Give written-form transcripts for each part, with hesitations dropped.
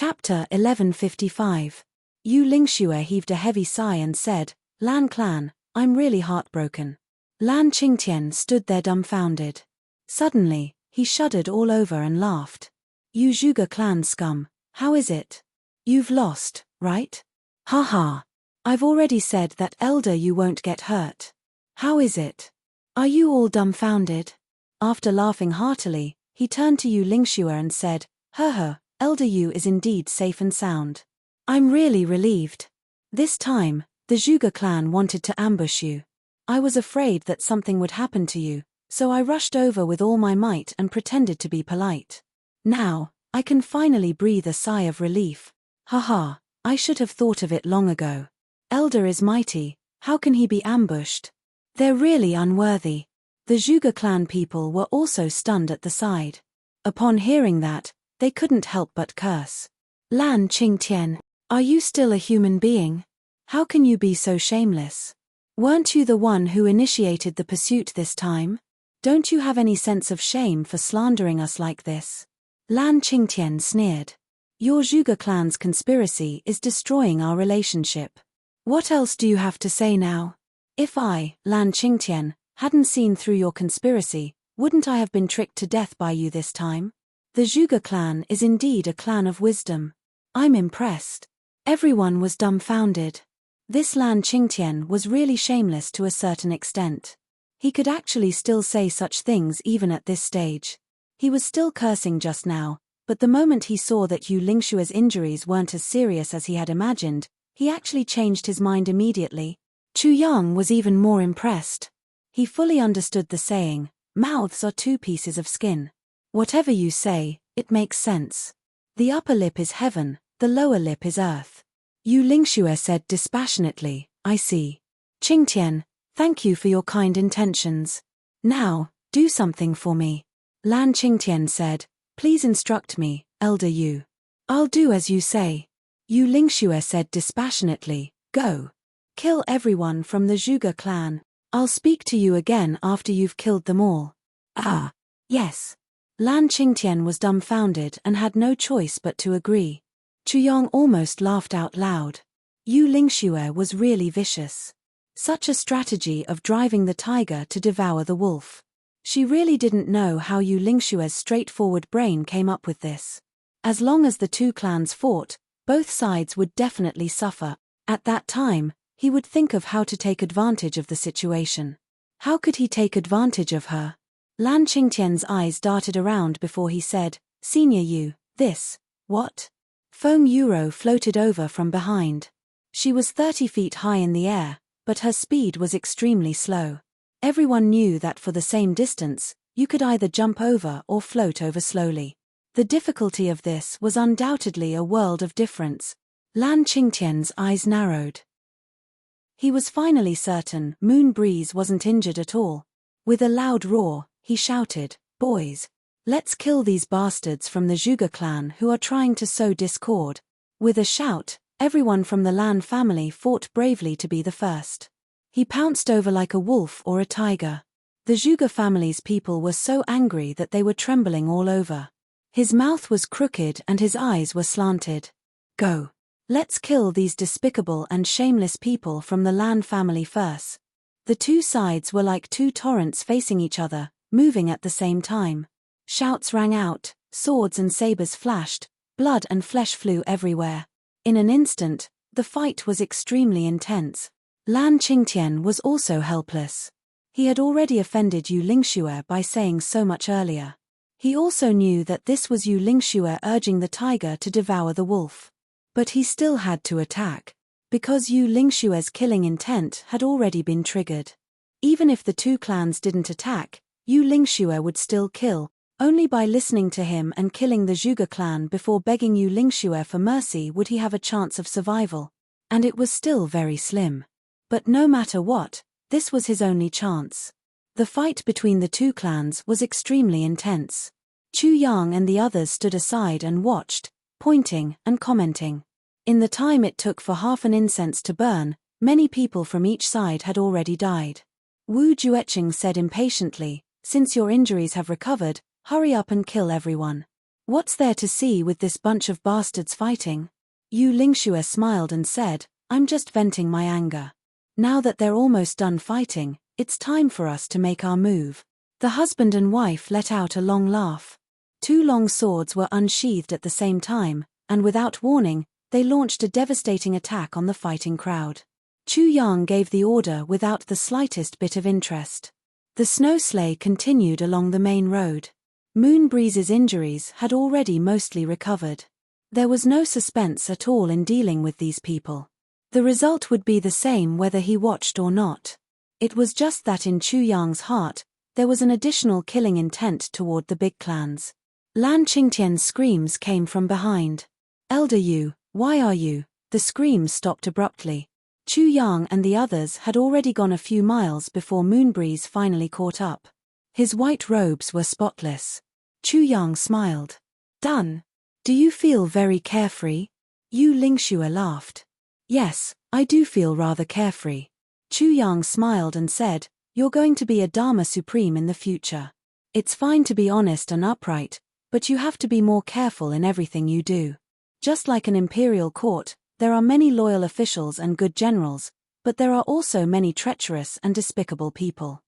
Chapter 1155. Yu Lingxue heaved a heavy sigh and said, Lan Clan, I'm really heartbroken. Lan Qingtian stood there dumbfounded. Suddenly, he shuddered all over and laughed. You Zhuge clan scum, how is it? You've lost, right? Ha ha. I've already said that elder you won't get hurt. How is it? Are you all dumbfounded? After laughing heartily, he turned to Yu Lingxue and said, Elder Yu is indeed safe and sound. I'm really relieved. This time, the Zhuge clan wanted to ambush you. I was afraid that something would happen to you, so I rushed over with all my might and pretended to be polite. Now, I can finally breathe a sigh of relief. Haha, I should have thought of it long ago. Elder is mighty, how can he be ambushed? They're really unworthy. The Zhuge clan people were also stunned at the sight. Upon hearing that, they couldn't help but curse. Lan Qingtian, are you still a human being? How can you be so shameless? Weren't you the one who initiated the pursuit this time? Don't you have any sense of shame for slandering us like this? Lan Qingtian sneered. Your Zhuge clan's conspiracy is destroying our relationship. What else do you have to say now? If I, Lan Qingtian, hadn't seen through your conspiracy, wouldn't I have been tricked to death by you this time? The Zhuge clan is indeed a clan of wisdom. I'm impressed. Everyone was dumbfounded. This Lan Qingtian was really shameless to a certain extent. He could actually still say such things even at this stage. He was still cursing just now, but the moment he saw that Yu Lingxue's injuries weren't as serious as he had imagined, he actually changed his mind immediately. Chu Yang was even more impressed. He fully understood the saying, mouths are two pieces of skin. Whatever you say, it makes sense. The upper lip is heaven, the lower lip is earth. Yu Lingxue said dispassionately, I see. Qingtian, thank you for your kind intentions. Now, do something for me. Lan Qingtian said, please instruct me, Elder Yu. I'll do as you say. Yu Lingxue said dispassionately, go. Kill everyone from the Zhuge clan. I'll speak to you again after you've killed them all. Ah, yes. Lan Qingtian was dumbfounded and had no choice but to agree. Chu Yang almost laughed out loud. Yu Lingxue was really vicious. Such a strategy of driving the tiger to devour the wolf. She really didn't know how Yu Lingxue's straightforward brain came up with this. As long as the two clans fought, both sides would definitely suffer. At that time, he would think of how to take advantage of the situation. How could he take advantage of her? Lan Qingtian's eyes darted around before he said, Senior Yu, this, what? Foam Euro floated over from behind. She was 30 feet high in the air, but her speed was extremely slow. Everyone knew that for the same distance, you could either jump over or float over slowly. The difficulty of this was undoubtedly a world of difference. Lan Qingtian's eyes narrowed. He was finally certain Moon Breeze wasn't injured at all. With a loud roar, he shouted, Boys, let's kill these bastards from the Zhuge clan who are trying to sow discord. With a shout, everyone from the Lan family fought bravely to be the first. He pounced over like a wolf or a tiger. The Zhuge family's people were so angry that they were trembling all over. His mouth was crooked and his eyes were slanted. Go. Let's kill these despicable and shameless people from the Lan family first. The two sides were like two torrents facing each other, moving at the same time. Shouts rang out, swords and sabers flashed, blood and flesh flew everywhere. In an instant, the fight was extremely intense. Lan Qingtian was also helpless. He had already offended Yu Lingxue by saying so much earlier. He also knew that this was Yu Lingxue urging the tiger to devour the wolf. But he still had to attack, because Yu Lingxue's killing intent had already been triggered. Even if the two clans didn't attack, Yu Lingxue would still kill, only by listening to him and killing the Zhuge clan before begging Yu Lingxue for mercy would he have a chance of survival. And it was still very slim. But no matter what, this was his only chance. The fight between the two clans was extremely intense. Chu Yang and the others stood aside and watched, pointing and commenting. In the time it took for half an incense to burn, many people from each side had already died. Wu Jueqing said impatiently, Since your injuries have recovered, hurry up and kill everyone. What's there to see with this bunch of bastards fighting? Yu Lingxue smiled and said, I'm just venting my anger. Now that they're almost done fighting, it's time for us to make our move. The husband and wife let out a long laugh. 2 long swords were unsheathed at the same time, and without warning, they launched a devastating attack on the fighting crowd. Chu Yang gave the order without the slightest bit of interest. The snow sleigh continued along the main road. Moonbreeze's injuries had already mostly recovered. There was no suspense at all in dealing with these people. The result would be the same whether he watched or not. It was just that in Chu Yang's heart, there was an additional killing intent toward the big clans. Lan Qingtian's screams came from behind. Elder Yu, why are you? The screams stopped abruptly. Chu Yang and the others had already gone a few miles before Moonbreeze finally caught up. His white robes were spotless. Chu Yang smiled. Done. Do you feel very carefree? Yu Lingxue laughed. Yes, I do feel rather carefree. Chu Yang smiled and said, you're going to be a Dharma Supreme in the future. It's fine to be honest and upright, but you have to be more careful in everything you do. Just like an imperial court, there are many loyal officials and good generals, but there are also many treacherous and despicable people.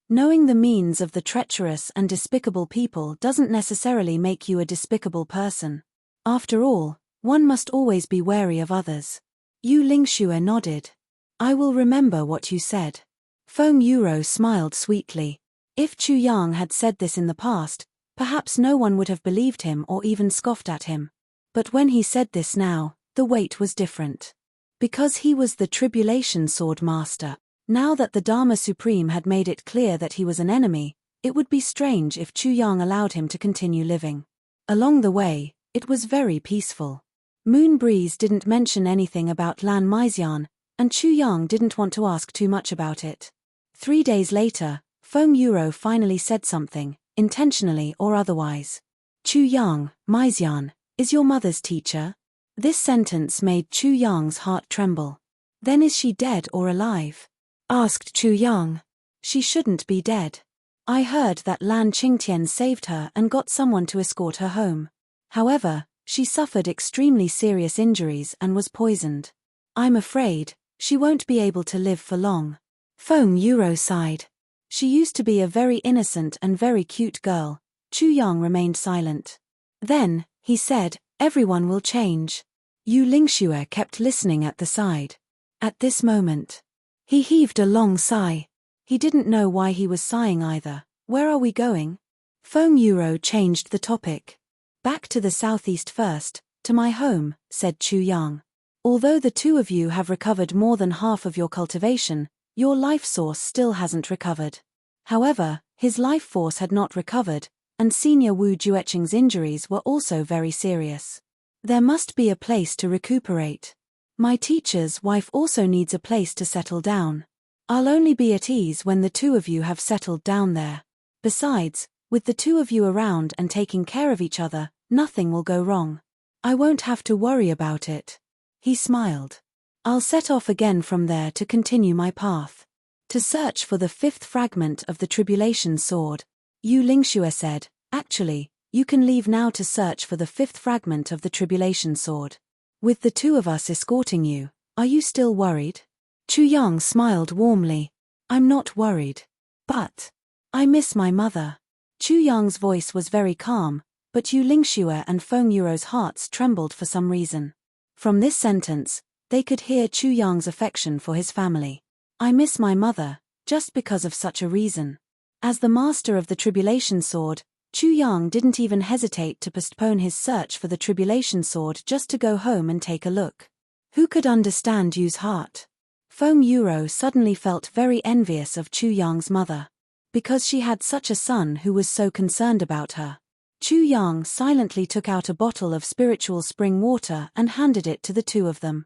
Knowing the means of the treacherous and despicable people doesn't necessarily make you a despicable person. After all, one must always be wary of others. Yu Lingxue nodded. I will remember what you said. Feng Yuro smiled sweetly. If Chu Yang had said this in the past, perhaps no one would have believed him or even scoffed at him. But when he said this now, the weight was different. Because he was the Tribulation Sword Master, now that the Dharma Supreme had made it clear that he was an enemy, it would be strange if Chu Yang allowed him to continue living. Along the way, it was very peaceful. Moonbreeze didn't mention anything about Lan Meixian, and Chu Yang didn't want to ask too much about it. 3 days later, Feng Yuro finally said something, intentionally or otherwise. Chu Yang, Meixian, is your mother's teacher? This sentence made Chu Yang's heart tremble. Then is she dead or alive? Asked Chu Yang. She shouldn't be dead. I heard that Lan Qingtian saved her and got someone to escort her home. However, she suffered extremely serious injuries and was poisoned. I'm afraid she won't be able to live for long. Feng Yuro sighed. She used to be a very innocent and very cute girl. Chu Yang remained silent. Then, he said, everyone will change. Yu Lingxue kept listening at the side. At this moment, he heaved a long sigh. He didn't know why he was sighing either. Where are we going? Feng Yuro changed the topic. Back to the southeast first, to my home, said Chu Yang. Although the 2 of you have recovered more than half of your cultivation, your life source still hasn't recovered. However, his life force had not recovered, and Senior Wu Jueqing's injuries were also very serious. There must be a place to recuperate. My teacher's wife also needs a place to settle down. I'll only be at ease when the 2 of you have settled down there. Besides, with the 2 of you around and taking care of each other, nothing will go wrong. I won't have to worry about it. He smiled. I'll set off again from there to continue my path. To search for the 5th fragment of the Tribulation Sword. Yu Lingxue said, actually, you can leave now to search for the 5th fragment of the Tribulation Sword. With the 2 of us escorting you, are you still worried? Chu Yang smiled warmly. I'm not worried. But I miss my mother. Chu Yang's voice was very calm, but Yu Lingxue and Feng Yuro's hearts trembled for some reason. From this sentence, they could hear Chu Yang's affection for his family. I miss my mother, just because of such a reason. As the master of the Tribulation Sword, Chu Yang didn't even hesitate to postpone his search for the Tribulation Sword just to go home and take a look. Who could understand Yu's heart? Feng Yuro suddenly felt very envious of Chu Yang's mother. Because she had such a son who was so concerned about her. Chu Yang silently took out a bottle of spiritual spring water and handed it to the 2 of them.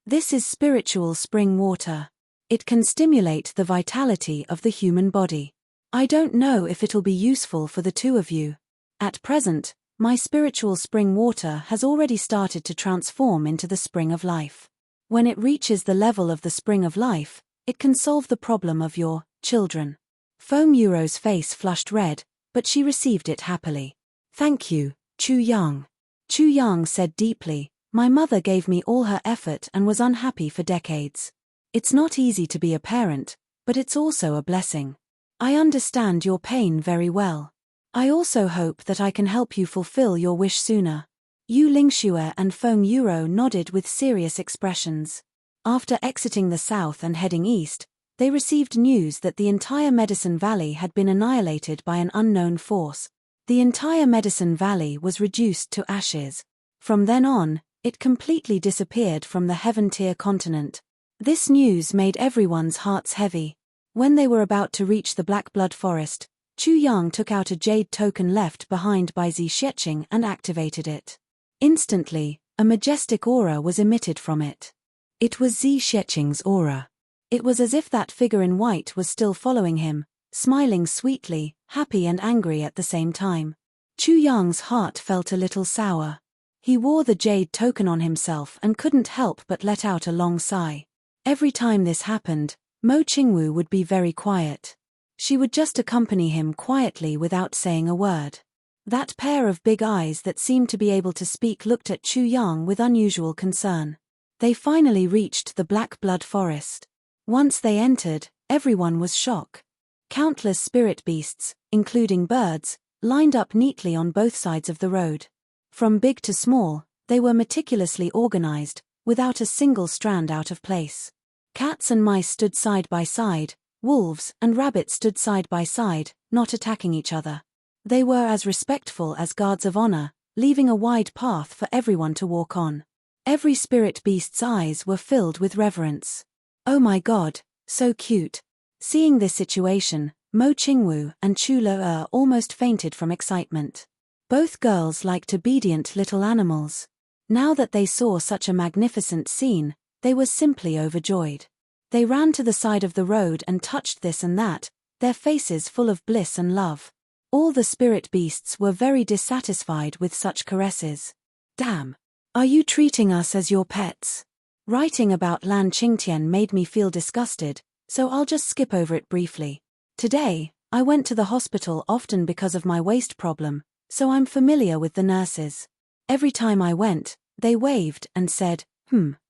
This is spiritual spring water. It can stimulate the vitality of the human body. I don't know if it'll be useful for the 2 of you. At present, my spiritual spring water has already started to transform into the spring of life. When it reaches the level of the spring of life, it can solve the problem of your children. Feng Yuro's face flushed red, but she received it happily. Thank you, Chu Yang. Chu Yang said deeply, my mother gave me all her effort and was unhappy for decades. It's not easy to be a parent, but it's also a blessing. I understand your pain very well. I also hope that I can help you fulfill your wish sooner. Yu Lingxue and Feng Yuro nodded with serious expressions. After exiting the south and heading east, they received news that the entire Medicine Valley had been annihilated by an unknown force. The entire Medicine Valley was reduced to ashes. From then on, it completely disappeared from the Heaven-tier continent. This news made everyone's hearts heavy. When they were about to reach the Black Blood Forest, Chu Yang took out a jade token left behind by Zi Sheqing and activated it. Instantly, a majestic aura was emitted from it. It was Zi Sheqing's aura. It was as if that figure in white was still following him, smiling sweetly, happy and angry at the same time. Chu Yang's heart felt a little sour. He wore the jade token on himself and couldn't help but let out a long sigh. Every time this happened, Mo Qingwu would be very quiet. She would just accompany him quietly without saying a word. That pair of big eyes that seemed to be able to speak looked at Chu Yang with unusual concern. They finally reached the Black Blood Forest. Once they entered, everyone was shocked. Countless spirit beasts, including birds, lined up neatly on both sides of the road. From big to small, they were meticulously organized, without a single strand out of place. Cats and mice stood side by side, wolves and rabbits stood side by side, not attacking each other. They were as respectful as guards of honor, leaving a wide path for everyone to walk on. Every spirit beast's eyes were filled with reverence. Oh my God, so cute. Seeing this situation, Mo Qingwu and Chu Le almost fainted from excitement. Both girls liked obedient little animals. Now that they saw such a magnificent scene, they were simply overjoyed. They ran to the side of the road and touched this and that, their faces full of bliss and love. All the spirit beasts were very dissatisfied with such caresses. Damn! Are you treating us as your pets? Writing about Lan Qingtian made me feel disgusted, so I'll just skip over it briefly. Today, I went to the hospital often because of my waist problem, so I'm familiar with the nurses. Every time I went, they waved and said,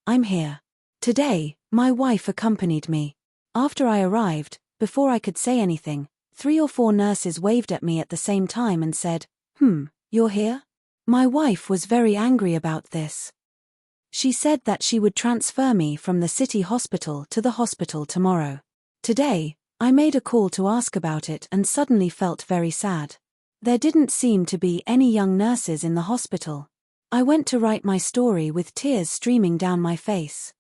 I'm here. Today, my wife accompanied me. After I arrived, before I could say anything, 3 or 4 nurses waved at me at the same time and said, you're here? My wife was very angry about this. She said that she would transfer me from the city hospital to the hospital tomorrow. Today, I made a call to ask about it and suddenly felt very sad. There didn't seem to be any young nurses in the hospital. I went to write my story with tears streaming down my face.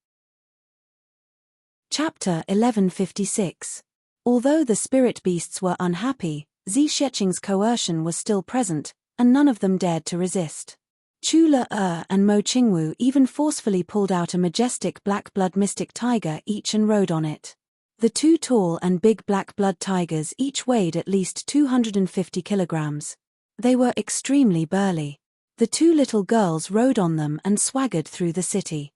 Chapter 1156. Although the spirit beasts were unhappy, Zi Sheqing's coercion was still present, and none of them dared to resist. Chu Le and Mo Qingwu even forcefully pulled out a majestic black blood mystic tiger each and rode on it. The 2 tall and big black blood tigers each weighed at least 250 kilograms. They were extremely burly. The 2 little girls rode on them and swaggered through the city.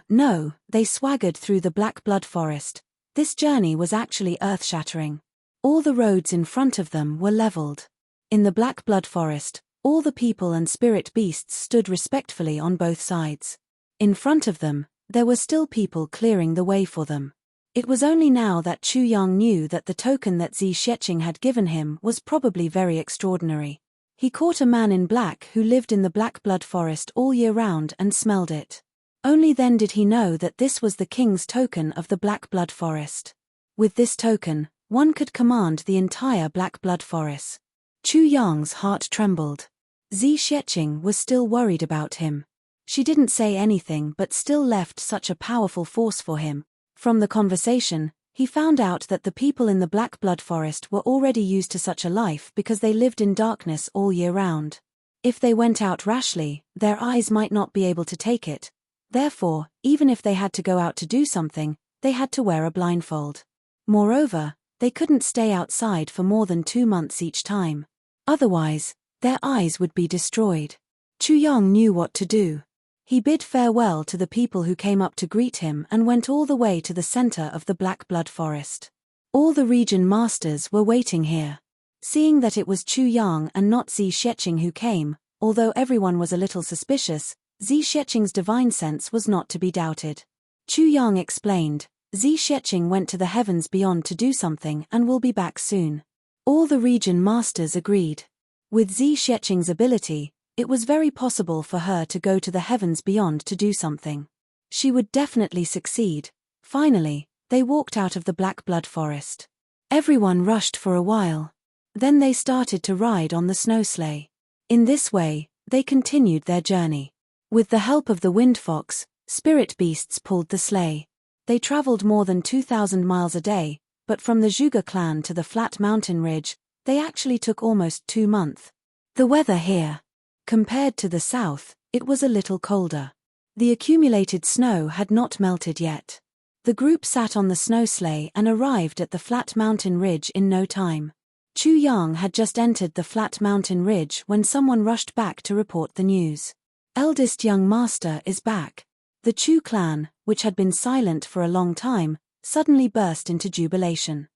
No, they swaggered through the Black Blood Forest. This journey was actually earth-shattering. All the roads in front of them were leveled. In the Black Blood Forest, all the people and spirit beasts stood respectfully on both sides. In front of them, there were still people clearing the way for them. It was only now that Chu Yang knew that the token that Zi Sheqing had given him was probably very extraordinary. He caught a man in black who lived in the Black Blood Forest all year round and smelled it. Only then did he know that this was the king's token of the Black Blood Forest. With this token, one could command the entire Black Blood Forest. Chu Yang's heart trembled. Zi Sheqing was still worried about him. She didn't say anything but still left such a powerful force for him. From the conversation, he found out that the people in the Black Blood Forest were already used to such a life because they lived in darkness all year round. If they went out rashly, their eyes might not be able to take it. Therefore, even if they had to go out to do something, they had to wear a blindfold. Moreover, they couldn't stay outside for more than 2 months each time. Otherwise, their eyes would be destroyed. Chu Yang knew what to do. He bid farewell to the people who came up to greet him and went all the way to the center of the Black Blood Forest. All the region masters were waiting here. Seeing that it was Chu Yang and not Zi Sheqing who came, although everyone was a little suspicious, Zi Sheqing's divine sense was not to be doubted. Chu Yang explained, Zi Sheqing went to the heavens beyond to do something and will be back soon. All the region masters agreed. With Zi Sheqing's ability, it was very possible for her to go to the heavens beyond to do something. She would definitely succeed. Finally, they walked out of the Black Blood Forest. Everyone rushed for a while. Then they started to ride on the snow sleigh. In this way, they continued their journey. With the help of the wind fox, spirit beasts pulled the sleigh. They traveled more than 2,000 miles a day, but from the Zhuge clan to the flat mountain ridge, they actually took almost 2 months. The weather here, compared to the south, it was a little colder. The accumulated snow had not melted yet. The group sat on the snow sleigh and arrived at the flat mountain ridge in no time. Chu Yang had just entered the flat mountain ridge when someone rushed back to report the news. Eldest young master is back. The Chu clan, which had been silent for a long time, suddenly burst into jubilation.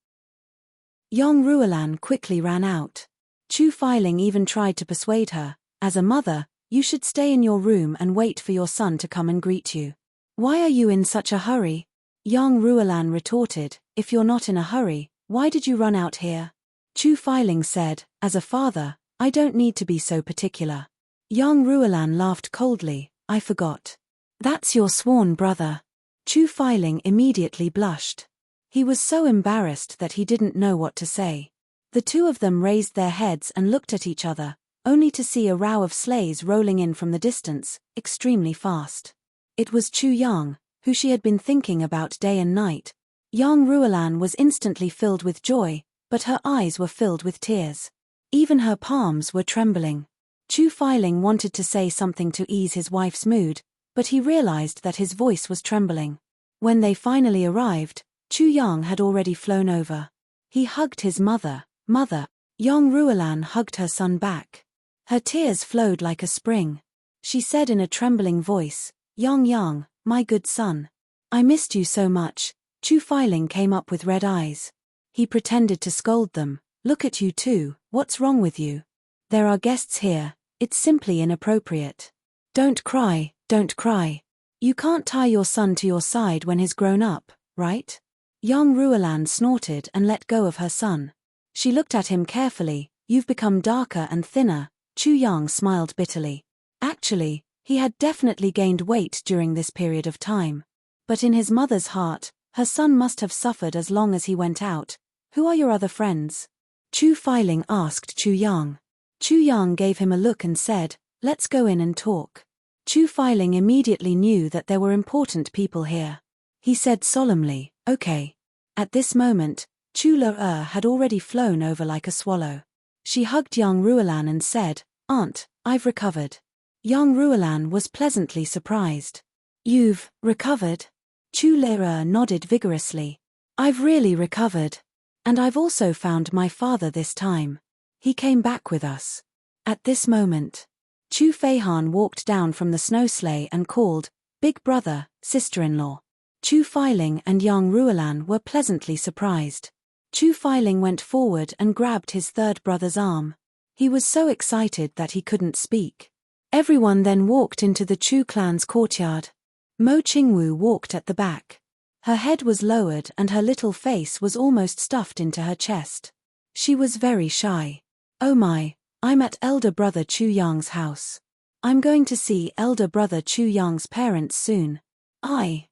Yong Ruolan quickly ran out. Chu Feiling even tried to persuade her, as a mother, you should stay in your room and wait for your son to come and greet you. Why are you in such a hurry? Yong Ruolan retorted, if you're not in a hurry, why did you run out here? Chu Feiling said, as a father, I don't need to be so particular. Yong Ruolan laughed coldly, I forgot. That's your sworn brother. Chu Feiling immediately blushed. He was so embarrassed that he didn't know what to say. The two of them raised their heads and looked at each other, only to see a row of sleighs rolling in from the distance, extremely fast. It was Chu Yang, who she had been thinking about day and night. Yong Ruolan was instantly filled with joy, but her eyes were filled with tears. Even her palms were trembling. Chu Feiling wanted to say something to ease his wife's mood, but he realized that his voice was trembling. When they finally arrived, Chu Yang had already flown over. He hugged his mother. Mother. Yong Ruolan hugged her son back. Her tears flowed like a spring. She said in a trembling voice, Yang, my good son. I missed you so much. Chu Feiling came up with red eyes. He pretended to scold them. Look at you two, what's wrong with you? There are guests here, it's simply inappropriate. Don't cry, don't cry. You can't tie your son to your side when he's grown up, right? Yong Ruolan snorted and let go of her son. She looked at him carefully, you've become darker and thinner. Chu Yang smiled bitterly. Actually, he had definitely gained weight during this period of time. But in his mother's heart, her son must have suffered as long as he went out. Who are your other friends? Chu Feiling asked Chu Yang. Chu Yang gave him a look and said, let's go in and talk. Chu Feiling immediately knew that there were important people here. He said solemnly, okay. At this moment, Chu Le had already flown over like a swallow. She hugged Yong Ruolan and said, Aunt, I've recovered. Yong Ruolan was pleasantly surprised. You've recovered? Chu Le nodded vigorously. I've really recovered. And I've also found my father this time. He came back with us. At this moment, Chu Feihan walked down from the snow sleigh and called, Big brother, sister-in-law. Chu Feiling and Yong Ruolan were pleasantly surprised. Chu Feiling went forward and grabbed his third brother's arm. He was so excited that he couldn't speak. Everyone then walked into the Chu clan's courtyard. Mo Qingwu walked at the back. Her head was lowered and her little face was almost stuffed into her chest. She was very shy. Oh my, I'm at elder brother Chu Yang's house. I'm going to see elder brother Chu Yang's parents soon.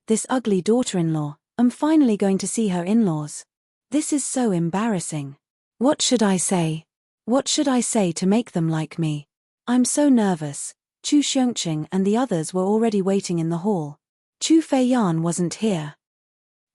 This ugly daughter-in-law, am finally going to see her in-laws. This is so embarrassing. What should I say? What should I say to make them like me? I'm so nervous. Chu Xiongqing and the others were already waiting in the hall. Chu Feiyan wasn't here.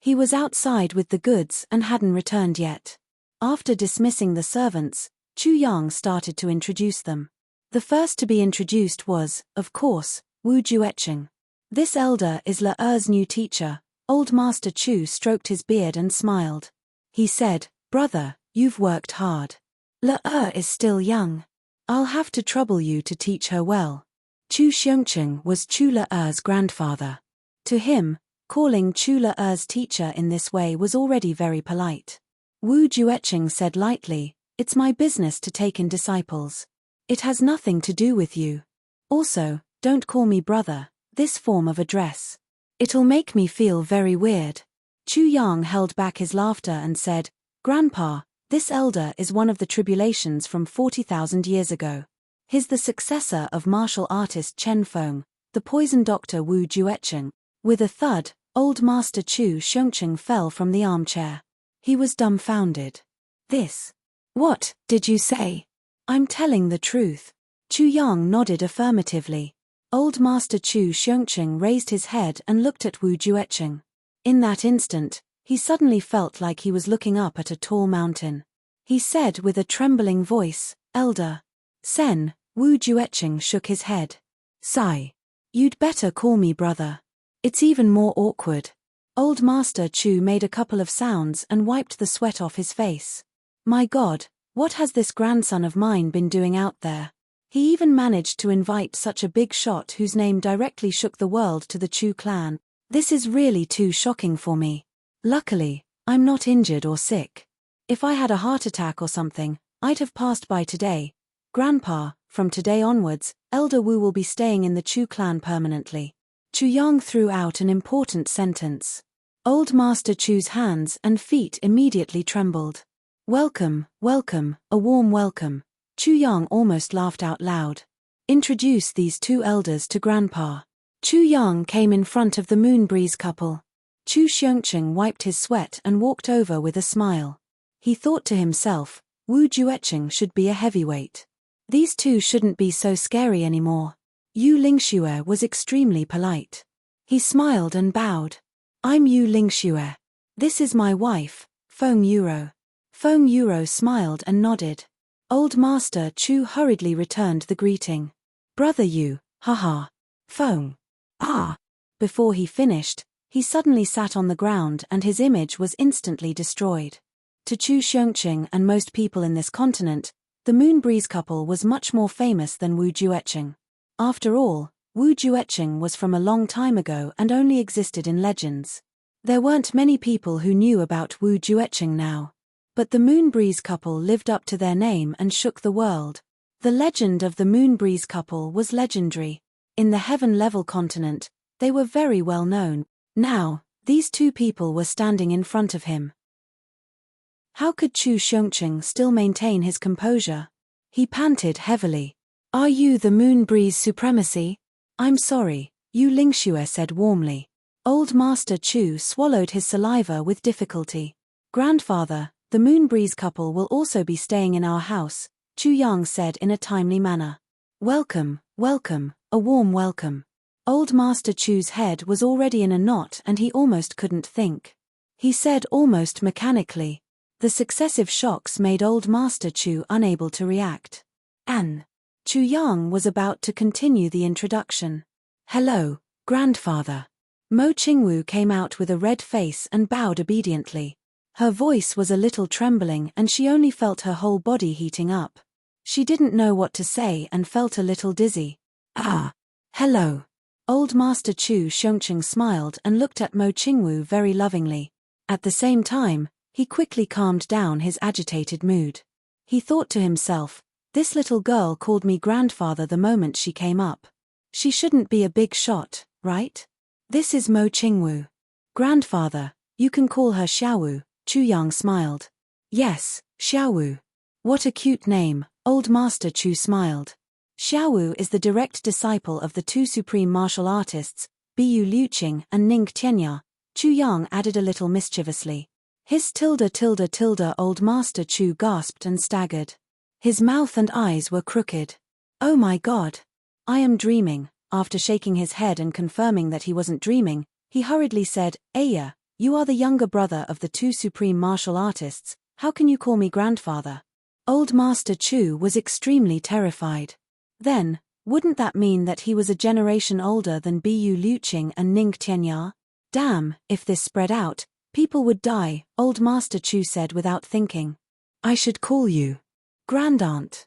He was outside with the goods and hadn't returned yet. After dismissing the servants, Chu Yang started to introduce them. The first to be introduced was, of course, Wu Jueqing. This elder is Le new teacher. Old Master Chu stroked his beard and smiled. He said, Brother, you've worked hard. Le is still young. I'll have to trouble you to teach her well. Chu Xiongqing was Chu Le's grandfather. To him, calling Chu Le's teacher in this way was already very polite. Wu Jueqing said lightly, It's my business to take in disciples. It has nothing to do with you. Also, don't call me brother, this form of address. It'll make me feel very weird. Chu Yang held back his laughter and said, Grandpa, this elder is one of the tribulations from 40,000 years ago. He's the successor of martial artist Chen Feng, the poison doctor Wu Juecheng. With a thud, old master Chu Xiongqing fell from the armchair. He was dumbfounded. This. What did you say? I'm telling the truth. Chu Yang nodded affirmatively. Old master Chu Xiongqing raised his head and looked at Wu Juecheng. In that instant, he suddenly felt like he was looking up at a tall mountain. He said with a trembling voice, Elder Sen. Wu Juecheng shook his head. Sigh. You'd better call me brother. It's even more awkward. Old master Chu made a couple of sounds and wiped the sweat off his face. My God, what has this grandson of mine been doing out there? He even managed to invite such a big shot whose name directly shook the world to the Chu clan. This is really too shocking for me. Luckily, I'm not injured or sick. If I had a heart attack or something, I'd have passed by today. Grandpa, from today onwards, Elder Wu will be staying in the Chu clan permanently. Chu Yang threw out an important sentence. Old Master Chu's hands and feet immediately trembled. Welcome, welcome, a warm welcome. Chu Yang almost laughed out loud. Introduce these two elders to Grandpa. Chu Yang came in front of the Moonbreeze couple. Chu Xiongqing wiped his sweat and walked over with a smile. He thought to himself, Wu Juecheng should be a heavyweight. These two shouldn't be so scary anymore. Yu Lingxue was extremely polite. He smiled and bowed. I'm Yu Lingxue. This is my wife, Feng Yuro. Feng Yuro smiled and nodded. Old Master Chu hurriedly returned the greeting. Brother Yu, haha. Feng. Ah. Before he finished, he suddenly sat on the ground and his image was instantly destroyed. To Chu Xiongqing and most people in this continent, the Moonbreeze couple was much more famous than Wu Juecheng. After all, Wu Juecheng was from a long time ago and only existed in legends. There weren't many people who knew about Wu Juecheng now. But the Moonbreeze couple lived up to their name and shook the world. The legend of the Moonbreeze couple was legendary. In the heaven-level continent, they were very well known. Now, these two people were standing in front of him. How could Chu Xiongqing still maintain his composure? He panted heavily. Are you the Moonbreeze supremacy? I'm sorry, Yu Lingxue said warmly. Old Master Chu swallowed his saliva with difficulty. Grandfather, the Moonbreeze couple will also be staying in our house, Chu Yang said in a timely manner. Welcome, welcome, a warm welcome. Old Master Chu's head was already in a knot and he almost couldn't think. He said almost mechanically. The successive shocks made Old Master Chu unable to react. Chu Yang was about to continue the introduction. Hello, Grandfather. Mo Qingwu came out with a red face and bowed obediently. Her voice was a little trembling and she only felt her whole body heating up. She didn't know what to say and felt a little dizzy. Ah. Hello. Old Master Chu Xiongqing smiled and looked at Mo Qingwu very lovingly. At the same time, he quickly calmed down his agitated mood. He thought to himself, this little girl called me grandfather the moment she came up. She shouldn't be a big shot, right? This is Mo Qingwu. Grandfather, you can call her Xiaowu, Chu Yang smiled. Yes, Xiaowu. What a cute name, Old Master Chu smiled. Xiaowu is the direct disciple of the two supreme martial artists, Biyu Liuqing and Ning Tianya, Chu Yang added a little mischievously. His tilde. Old Master Chu gasped and staggered. His mouth and eyes were crooked. Oh my God. I am dreaming. After shaking his head and confirming that he wasn't dreaming, he hurriedly said, Aya, you are the younger brother of the two supreme martial artists, how can you call me grandfather? Old Master Chu was extremely terrified. Then, wouldn't that mean that he was a generation older than Biyu Liuqing and Ning Tianya? Damn, if this spread out, people would die, Old Master Chu said without thinking. I should call you Grandaunt.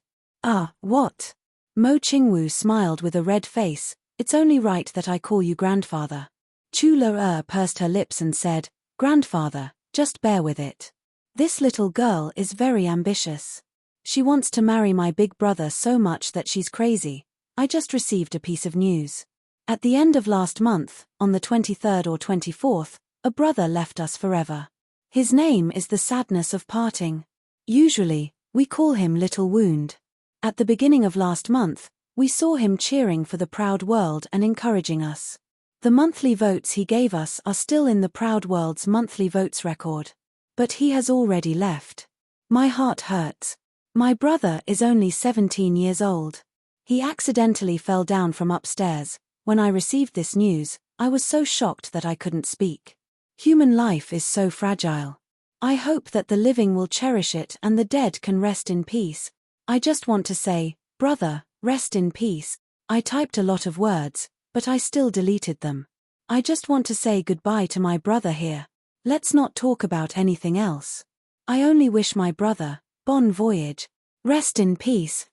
What? Mo Qingwu smiled with a red face. It's only right that I call you grandfather. Chu Le pursed her lips and said, Grandfather, just bear with it. This little girl is very ambitious. She wants to marry my big brother so much that she's crazy. I just received a piece of news. At the end of last month, on the 23rd or 24th, a brother left us forever. His name is the sadness of parting. Usually, we call him Little Wound. At the beginning of last month, we saw him cheering for the proud world and encouraging us. The monthly votes he gave us are still in the proud world's monthly votes record. But he has already left. My heart hurts. My brother is only 17 years old. He accidentally fell down from upstairs. When I received this news, I was so shocked that I couldn't speak. Human life is so fragile. I hope that the living will cherish it and the dead can rest in peace. I just want to say, brother, rest in peace. I typed a lot of words, but I still deleted them. I just want to say goodbye to my brother here. Let's not talk about anything else. I only wish my brother, bon voyage, rest in peace.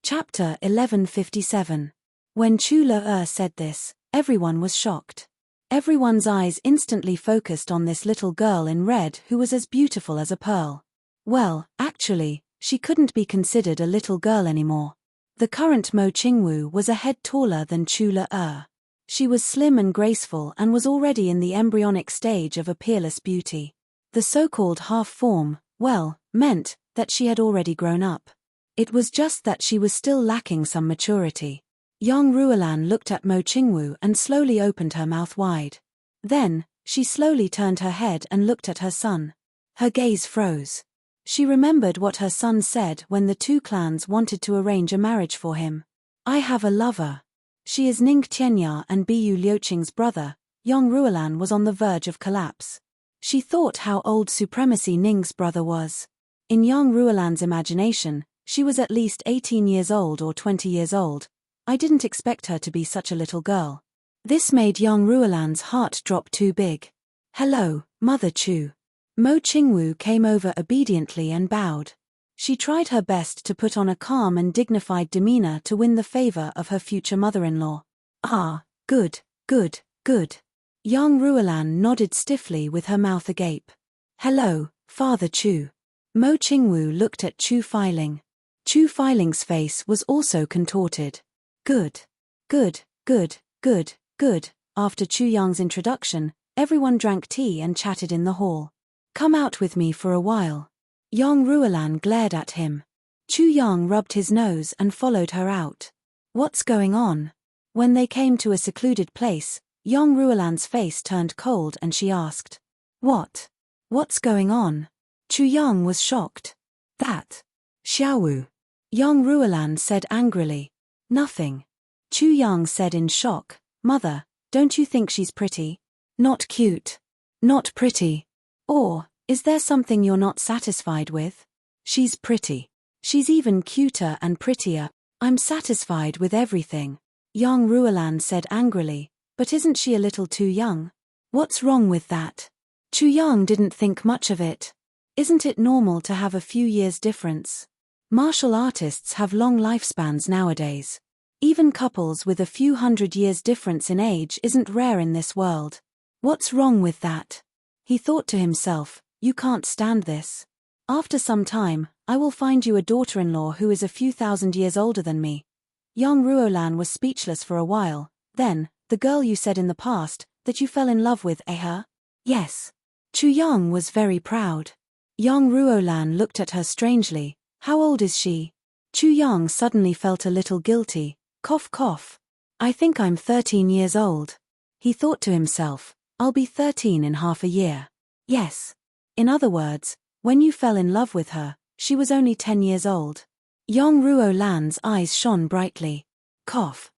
Chapter 1157. When Chula said this, everyone was shocked. Everyone's eyes instantly focused on this little girl in red who was as beautiful as a pearl. Well, actually, she couldn't be considered a little girl anymore. The current Mo Qingwu was a head taller than Chula. She was slim and graceful and was already in the embryonic stage of a peerless beauty. The so-called half-form, well, meant that she had already grown up. It was just that she was still lacking some maturity. Young Ruolan looked at Mo Qingwu and slowly opened her mouth wide. Then, she slowly turned her head and looked at her son. Her gaze froze. She remembered what her son said when the two clans wanted to arrange a marriage for him. I have a lover. She is Ning Tianya and Bu Liuqing's brother. Young Ruolan was on the verge of collapse. She thought how old supremacy Ning's brother was. In young Ruolan's imagination, she was at least 18 years old or 20 years old. I didn't expect her to be such a little girl. This made young Ruolan's heart drop too big. Hello, Mother Chu. Mo Qingwu came over obediently and bowed. She tried her best to put on a calm and dignified demeanor to win the favor of her future mother-in-law. Ah, good, good, good. Young Ruolan nodded stiffly with her mouth agape. Hello, Father Chu. Mo Qingwu looked at Chu Feiling. Chu Feiling's face was also contorted. Good. Good, good, good, good. After Chu Yang's introduction, everyone drank tea and chatted in the hall. Come out with me for a while. Young Ruolan glared at him. Chu Yang rubbed his nose and followed her out. What's going on? When they came to a secluded place, young Ruolan's face turned cold and she asked. What? What's going on? Chu Yang was shocked. That. Xiaowu. Young Ruolan said angrily. Nothing. Chu Yang said in shock. Mother, don't you think she's pretty? Not cute. Not pretty. Or, is there something you're not satisfied with? She's pretty. She's even cuter and prettier. I'm satisfied with everything. Young Ruolan said angrily. But isn't she a little too young? What's wrong with that? Chu Yang didn't think much of it. Isn't it normal to have a few years difference? Martial artists have long lifespans nowadays. Even couples with a few hundred years difference in age isn't rare in this world. What's wrong with that? He thought to himself, you can't stand this. After some time, I will find you a daughter-in-law who is a few thousand years older than me. Young Ruolan was speechless for a while. Then, the girl you said in the past, that you fell in love with, her? Yes. Chu Yang was very proud. Young Ruolan looked at her strangely. How old is she? Chu Yang suddenly felt a little guilty. Cough cough. I think I'm 13 years old. He thought to himself, I'll be 13 in half a year. Yes. In other words, when you fell in love with her, she was only 10 years old. Young Ruolan's eyes shone brightly. Cough.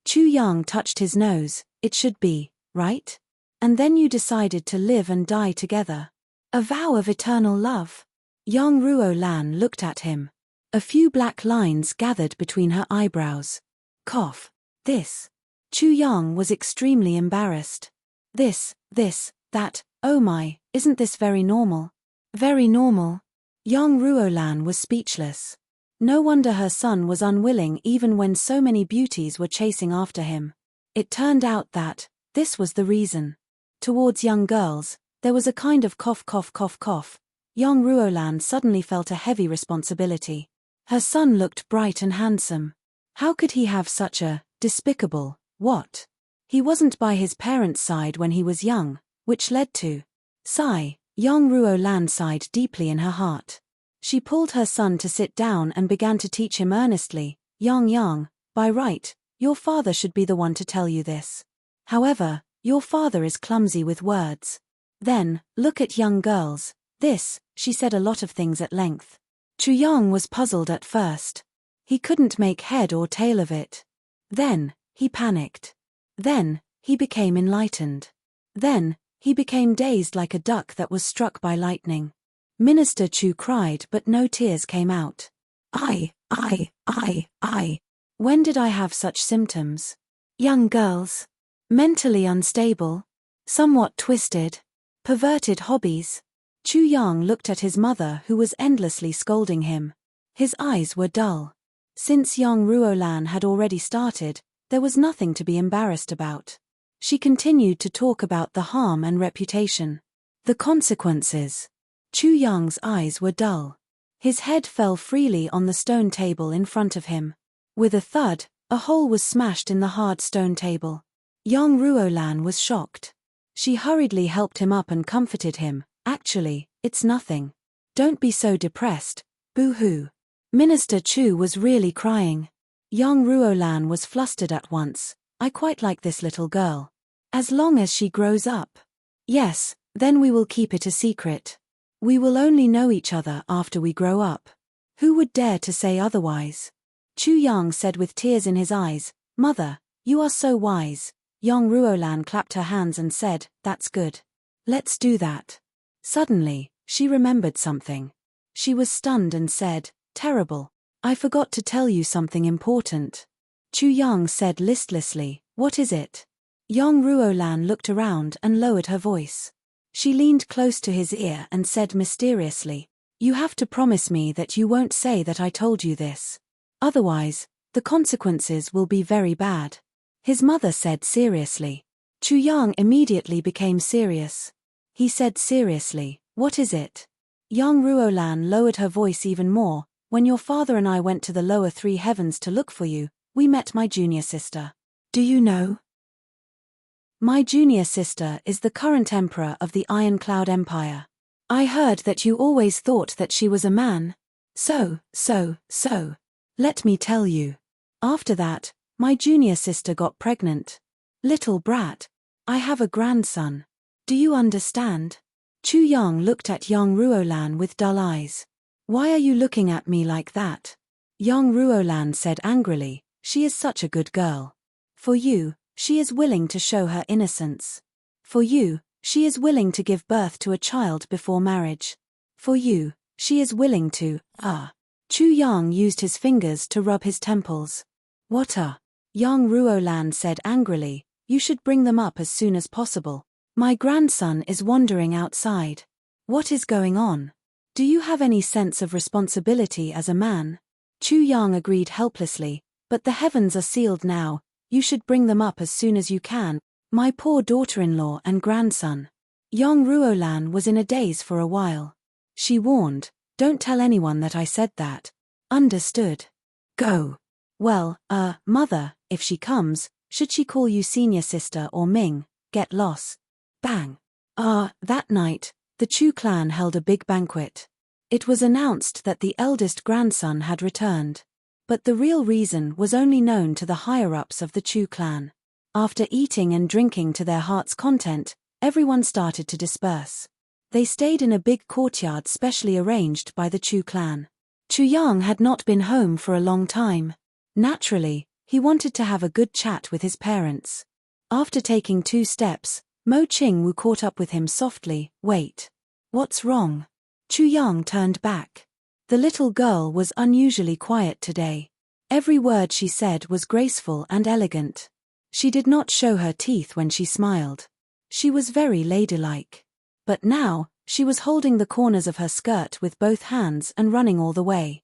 Chu Yang touched his nose. It should be, right? And then you decided to live and die together. A vow of eternal love. Young Ruolan looked at him. A few black lines gathered between her eyebrows. Cough. This. Chu Yang was extremely embarrassed. This, that, oh my, isn't this very normal? Very normal. Young Ruolan was speechless. No wonder her son was unwilling even when so many beauties were chasing after him. It turned out that this was the reason. Towards young girls, there was a kind of cough cough cough cough. Young Ruolan suddenly felt a heavy responsibility. Her son looked bright and handsome. How could he have such a despicable what? He wasn't by his parents' side when he was young, which led to sigh. Young Ruolan sighed deeply in her heart. She pulled her son to sit down and began to teach him earnestly. Yang, by right, your father should be the one to tell you this. However, your father is clumsy with words. Then, look at young girls. She said a lot of things at length. Chu Yang was puzzled at first. He couldn't make head or tail of it. Then, he panicked. Then, he became enlightened. Then, he became dazed like a duck that was struck by lightning. Minister Chu cried but no tears came out. I. When did I have such symptoms? Young girls. Mentally unstable. Somewhat twisted. Perverted hobbies. Chu Yang looked at his mother who was endlessly scolding him. His eyes were dull. Since young Ruolan had already started, there was nothing to be embarrassed about. She continued to talk about the harm and reputation. The consequences. Chu Yang's eyes were dull. His head fell freely on the stone table in front of him. With a thud, a hole was smashed in the hard stone table. Young Ruolan was shocked. She hurriedly helped him up and comforted him. Actually, it's nothing. Don't be so depressed, boo-hoo. Minister Chu was really crying. Young Ruolan was flustered at once. I quite like this little girl. As long as she grows up. Yes, then we will keep it a secret. We will only know each other after we grow up. Who would dare to say otherwise? Chu Yang said with tears in his eyes, Mother, you are so wise. Young Ruolan clapped her hands and said, That's good. Let's do that. Suddenly, she remembered something. She was stunned and said, Terrible. I forgot to tell you something important. Chu Yang said listlessly, What is it? Young Ruolan looked around and lowered her voice. She leaned close to his ear and said mysteriously, You have to promise me that you won't say that I told you this. Otherwise, the consequences will be very bad. His mother said seriously. Chu Yang immediately became serious. He said seriously, What is it? Young Ruolan lowered her voice even more. When your father and I went to the lower three heavens to look for you, we met my junior sister. Do you know? My junior sister is the current emperor of the Iron Cloud Empire. I heard that you always thought that she was a man. So. Let me tell you. After that, my junior sister got pregnant. Little brat. I have a grandson. Do you understand? Chu Yang looked at young Ruolan with dull eyes. Why are you looking at me like that? Young Ruolan said angrily, She is such a good girl. For you, she is willing to show her innocence. For you, she is willing to give birth to a child before marriage. For you, she is willing to, Chu Yang used his fingers to rub his temples. What Young Ruolan said angrily, You should bring them up as soon as possible. My grandson is wandering outside. What is going on? Do you have any sense of responsibility as a man? Chu Yang agreed helplessly, But the heavens are sealed now. You should bring them up as soon as you can. My poor daughter-in-law and grandson. Young Ruolan was in a daze for a while. She warned, Don't tell anyone that I said that. Understood. Go. Well, mother, if she comes, should she call you senior sister or Ming? Get lost. Bang. That night, the Chu clan held a big banquet. It was announced that the eldest grandson had returned. But the real reason was only known to the higher-ups of the Chu clan. After eating and drinking to their heart's content, everyone started to disperse. They stayed in a big courtyard specially arranged by the Chu clan. Chu Yang had not been home for a long time. Naturally, he wanted to have a good chat with his parents. After taking 2 steps, Mo Qingwu caught up with him softly. Wait. What's wrong? Chu Yang turned back. The little girl was unusually quiet today. Every word she said was graceful and elegant. She did not show her teeth when she smiled. She was very ladylike. But now, she was holding the corners of her skirt with both hands and running all the way.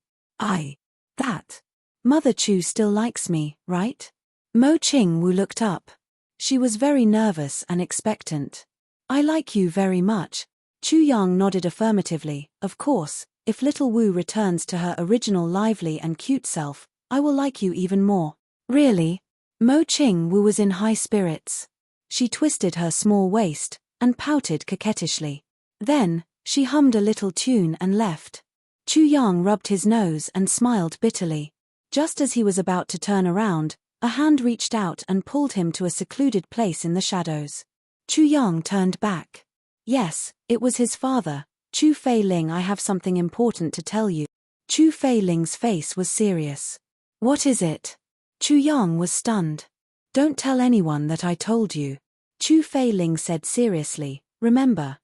That. Mother Chu still likes me, right? Mo Qingwu looked up. She was very nervous and expectant. I like you very much. Chu Yang nodded affirmatively. Of course, if little Wu returns to her original lively and cute self, I will like you even more. Really? Mo Qing Wu was in high spirits. She twisted her small waist and pouted coquettishly. Then, she hummed a little tune and left. Chu Yang rubbed his nose and smiled bitterly. Just as he was about to turn around, a hand reached out and pulled him to a secluded place in the shadows. Chu Yang turned back. Yes, it was his father. Chu Feiling, I have something important to tell you. Chu Feiling's face was serious. What is it? Chu Yang was stunned. Don't tell anyone that I told you. Chu Feiling said seriously. Remember.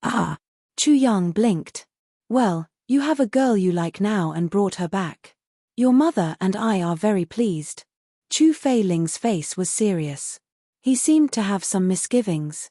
Ah. Chu Yang blinked. Well, you have a girl you like now and brought her back. Your mother and I are very pleased. Chu Feiling's face was serious. He seemed to have some misgivings.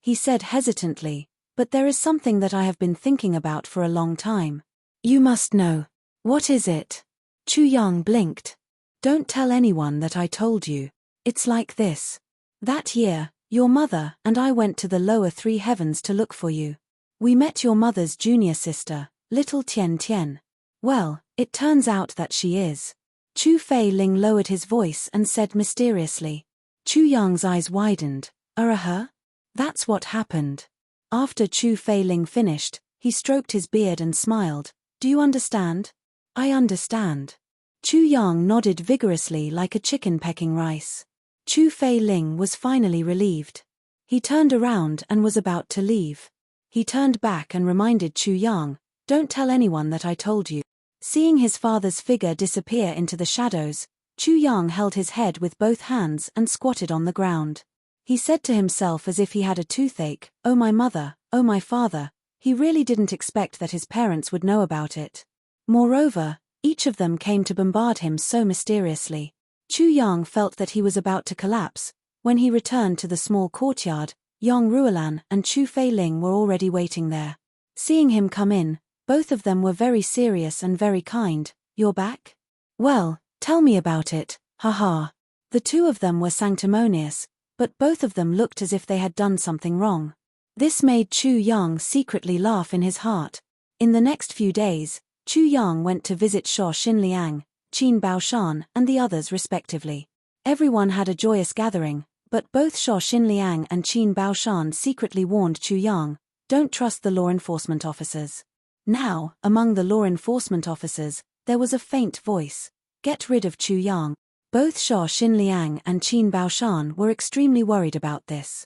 He said hesitantly, but there is something that I have been thinking about for a long time. You must know. What is it? Chu Yang blinked. Don't tell anyone that I told you. It's like this. That year, your mother and I went to the lower three heavens to look for you. We met your mother's junior sister, little Tian Tian. Well, it turns out that she is. Chu Feiling lowered his voice and said mysteriously. Chu Yang's eyes widened. Her? That's what happened. After Chu Feiling finished, he stroked his beard and smiled. Do you understand? I understand. Chu Yang nodded vigorously like a chicken pecking rice. Chu Feiling was finally relieved. He turned around and was about to leave. He turned back and reminded Chu Yang, don't tell anyone that I told you. Seeing his father's figure disappear into the shadows, Chu Yang held his head with both hands and squatted on the ground. He said to himself as if he had a toothache, oh my mother, oh my father. He really didn't expect that his parents would know about it. Moreover, each of them came to bombard him so mysteriously. Chu Yang felt that he was about to collapse. When he returned to the small courtyard, Yang Ruolan and Chu Feiling were already waiting there. Seeing him come in, both of them were very serious and very kind. You're back? Well, tell me about it, haha. The two of them were sanctimonious, but both of them looked as if they had done something wrong. This made Chu Yang secretly laugh in his heart. In the next few days, Chu Yang went to visit Shuo Xinliang, Qin Baoshan, and the others respectively. Everyone had a joyous gathering, but both Shuo Xinliang and Qin Baoshan secretly warned Chu Yang, don't trust the law enforcement officers. Now, among the law enforcement officers, there was a faint voice. Get rid of Chu Yang. Both Shuo Xinliang and Qin Baoshan were extremely worried about this.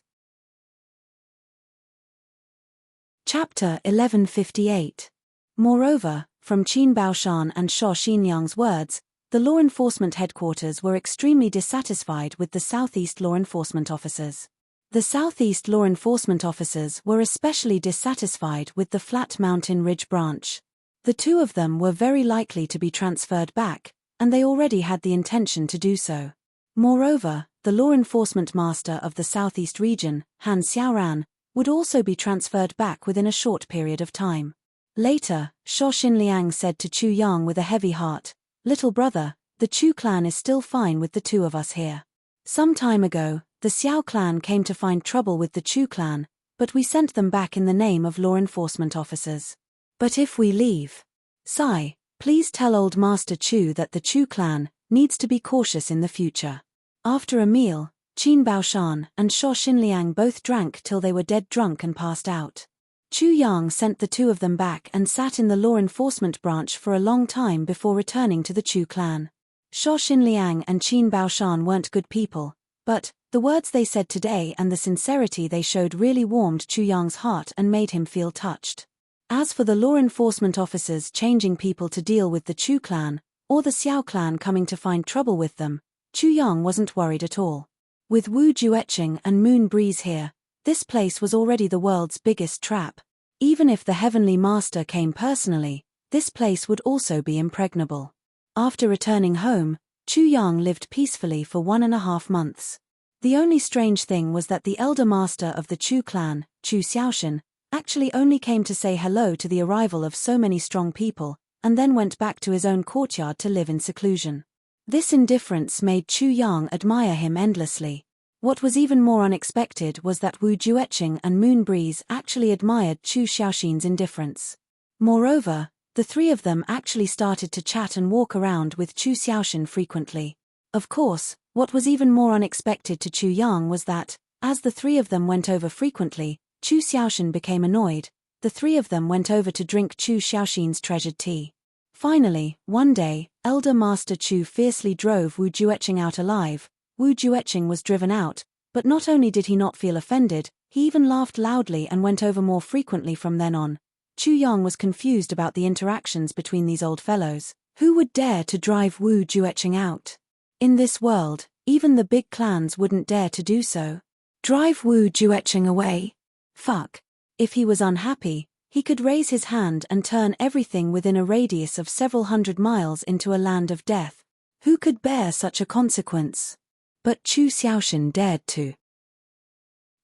Chapter 1158. Moreover, from Qin Baoshan and Shuo Xinliang's words, the law enforcement headquarters were extremely dissatisfied with the Southeast law enforcement officers. The Southeast law enforcement officers were especially dissatisfied with the Flat Mountain Ridge branch. The two of them were very likely to be transferred back, and they already had the intention to do so. Moreover, the law enforcement master of the Southeast region, Han Xiaoran, would also be transferred back within a short period of time. Later, Shuo Xinliang said to Chu Yang with a heavy heart, little brother, the Chu clan is still fine with the two of us here. Some time ago, the Xiao clan came to find trouble with the Chu clan, but we sent them back in the name of law enforcement officers. But if we leave, Sai, please tell old Master Chu that the Chu clan needs to be cautious in the future. After a meal, Qin Baoshan and Shuo Xinliang both drank till they were dead drunk and passed out. Chu Yang sent the two of them back and sat in the law enforcement branch for a long time before returning to the Chu clan. Shuo Xinliang and Qin Baoshan weren't good people, but the words they said today and the sincerity they showed really warmed Chu Yang's heart and made him feel touched. As for the law enforcement officers changing people to deal with the Chu clan, or the Xiao clan coming to find trouble with them, Chu Yang wasn't worried at all. With Wu Jueqing and Moon Breeze here, this place was already the world's biggest trap. Even if the Heavenly Master came personally, this place would also be impregnable. After returning home, Chu Yang lived peacefully for 1.5 months. The only strange thing was that the elder master of the Chu clan, Chu Xiaoshan, actually only came to say hello to the arrival of so many strong people, and then went back to his own courtyard to live in seclusion. This indifference made Chu Yang admire him endlessly. What was even more unexpected was that Wu Jueqing and Moon Breeze actually admired Chu Xiaoxin's indifference. Moreover, the three of them actually started to chat and walk around with Chu Xiaoxin frequently. Of course, what was even more unexpected to Chu Yang was that, as the three of them went over frequently, Chu Xiaoxin became annoyed. The three of them went over to drink Chu Xiaoxin's treasured tea. Finally, one day, Elder Master Chu fiercely drove Wu Jueqing out alive. Wu Jueqing was driven out, but not only did he not feel offended, he even laughed loudly and went over more frequently from then on. Chu Yang was confused about the interactions between these old fellows. Who would dare to drive Wu Jueqing out? In this world, even the big clans wouldn't dare to do so. Drive Wu Jueqing away? Fuck. If he was unhappy, he could raise his hand and turn everything within a radius of several hundred miles into a land of death. Who could bear such a consequence? But Chu Xiaoxin dared to.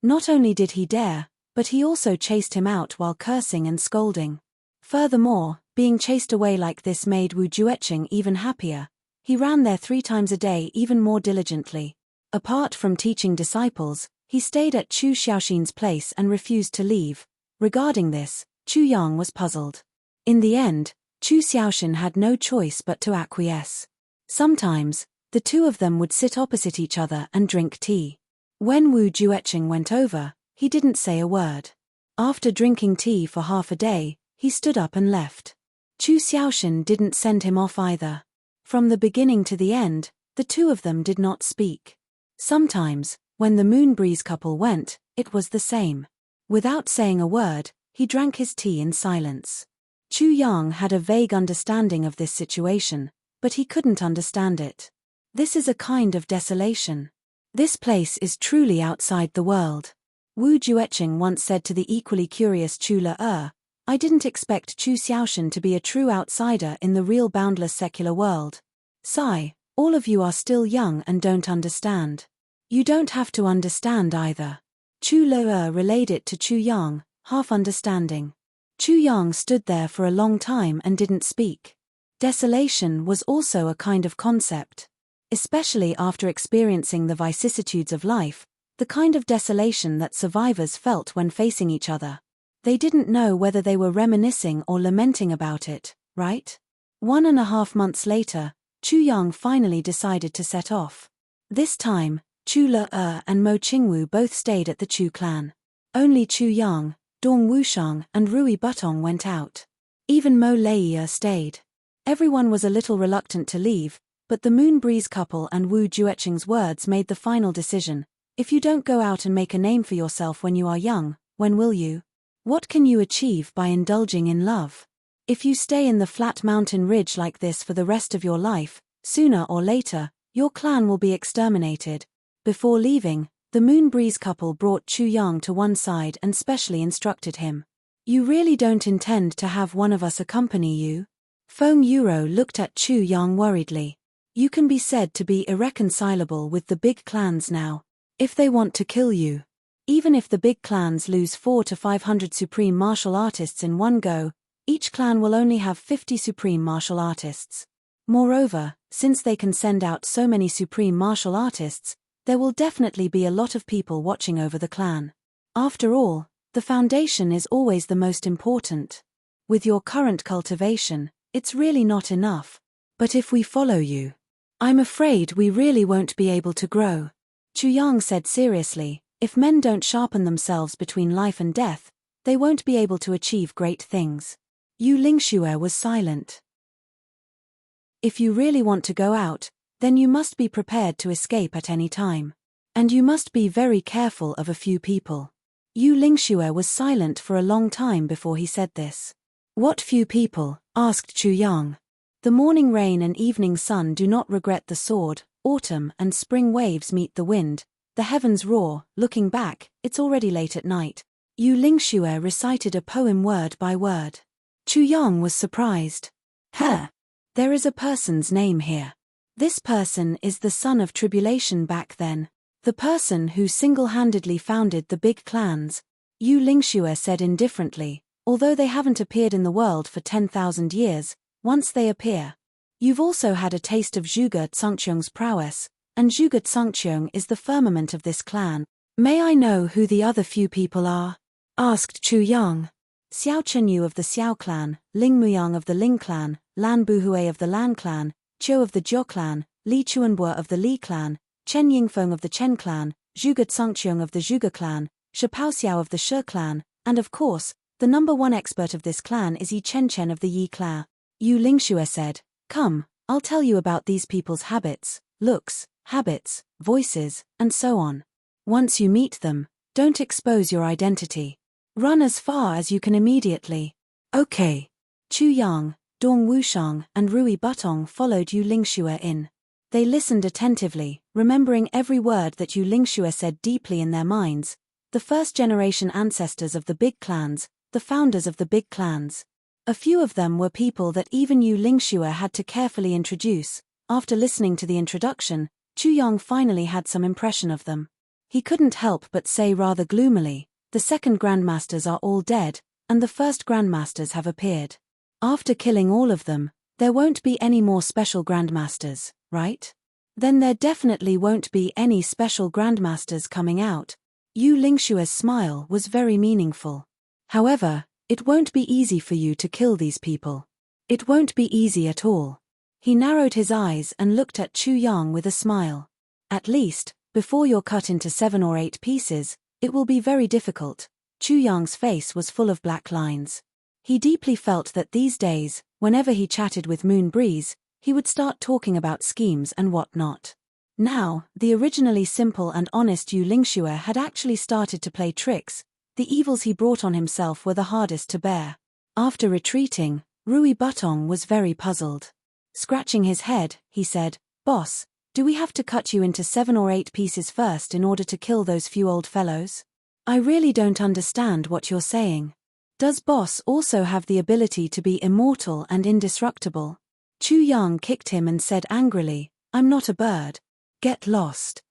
Not only did he dare, but he also chased him out while cursing and scolding. Furthermore, being chased away like this made Wu Jueqing even happier. He ran there 3 times a day even more diligently. Apart from teaching disciples, he stayed at Chu Xiaoxin's place and refused to leave. Regarding this, Chu Yang was puzzled. In the end, Chu Xiaoxin had no choice but to acquiesce. Sometimes, the two of them would sit opposite each other and drink tea. When Wu Jueqing went over, he didn't say a word. After drinking tea for half a day, he stood up and left. Chu Xiaoxin didn't send him off either. From the beginning to the end, the two of them did not speak. Sometimes, when the Moon Breeze couple went, it was the same. Without saying a word, he drank his tea in silence. Chu Yang had a vague understanding of this situation, but he couldn't understand it. This is a kind of desolation. This place is truly outside the world. Wu Jueqing once said to the equally curious Chu Le, I didn't expect Chu Xiaoxin to be a true outsider in the real boundless secular world. Sigh, all of you are still young and don't understand. You don't have to understand either. Chu Le relayed it to Chu Yang, half understanding. Chu Yang stood there for a long time and didn't speak. Desolation was also a kind of concept. Especially after experiencing the vicissitudes of life, the kind of desolation that survivors felt when facing each other. They didn't know whether they were reminiscing or lamenting about it, right? 1.5 months later, Chu Yang finally decided to set off. This time, Chu Le and Mo Qingwu both stayed at the Chu clan. Only Chu Yang, Dong Wushang and Rui Butong went out. Even Mo Lei stayed. Everyone was a little reluctant to leave, but the Moon Breeze couple and Wu Jueqing's words made the final decision. If you don't go out and make a name for yourself when you are young, when will you? What can you achieve by indulging in love? If you stay in the flat mountain ridge like this for the rest of your life, sooner or later, your clan will be exterminated. Before leaving, the Moon Breeze couple brought Chu Yang to one side and specially instructed him. You really don't intend to have one of us accompany you? Feng Yuro looked at Chu Yang worriedly. You can be said to be irreconcilable with the big clans now. If they want to kill you. Even if the big clans lose 400 to 500 supreme martial artists in one go, each clan will only have 50 supreme martial artists. Moreover, since they can send out so many supreme martial artists, there will definitely be a lot of people watching over the clan. After all, the foundation is always the most important. With your current cultivation, it's really not enough. But if we follow you, I'm afraid we really won't be able to grow. Chu Yang said seriously, if men don't sharpen themselves between life and death, they won't be able to achieve great things. Yu Lingxue was silent. If you really want to go out, then you must be prepared to escape at any time. And you must be very careful of a few people. Yu Lingxue was silent for a long time before he said this. What few people? Asked Chu Yang. The morning rain and evening sun do not regret the sword, autumn and spring waves meet the wind, the heavens roar, looking back, it's already late at night. Yu Lingxue recited a poem word by word. Chu Yang was surprised. There is a person's name here. This person is the son of tribulation back then. The person who single-handedly founded the big clans. Yu Lingxue said indifferently, although they haven't appeared in the world for 10,000 years, once they appear. You've also had a taste of Zhuge Cangqiong's prowess, and Zhuge Tsungcheong is the firmament of this clan. May I know who the other few people are? Asked Chu Yang. Xiao Chenyu of the Xiao clan, Ling Muyang of the Ling clan, Lan Buhui of the Lan clan, Chiu of the Jiu clan, Li Chuanbua of the Li clan, Chen Yingfeng of the Chen clan, Zhuge Tsungcheong of the Zhuge clan, Shi Xiao of the Shi clan, and of course, the number one expert of this clan is Yi Chen of the Yi clan. Yu Lingxue said, "Come, I'll tell you about these people's habits, looks, habits, voices, and so on. Once you meet them, don't expose your identity. Run as far as you can immediately." Okay. Chu Yang, Dong Wushang, and Rui Butong followed Yu Lingxue in. They listened attentively, remembering every word that Yu Lingxue said deeply in their minds. The first-generation ancestors of the big clans, the founders of the big clans. A few of them were people that even Yu Lingxue had to carefully introduce. After listening to the introduction, Chu Yang finally had some impression of them. He couldn't help but say rather gloomily, "The second grandmasters are all dead, and the first grandmasters have appeared. After killing all of them, there won't be any more special grandmasters, right? Then there definitely won't be any special grandmasters coming out." Yu Lingxue's smile was very meaningful. "However, it won't be easy for you to kill these people. It won't be easy at all." He narrowed his eyes and looked at Chu Yang with a smile. "At least, before you're cut into 7 or 8 pieces, it will be very difficult." Chu Yang's face was full of black lines. He deeply felt that these days, whenever he chatted with Moon Breeze, he would start talking about schemes and whatnot. Now, the originally simple and honest Yu Lingxue had actually started to play tricks. The evils he brought on himself were the hardest to bear. After retreating, Rui Butong was very puzzled. Scratching his head, he said, "Boss, do we have to cut you into 7 or 8 pieces first in order to kill those few old fellows? I really don't understand what you're saying. Does Boss also have the ability to be immortal and indestructible?" Chu Yang kicked him and said angrily, "I'm not a bird. Get lost."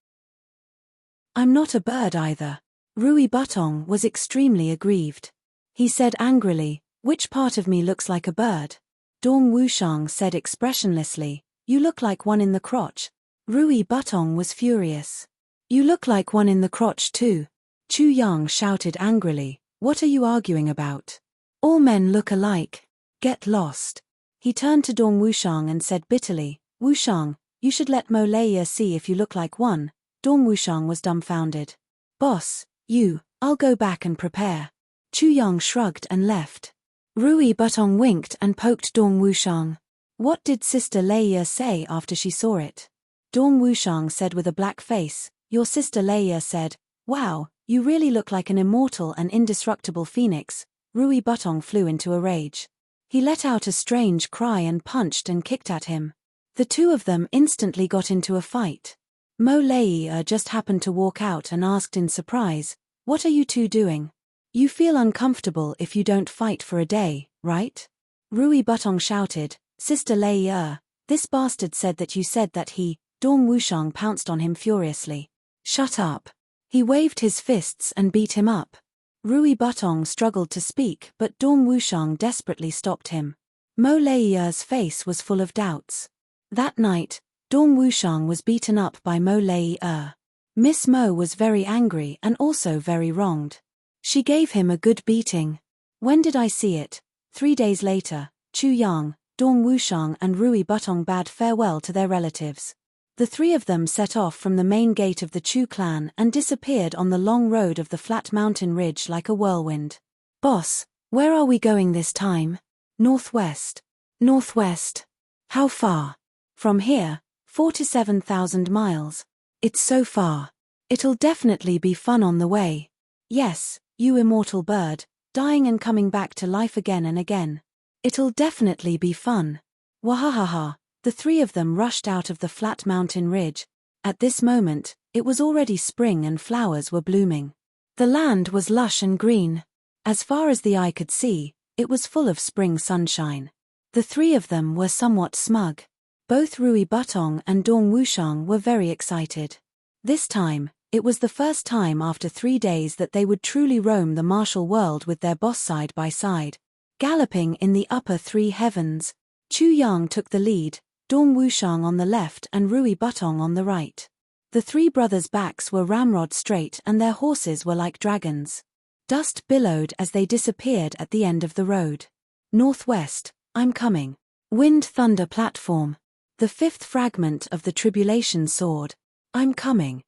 "I'm not a bird either." Rui Butong was extremely aggrieved. He said angrily, "Which part of me looks like a bird?" Dong Wushang said expressionlessly, "You look like one in the crotch." Rui Butong was furious. "You look like one in the crotch too." Chu Yang shouted angrily, "What are you arguing about? All men look alike. Get lost." He turned to Dong Wushang and said bitterly, "Wushang, you should let Mo Leiya see if you look like one." Dong Wushang was dumbfounded. "Boss, I'll go back and prepare." Chu Yang shrugged and left. Rui Butong winked and poked Dong Wushang. "What did Sister Leiya say after she saw it?" Dong Wushang said with a black face, "Your Sister Leiya said, 'Wow, you really look like an immortal and indestructible phoenix.'" Rui Butong flew into a rage. He let out a strange cry and punched and kicked at him. The two of them instantly got into a fight. Mo Leiya just happened to walk out and asked in surprise, "What are you two doing? You feel uncomfortable if you don't fight for a day, right?" Rui Butong shouted, "Sister Leiya, this bastard said that you said that he." Dong Wushang pounced on him furiously. "Shut up." He waved his fists and beat him up. Rui Butong struggled to speak, but Dong Wushang desperately stopped him. Mo Leiya's face was full of doubts. That night, Dong Wushang was beaten up by Mo Leiya. Miss Mo was very angry and also very wronged. She gave him a good beating. When did I see it? 3 days later, Chu Yang, Dong Wushang and Rui Butong bade farewell to their relatives. The three of them set off from the main gate of the Chu clan and disappeared on the long road of the flat mountain ridge like a whirlwind. "Boss, where are we going this time?" "Northwest." "Northwest? How far?" "From here, 47,000 miles. It's so far. It'll definitely be fun on the way." "Yes, you immortal bird, dying and coming back to life again and again. It'll definitely be fun." Wahahaha. The three of them rushed out of the flat mountain ridge. At this moment, it was already spring and flowers were blooming. The land was lush and green. As far as the eye could see, it was full of spring sunshine. The three of them were somewhat smug. Both Rui Butong and Dong Wushang were very excited. This time, it was the first time after 3 days that they would truly roam the martial world with their boss side by side. Galloping in the upper 3 heavens, Chu Yang took the lead, Dong Wushang on the left and Rui Butong on the right. The three brothers' backs were ramrod straight and their horses were like dragons. Dust billowed as they disappeared at the end of the road. Northwest, I'm coming. Wind thunder platform. The fifth fragment of the tribulation sword. I'm coming.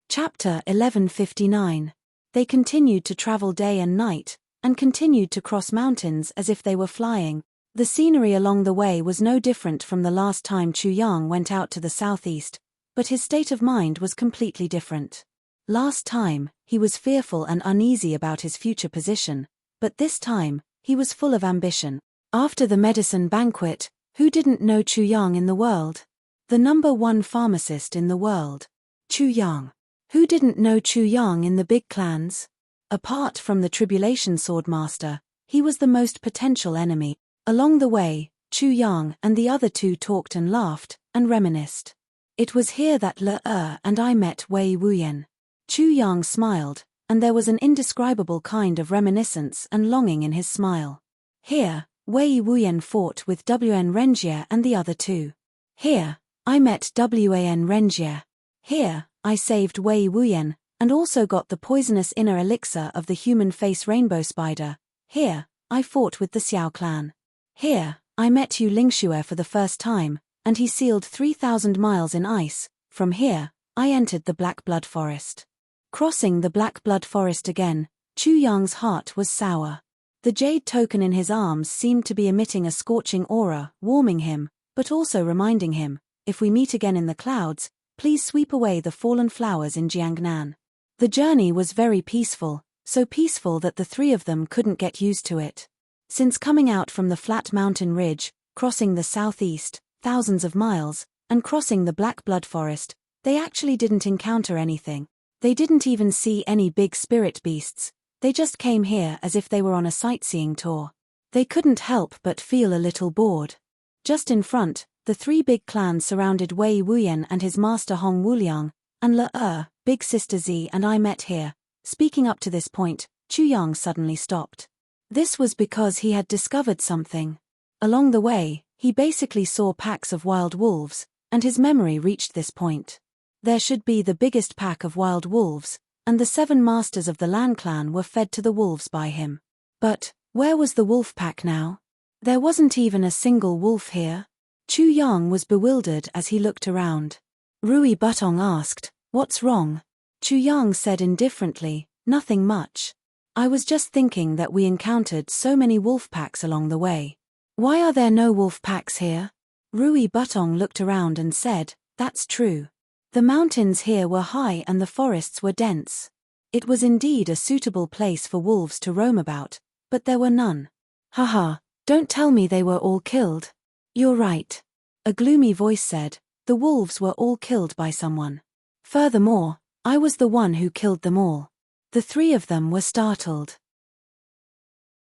Chapter 1159. They continued to travel day and night, and continued to cross mountains as if they were flying. The scenery along the way was no different from the last time Chu Yang went out to the southeast, but his state of mind was completely different. Last time, he was fearful and uneasy about his future position, but this time, he was full of ambition. After the medicine banquet, who didn't know Chu Yang in the world? The #1 pharmacist in the world. Chu Yang. Who didn't know Chu Yang in the big clans? Apart from the Tribulation Swordmaster, he was the most potential enemy. Along the way, Chu Yang and the other two talked and laughed, and reminisced. It was here that Le and I met Wei Wuyan. Chu Yang smiled, and there was an indescribable kind of reminiscence and longing in his smile. Here, Wei Wuyan fought with Wn Renjie and the other two. Here, I met Wan Renjie. Here, I saved Wei Wuyan, and also got the poisonous inner elixir of the human face rainbow spider. Here, I fought with the Xiao clan. Here, I met Yu Lingxue for the first time, and he sealed 3,000 miles in ice. From here, I entered the Black Blood Forest. Crossing the Black Blood Forest again, Chu Yang's heart was sour. The jade token in his arms seemed to be emitting a scorching aura, warming him, but also reminding him, if we meet again in the clouds, please sweep away the fallen flowers in Jiangnan. The journey was very peaceful, so peaceful that the three of them couldn't get used to it. Since coming out from the flat mountain ridge, crossing the southeast, thousands of miles, and crossing the Black Blood Forest, they actually didn't encounter anything. They didn't even see any big spirit beasts. They just came here as if they were on a sightseeing tour. They couldn't help but feel a little bored. Just in front, the three big clans surrounded Wei Wuyan and his master Hong Wuliang, and Le Big Sister Z and I met here. Speaking up to this point, Chu Yang suddenly stopped. This was because he had discovered something. Along the way, he basically saw packs of wild wolves, and his memory reached this point. There should be the biggest pack of wild wolves, and the 7 masters of the Lan clan were fed to the wolves by him. But, where was the wolf pack now? There wasn't even a single wolf here. Chu Yang was bewildered as he looked around. Rui Butong asked, "What's wrong?" Chu Yang said indifferently, "Nothing much. I was just thinking that we encountered so many wolf packs along the way. Why are there no wolf packs here?" Rui Butong looked around and said, "That's true. The mountains here were high and the forests were dense. It was indeed a suitable place for wolves to roam about, but there were none." "Haha, don't tell me they were all killed." "You're right." A gloomy voice said, "The wolves were all killed by someone. Furthermore, I was the one who killed them all." The three of them were startled.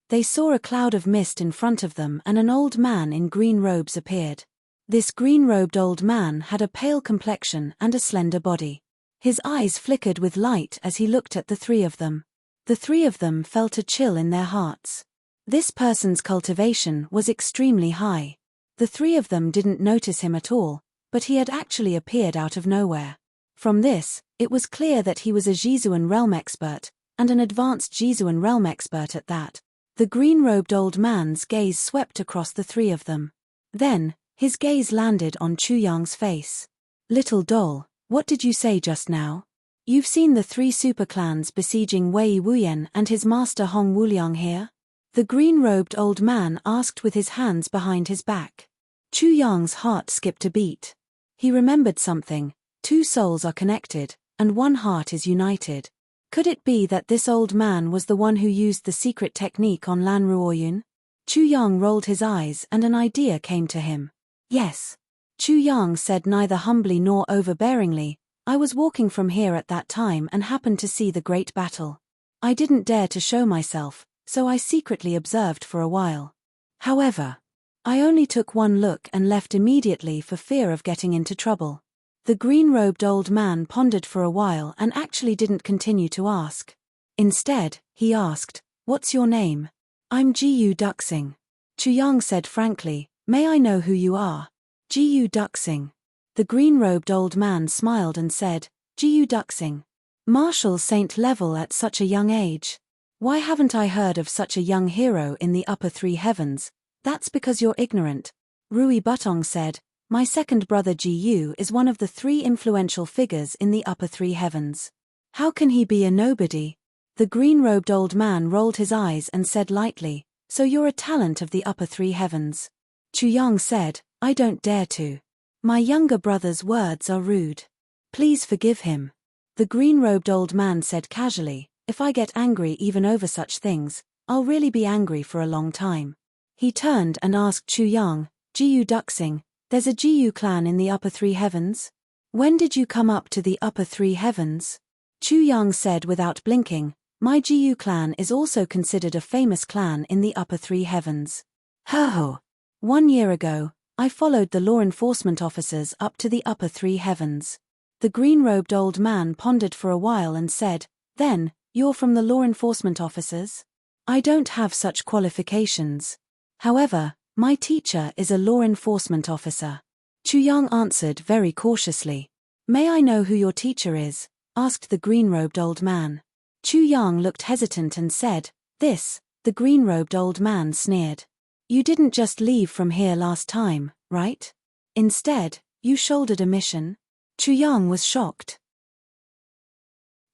They saw a cloud of mist in front of them and an old man in green robes appeared. This green-robed old man had a pale complexion and a slender body. His eyes flickered with light as he looked at the three of them. The three of them felt a chill in their hearts. This person's cultivation was extremely high. The three of them didn't notice him at all, but he had actually appeared out of nowhere. From this, it was clear that he was a Jizuan realm expert, and an advanced Jizuan realm expert at that. The green-robed old man's gaze swept across the three of them. Then, his gaze landed on Chu Yang's face. "Little doll, what did you say just now? You've seen the 3 superclans besieging Wei Wuyan and his master Hong Wuliang here?" The green-robed old man asked with his hands behind his back. Chu Yang's heart skipped a beat. He remembered something. 2 souls are connected, and 1 heart is united. Could it be that this old man was the one who used the secret technique on Lan Ruoyun? Chu Yang rolled his eyes and an idea came to him. "Yes." Chu Yang said neither humbly nor overbearingly, "I was walking from here at that time and happened to see the great battle. I didn't dare to show myself, so I secretly observed for a while. However, I only took 1 look and left immediately for fear of getting into trouble." The green-robed old man pondered for a while and actually didn't continue to ask. Instead, he asked, "What's your name?" "I'm Jiyu Duxing." Chu Yang said frankly, "May I know who you are?" "Jiyu Duxing." The green-robed old man smiled and said, Gu Duxing. Martial Saint level at such a young age. Why haven't I heard of such a young hero in the upper three heavens? That's because you're ignorant. Rui Butong said, my second brother Gu is one of the 3 influential figures in the upper three heavens. How can he be a nobody? The green-robed old man rolled his eyes and said lightly, so you're a talent of the upper three heavens. Chu Yang said, I don't dare to. My younger brother's words are rude. Please forgive him. The green-robed old man said casually, if I get angry even over such things, I'll really be angry for a long time. He turned and asked Chu Yang, Gu Duxing, there's a Gu clan in the upper three heavens? When did you come up to the upper three heavens? Chu Yang said without blinking, my Gu clan is also considered a famous clan in the upper three heavens. Ho! 1 year ago, I followed the law enforcement officers up to the upper three heavens. The green-robed old man pondered for a while and said, then, you're from the law enforcement officers? I don't have such qualifications. However, my teacher is a law enforcement officer. Chu Yang answered very cautiously. May I know who your teacher is? Asked the green-robed old man. Chu Yang looked hesitant and said, this. The green-robed old man sneered. You didn't just leave from here last time, right? Instead, you shouldered a mission? Chu Yang was shocked.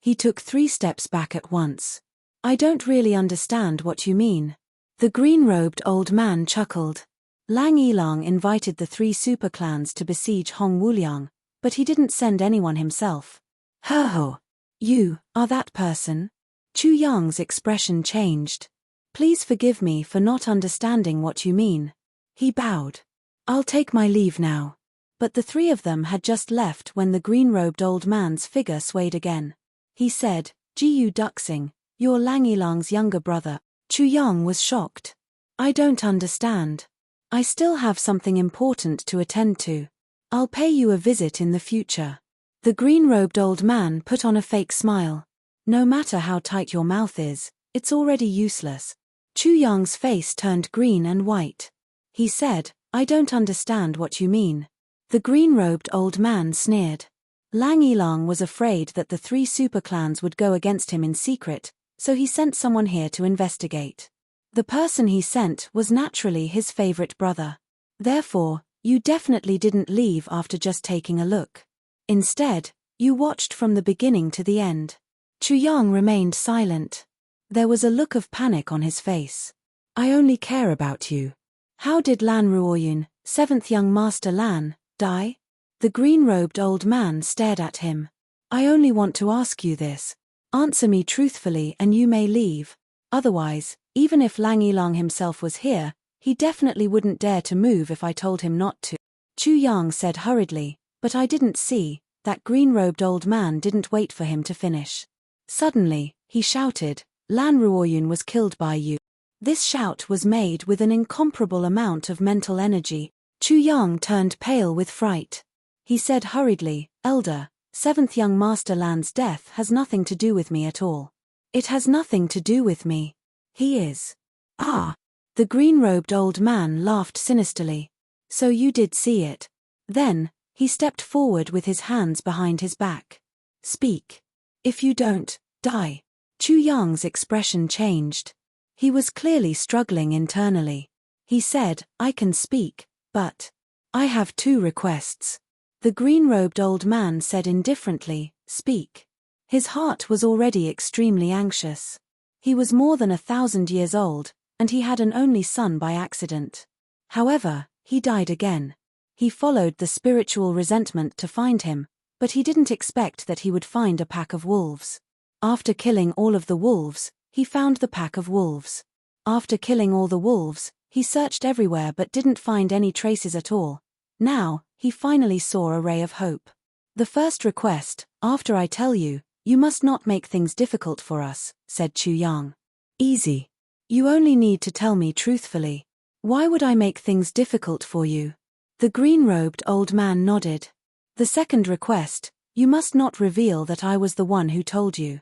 He took 3 steps back at once. I don't really understand what you mean. The green-robed old man chuckled. Lang Yilang invited the 3 super clans to besiege Hong Wuliang, but he didn't send anyone himself. Ho! You are that person? Chu Yang's expression changed. Please forgive me for not understanding what you mean. He bowed. I'll take my leave now. But the 3 of them had just left when the green-robed old man's figure swayed again. He said, Gu Duxing, you're Lang Yilang's younger brother. Chu Yang was shocked. I don't understand. I still have something important to attend to. I'll pay you a visit in the future. The green-robed old man put on a fake smile. No matter how tight your mouth is, it's already useless. Chu Yang's face turned green and white. He said, I don't understand what you mean. The green-robed old man sneered. Lang Yilang was afraid that the 3 super clans would go against him in secret, so he sent someone here to investigate. The person he sent was naturally his favorite brother. Therefore, you definitely didn't leave after just taking a look. Instead, you watched from the beginning to the end. Chu Yang remained silent. There was a look of panic on his face. I only care about you. How did Lan Ruoyun, 7th young master Lan, die? The green-robed old man stared at him. I only want to ask you this. Answer me truthfully and you may leave. Otherwise, even if Lang Yilang himself was here, he definitely wouldn't dare to move if I told him not to. Chu Yang said hurriedly, but I didn't see. That green-robed old man didn't wait for him to finish. Suddenly, he shouted, Lan Ruoyun was killed by you. This shout was made with an incomparable amount of mental energy. Chu Yang turned pale with fright. He said hurriedly, Elder, 7th young master Lan's death has nothing to do with me at all. It has nothing to do with me. He is. Ah! The green-robed old man laughed sinisterly. So you did see it. Then, he stepped forward with his hands behind his back. Speak. If you don't, die. Chu Yang's expression changed. He was clearly struggling internally. He said, I can speak, but I have 2 requests. The green-robed old man said indifferently, speak. His heart was already extremely anxious. He was more than 1,000 years old, and he had an only son by accident. However, he died again. He followed the spiritual resentment to find him, but he didn't expect that he would find a pack of wolves. After killing all of the wolves, he found the pack of wolves. After killing all the wolves, he searched everywhere but didn't find any traces at all. Now, he finally saw a ray of hope. The first request, after I tell you, you must not make things difficult for us, said Chu Yang. Easy. You only need to tell me truthfully. Why would I make things difficult for you? The green-robed old man nodded. The second request, you must not reveal that I was the one who told you.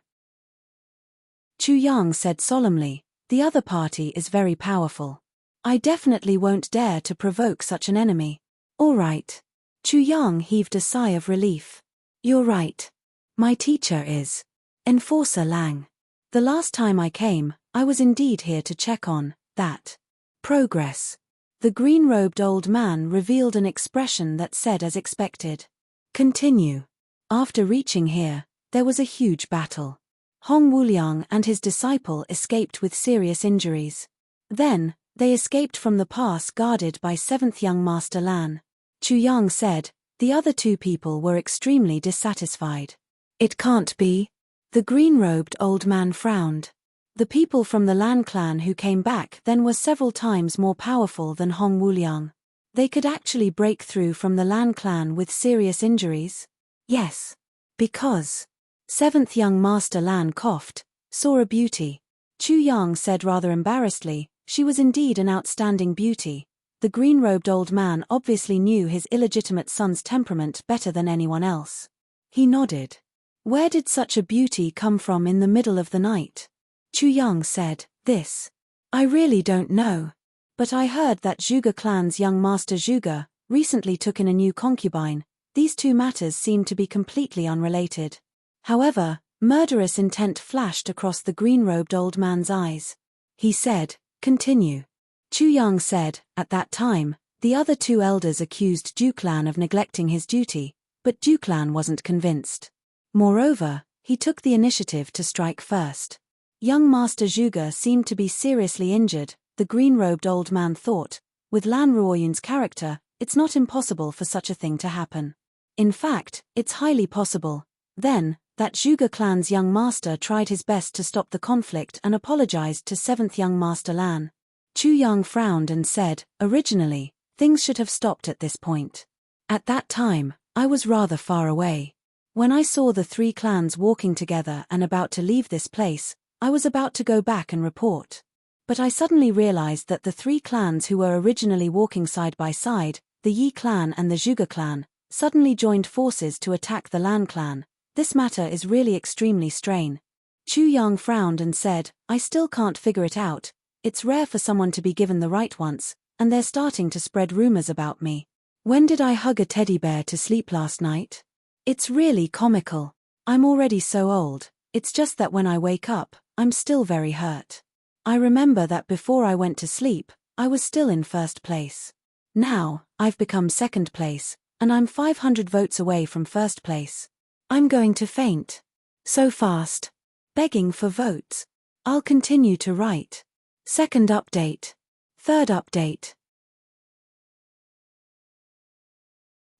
Chu Yang said solemnly, the other party is very powerful. I definitely won't dare to provoke such an enemy. All right. Chu Yang heaved a sigh of relief. You're right. My teacher is Enforcer Lang. The last time I came, I was indeed here to check on that progress. The green-robed old man revealed an expression that said as expected. Continue. After reaching here, there was a huge battle. Hong Wuliang and his disciple escaped with serious injuries. Then, they escaped from the pass guarded by 7th young Master Lan. Chu Yang said, the other two people were extremely dissatisfied. It can't be. The green-robed old man frowned. The people from the Lan clan who came back then were several times more powerful than Hong Wuliang. They could actually break through from the Lan clan with serious injuries? Yes. Because 7th young Master Lan coughed, saw a beauty. Chu Yang said rather embarrassedly, she was indeed an outstanding beauty. The green-robed old man obviously knew his illegitimate son's temperament better than anyone else. He nodded. Where did such a beauty come from in the middle of the night? Chu Yang said, this. I really don't know. But I heard that Zhuge clan's young master Zhuge recently took in a new concubine. These two matters seem to be completely unrelated. However, murderous intent flashed across the green-robed old man's eyes. He said, continue. Chu Yang said, at that time, the other two elders accused Duclan of neglecting his duty, but Duclan wasn't convinced. Moreover, he took the initiative to strike first. Young Master Zhuge seemed to be seriously injured, the green-robed old man thought. With Lan Ruoyun's character, it's not impossible for such a thing to happen. In fact, it's highly possible. Then, that Zhuge clan's young master tried his best to stop the conflict and apologized to 7th young Master Lan. Chu Yang frowned and said, originally, things should have stopped at this point. At that time, I was rather far away. When I saw the three clans walking together and about to leave this place, I was about to go back and report. But I suddenly realized that the three clans who were originally walking side by side, the Yi clan and the Zhuge clan, suddenly joined forces to attack the Lan clan. This matter is really extremely strange. Chu Yang frowned and said, I still can't figure it out. It's rare for someone to be given the right once, and they're starting to spread rumors about me. When did I hug a teddy bear to sleep last night? It's really comical. I'm already so old, it's just that when I wake up, I'm still very hurt. I remember that before I went to sleep, I was still in first place. Now, I've become second place, and I'm 500 votes away from first place. I'm going to faint. So fast. Begging for votes. I'll continue to write. Second update. Third update.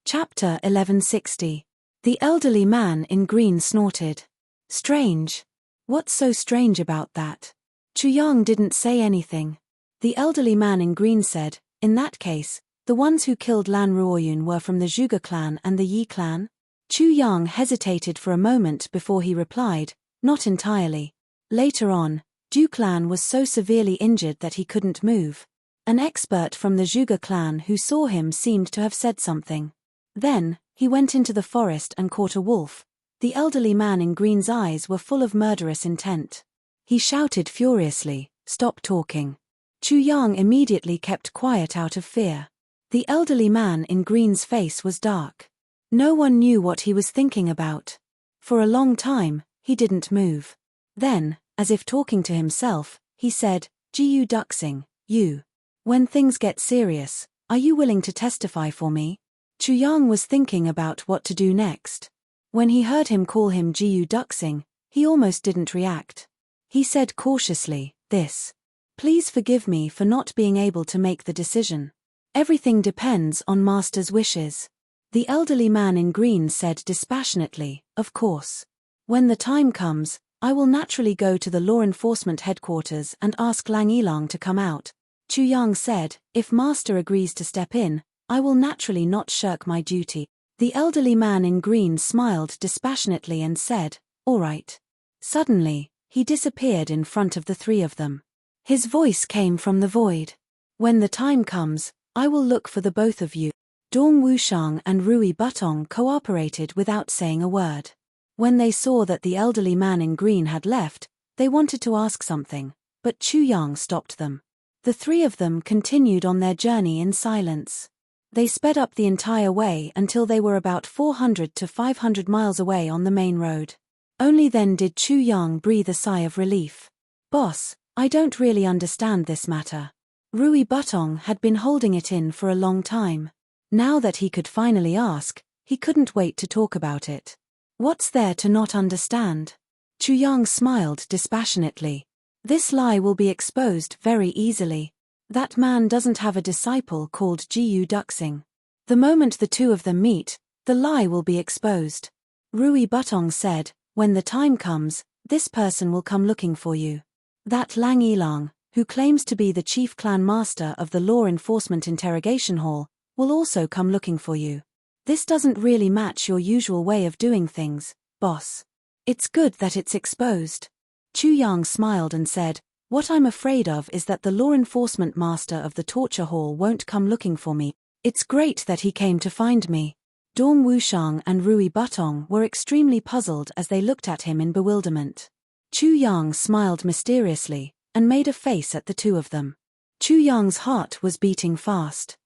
Chapter 1160. The elderly man in green snorted. Strange. What's so strange about that? Chu Yang didn't say anything. The elderly man in green said, in that case, the ones who killed Lan Ruoyun were from the Zhuge clan and the Yi clan? Chu Yang hesitated for a moment before he replied, not entirely. Later on, Du clan was so severely injured that he couldn't move. An expert from the Zhuge clan who saw him seemed to have said something. Then, he went into the forest and caught a wolf. The elderly man in green's eyes were full of murderous intent. He shouted furiously, stop talking. Chu Yang immediately kept quiet out of fear. The elderly man in green's face was dark. No one knew what he was thinking about. For a long time, he didn't move. Then, as if talking to himself, he said, Gu Duxing, you. When things get serious, are you willing to testify for me? Chu Yang was thinking about what to do next. When he heard him call him Gu Duxing, he almost didn't react. He said cautiously, this. Please forgive me for not being able to make the decision. Everything depends on Master's wishes. The elderly man in green said dispassionately, of course. When the time comes, I will naturally go to the law enforcement headquarters and ask Lang Yilang to come out. Chu Yang said, if Master agrees to step in, I will naturally not shirk my duty. The elderly man in green smiled dispassionately and said, all right. Suddenly, he disappeared in front of the three of them. His voice came from the void. When the time comes, I will look for the both of you. Dong Wushang and Rui Butong cooperated without saying a word. When they saw that the elderly man in green had left, they wanted to ask something, but Chu Yang stopped them. The three of them continued on their journey in silence. They sped up the entire way until they were about 400 to 500 miles away on the main road. Only then did Chu Yang breathe a sigh of relief. "Boss, I don't really understand this matter." Rui Butong had been holding it in for a long time. Now that he could finally ask, he couldn't wait to talk about it. "What's there to not understand?" Chu Yang smiled dispassionately. "This lie will be exposed very easily. That man doesn't have a disciple called Jiyu Duxing. The moment the two of them meet, the lie will be exposed." Rui Butong said, "When the time comes, this person will come looking for you. That Lang Yilang, who claims to be the chief clan master of the law enforcement interrogation hall, will also come looking for you. This doesn't really match your usual way of doing things, boss. It's good that it's exposed." Chu Yang smiled and said, "What I'm afraid of is that the law enforcement master of the torture hall won't come looking for me. It's great that he came to find me." Dong Wushang and Rui Butong were extremely puzzled as they looked at him in bewilderment. Chu Yang smiled mysteriously and made a face at the two of them. Chu Yang's heart was beating fast.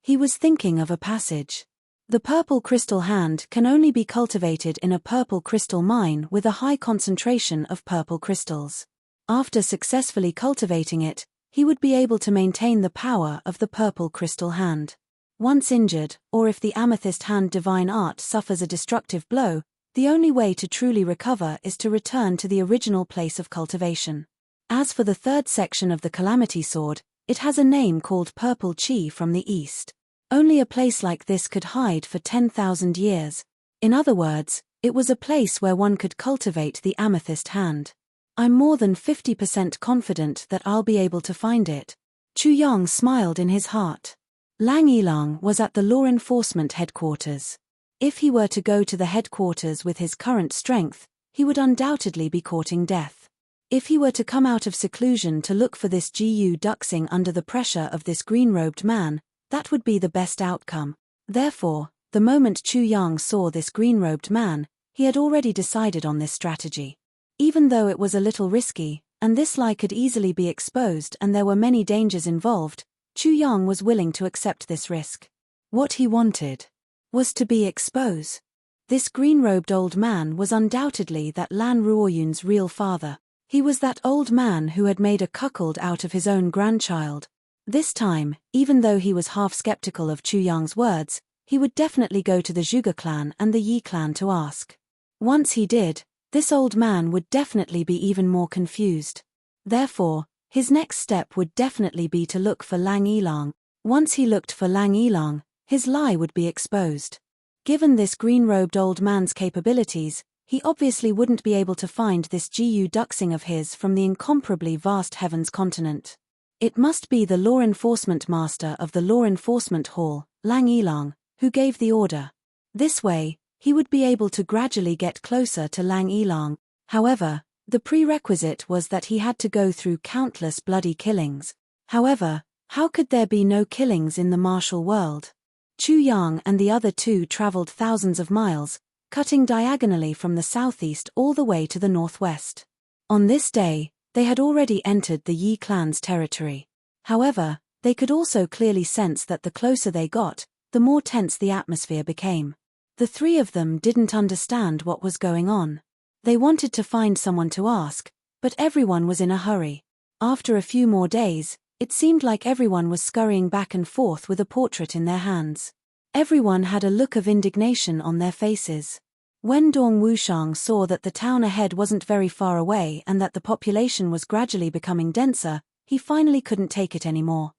He was thinking of a passage. The purple crystal hand can only be cultivated in a purple crystal mine with a high concentration of purple crystals. After successfully cultivating it, he would be able to maintain the power of the purple crystal hand. Once injured, or if the amethyst hand divine art suffers a destructive blow, the only way to truly recover is to return to the original place of cultivation. As for the third section of the Calamity Sword, it has a name called Purple Chi from the East. Only a place like this could hide for 10,000 years. In other words, it was a place where one could cultivate the amethyst hand. I'm more than 50% confident that I'll be able to find it. Chu Yang smiled in his heart. Lang Yilang was at the law enforcement headquarters. If he were to go to the headquarters with his current strength, he would undoubtedly be courting death. If he were to come out of seclusion to look for this Jiyu Duxing under the pressure of this green-robed man, that would be the best outcome. Therefore, the moment Chu Yang saw this green-robed man, he had already decided on this strategy. Even though it was a little risky, and this lie could easily be exposed and there were many dangers involved, Chu Yang was willing to accept this risk. What he wanted was to be exposed. This green-robed old man was undoubtedly that Lan Ruoyun's real father. He was that old man who had made a cuckold out of his own grandchild. This time, even though he was half skeptical of Chu Yang's words, he would definitely go to the Zhuge clan and the Yi clan to ask. Once he did, this old man would definitely be even more confused. Therefore, his next step would definitely be to look for Lang Yilang. Once he looked for Lang Yilang, his lie would be exposed. Given this green-robed old man's capabilities, he obviously wouldn't be able to find this Jiyu Duxing of his from the incomparably vast heavens continent. It must be the law enforcement master of the law enforcement hall, Lang Yilang, who gave the order. This way, he would be able to gradually get closer to Lang Yilang. However, the prerequisite was that he had to go through countless bloody killings. However, how could there be no killings in the martial world? Chu Yang and the other two traveled thousands of miles, cutting diagonally from the southeast all the way to the northwest. On this day, they had already entered the Yi clan's territory. However, they could also clearly sense that the closer they got, the more tense the atmosphere became. The three of them didn't understand what was going on. They wanted to find someone to ask, but everyone was in a hurry. After a few more days, it seemed like everyone was scurrying back and forth with a portrait in their hands. Everyone had a look of indignation on their faces. When Dong Wushang saw that the town ahead wasn't very far away and that the population was gradually becoming denser, he finally couldn't take it anymore.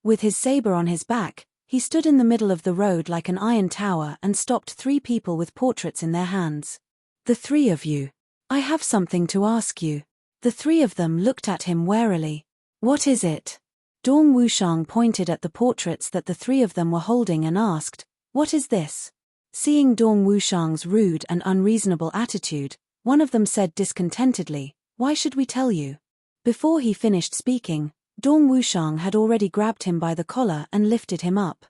With his saber on his back, he stood in the middle of the road like an iron tower and stopped three people with portraits in their hands. "The three of you. I have something to ask you." The three of them looked at him warily. "What is it?" Dong Wushang pointed at the portraits that the three of them were holding and asked, "What is this?" Seeing Dong Wushang's rude and unreasonable attitude, one of them said discontentedly, "Why should we tell you?" Before he finished speaking, Dong Wushang had already grabbed him by the collar and lifted him up.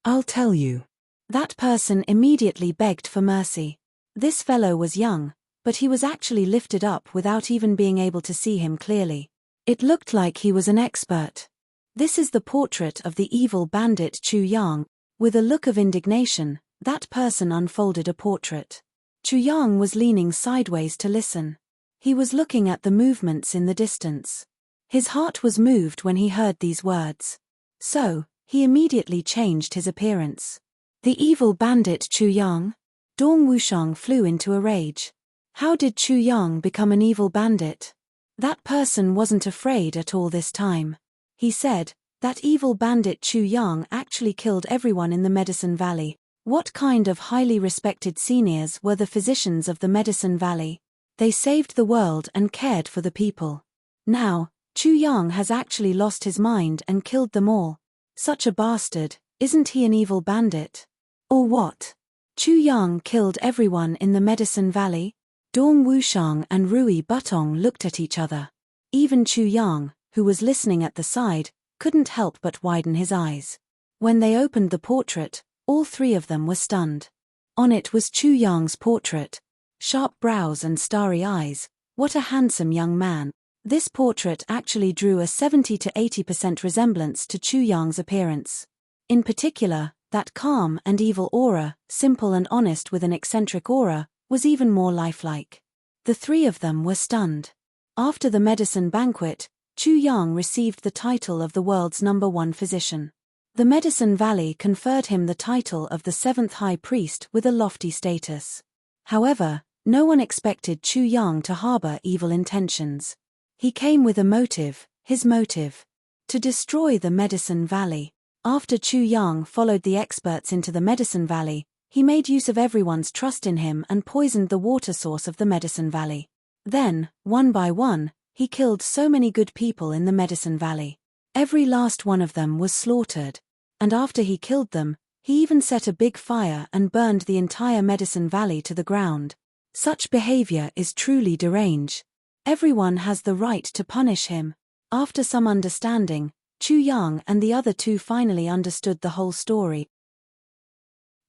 I'll tell you." That person immediately begged for mercy. This fellow was young, but he was actually lifted up without even being able to see him clearly. It looked like he was an expert. This is the portrait of the evil bandit Chu Yang. With a look of indignation, that person unfolded a portrait. Chu Yang was leaning sideways to listen. He was looking at the movements in the distance. His heart was moved when he heard these words. So, he immediately changed his appearance. The evil bandit Chu Yang? Dong Wushang flew into a rage. How did Chu Yang become an evil bandit? That person wasn't afraid at all this time. He said, that evil bandit Chu Yang actually killed everyone in the Medicine Valley. What kind of highly respected seniors were the physicians of the Medicine Valley? They saved the world and cared for the people. Now, Chu Yang has actually lost his mind and killed them all. Such a bastard, isn't he an evil bandit? Or what? Chu Yang killed everyone in the Medicine Valley? Dong Wushang and Rui Butong looked at each other. Even Chu Yang, who was listening at the side, couldn't help but widen his eyes. When they opened the portrait, all three of them were stunned. On it was Chu Yang's portrait. Sharp brows and starry eyes, what a handsome young man. This portrait actually drew a 70 to 80% resemblance to Chu Yang's appearance. In particular, that calm and evil aura, simple and honest with an eccentric aura, was even more lifelike. The three of them were stunned. After the medicine banquet, Chu Yang received the title of the world's #1 physician. The Medicine Valley conferred him the title of the 7th High Priest with a lofty status. However, no one expected Chu Yang to harbor evil intentions. He came with a motive, his motive. To destroy the Medicine Valley. After Chu Yang followed the experts into the Medicine Valley, he made use of everyone's trust in him and poisoned the water source of the Medicine Valley. Then, one by one, he killed so many good people in the Medicine Valley. Every last one of them was slaughtered. And after he killed them, he even set a big fire and burned the entire Medicine Valley to the ground. Such behavior is truly deranged. Everyone has the right to punish him. After some understanding, Chu Yang and the other two finally understood the whole story.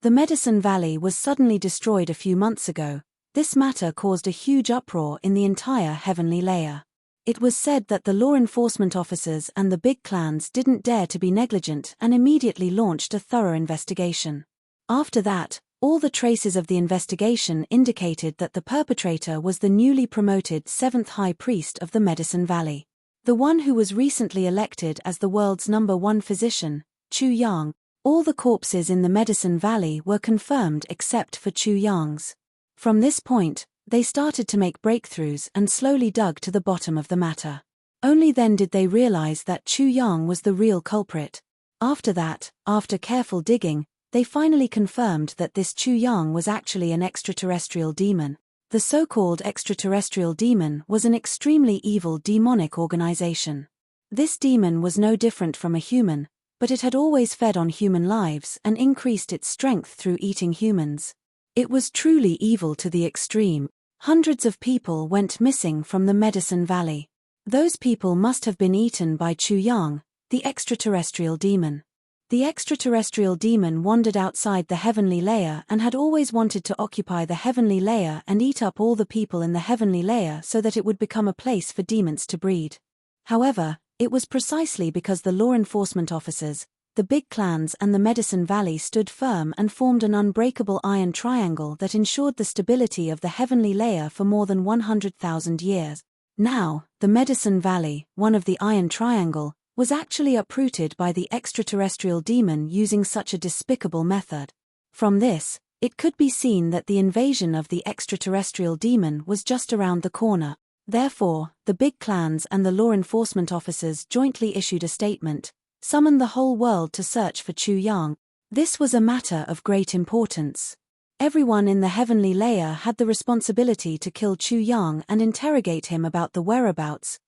The Medicine Valley was suddenly destroyed a few months ago. This matter caused a huge uproar in the entire heavenly layer. It was said that the law enforcement officers and the big clans didn't dare to be negligent and immediately launched a thorough investigation. After that, all the traces of the investigation indicated that the perpetrator was the newly promoted 7th High Priest of the Medicine Valley. The one who was recently elected as the world's #1 physician, Chu Yang. All the corpses in the Medicine Valley were confirmed except for Chu Yang's. From this point, they started to make breakthroughs and slowly dug to the bottom of the matter. Only then did they realize that Chu Yang was the real culprit. After that, after careful digging, they finally confirmed that this Chu Yang was actually an extraterrestrial demon. The so-called extraterrestrial demon was an extremely evil demonic organization. This demon was no different from a human, but it had always fed on human lives and increased its strength through eating humans. It was truly evil to the extreme. Hundreds of people went missing from the Medicine Valley. Those people must have been eaten by Chu Yang, the extraterrestrial demon. The extraterrestrial demon wandered outside the heavenly layer and had always wanted to occupy the heavenly layer and eat up all the people in the heavenly layer so that it would become a place for demons to breed. However, it was precisely because the law enforcement officers, the big clans and the Medicine Valley stood firm and formed an unbreakable iron triangle that ensured the stability of the heavenly layer for more than 100,000 years. Now, the Medicine Valley, one of the iron triangle, was actually uprooted by the extraterrestrial demon using such a despicable method. From this, it could be seen that the invasion of the extraterrestrial demon was just around the corner. Therefore, the big clans and the law enforcement officers jointly issued a statement, summoned the whole world to search for Chu Yang. This was a matter of great importance. Everyone in the heavenly layer had the responsibility to kill Chu Yang and interrogate him about the whereabouts,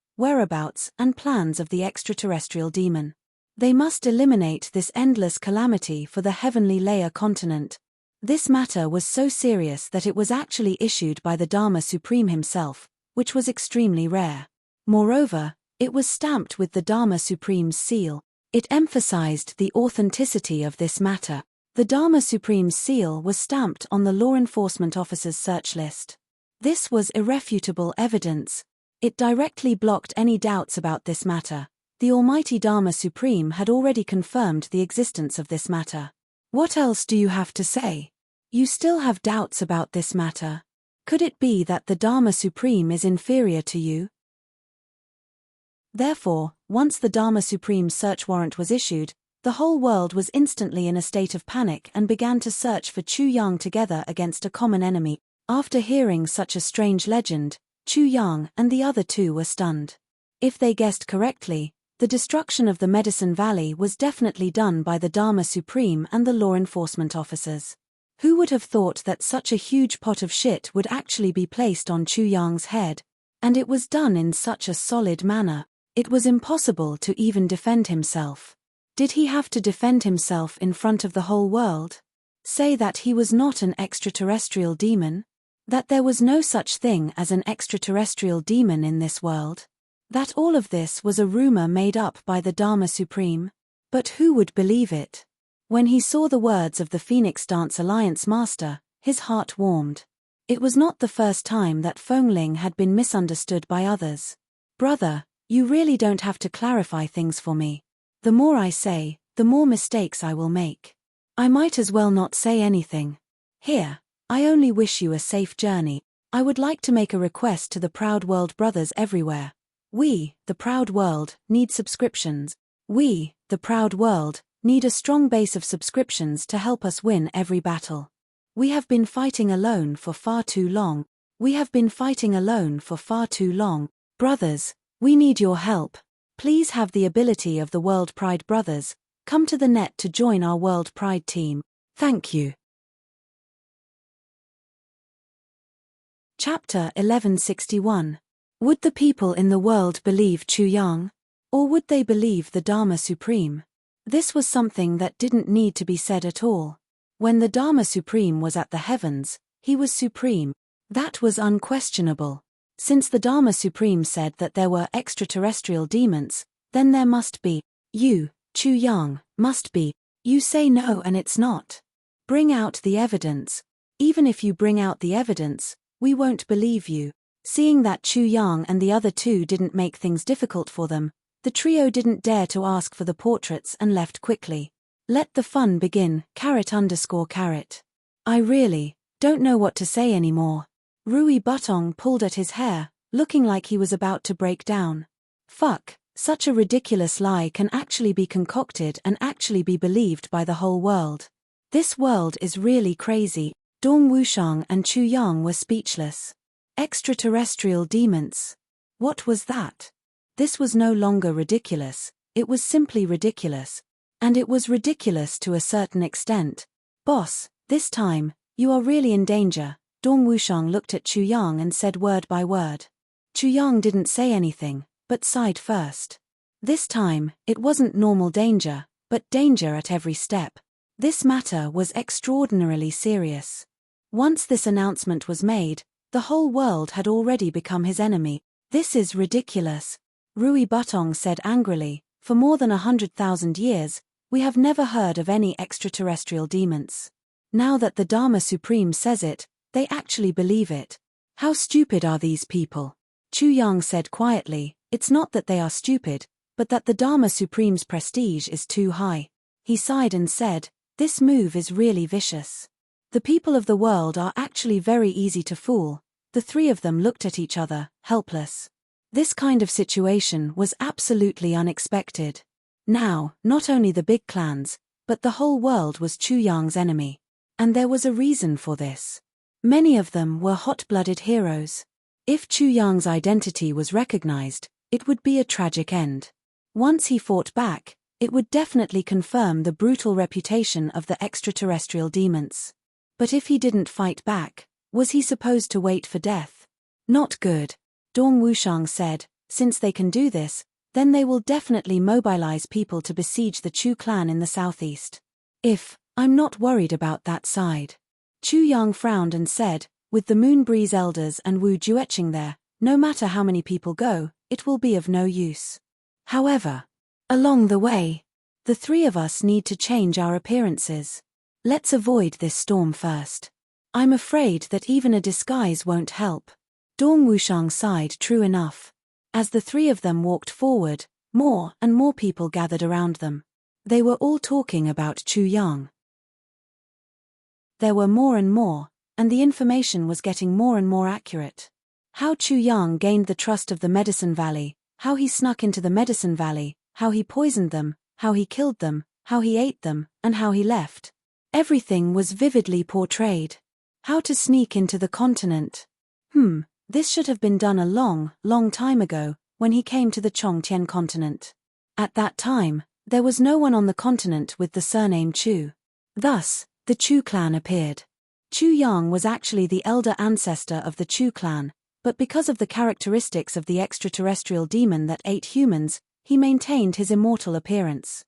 and plans of the extraterrestrial demon. They must eliminate this endless calamity for the heavenly layer continent. This matter was so serious that it was actually issued by the Dharma Supreme himself, which was extremely rare. Moreover, it was stamped with the Dharma Supreme's seal. It emphasized the authenticity of this matter. The Dharma Supreme's seal was stamped on the law enforcement officer's search list. This was irrefutable evidence. It directly blocked any doubts about this matter. The almighty Dharma Supreme had already confirmed the existence of this matter. What else do you have to say? You still have doubts about this matter? Could it be that the Dharma Supreme is inferior to you? Therefore, once the Dharma Supreme's search warrant was issued, the whole world was instantly in a state of panic and began to search for Chu Yang together against a common enemy. After hearing such a strange legend, Chu Yang and the other two were stunned. If they guessed correctly, the destruction of the Medicine Valley was definitely done by the Dharma Supreme and the law enforcement officers. Who would have thought that such a huge pot of shit would actually be placed on Chu Yang's head? And it was done in such a solid manner. It was impossible to even defend himself. Did he have to defend himself in front of the whole world? Say that he was not an extraterrestrial demon? That there was no such thing as an extraterrestrial demon in this world? That all of this was a rumor made up by the Dharma Supreme? But who would believe it? When he saw the words of the Phoenix Dance Alliance master, his heart warmed. It was not the first time that Fengling had been misunderstood by others. Brother, you really don't have to clarify things for me. The more I say, the more mistakes I will make. I might as well not say anything. Here, I only wish you a safe journey. I would like to make a request to the Proud World brothers everywhere. We, the Proud World, need subscriptions. We, the Proud World, need a strong base of subscriptions to help us win every battle. We have been fighting alone for far too long. We have been fighting alone for far too long. Brothers, we need your help. Please have the ability of the World Pride brothers. Come to the net to join our World Pride team. Thank you. Chapter 1161. Would the people in the world believe Chu Yang? Or would they believe the Dharma Supreme? This was something that didn't need to be said at all. When the Dharma Supreme was at the heavens, he was supreme. That was unquestionable. Since the Dharma Supreme said that there were extraterrestrial demons, then there must be. You, Chu Yang, must be. You say no and it's not. Bring out the evidence. Even if you bring out the evidence, we won't believe you. Seeing that Chu Yang and the other two didn't make things difficult for them, the trio didn't dare to ask for the portraits and left quickly. Let the fun begin, _. I really don't know what to say anymore. Rui Butong pulled at his hair, looking like he was about to break down. Fuck, such a ridiculous lie can actually be concocted and actually be believed by the whole world. This world is really crazy. Dong Wushang and Chu Yang were speechless. Extraterrestrial demons. What was that? This was no longer ridiculous, it was simply ridiculous. And it was ridiculous to a certain extent. Boss, this time, you are really in danger. Dong Wushang looked at Chu Yang and said word by word. Chu Yang didn't say anything, but sighed first. This time, it wasn't normal danger, but danger at every step. This matter was extraordinarily serious. Once this announcement was made, the whole world had already become his enemy. This is ridiculous. Rui Butong said angrily, for more than 100,000 years, we have never heard of any extraterrestrial demons. Now that the Dharma Supreme says it, they actually believe it. How stupid are these people? Chu Yang said quietly, it's not that they are stupid, but that the Dharma Supreme's prestige is too high. He sighed and said, this move is really vicious. The people of the world are actually very easy to fool. The three of them looked at each other, helpless. This kind of situation was absolutely unexpected. Now, not only the big clans, but the whole world was Chu Yang's enemy. And there was a reason for this. Many of them were hot-blooded heroes. If Chu Yang's identity was recognized, it would be a tragic end. Once he fought back, it would definitely confirm the brutal reputation of the extraterrestrial demons. But if he didn't fight back, was he supposed to wait for death? Not good. Dong Wushang said, since they can do this, then they will definitely mobilize people to besiege the Chu clan in the southeast. I'm not worried about that side. Chu Yang frowned and said, with the Moonbreeze elders and Wu Jueqing there, no matter how many people go, it will be of no use. However, along the way, the three of us need to change our appearances. Let's avoid this storm first. I'm afraid that even a disguise won't help. Dong Wushang sighed. True enough. As the three of them walked forward, More and more people gathered around them. They were all talking about Chu Yang. There were more and more, and the information was getting more and more accurate. How Chu Yang gained the trust of the Medicine Valley, how he snuck into the Medicine Valley, how he poisoned them, how he killed them, how he ate them, and how he left. Everything was vividly portrayed. How to sneak into the continent. This should have been done a long, long time ago, when he came to the Chongtian continent. At that time, there was no one on the continent with the surname Chu. Thus, the Chu clan appeared. Chu Yang was actually the elder ancestor of the Chu clan, but because of the characteristics of the extraterrestrial demon that ate humans, he maintained his immortal appearance.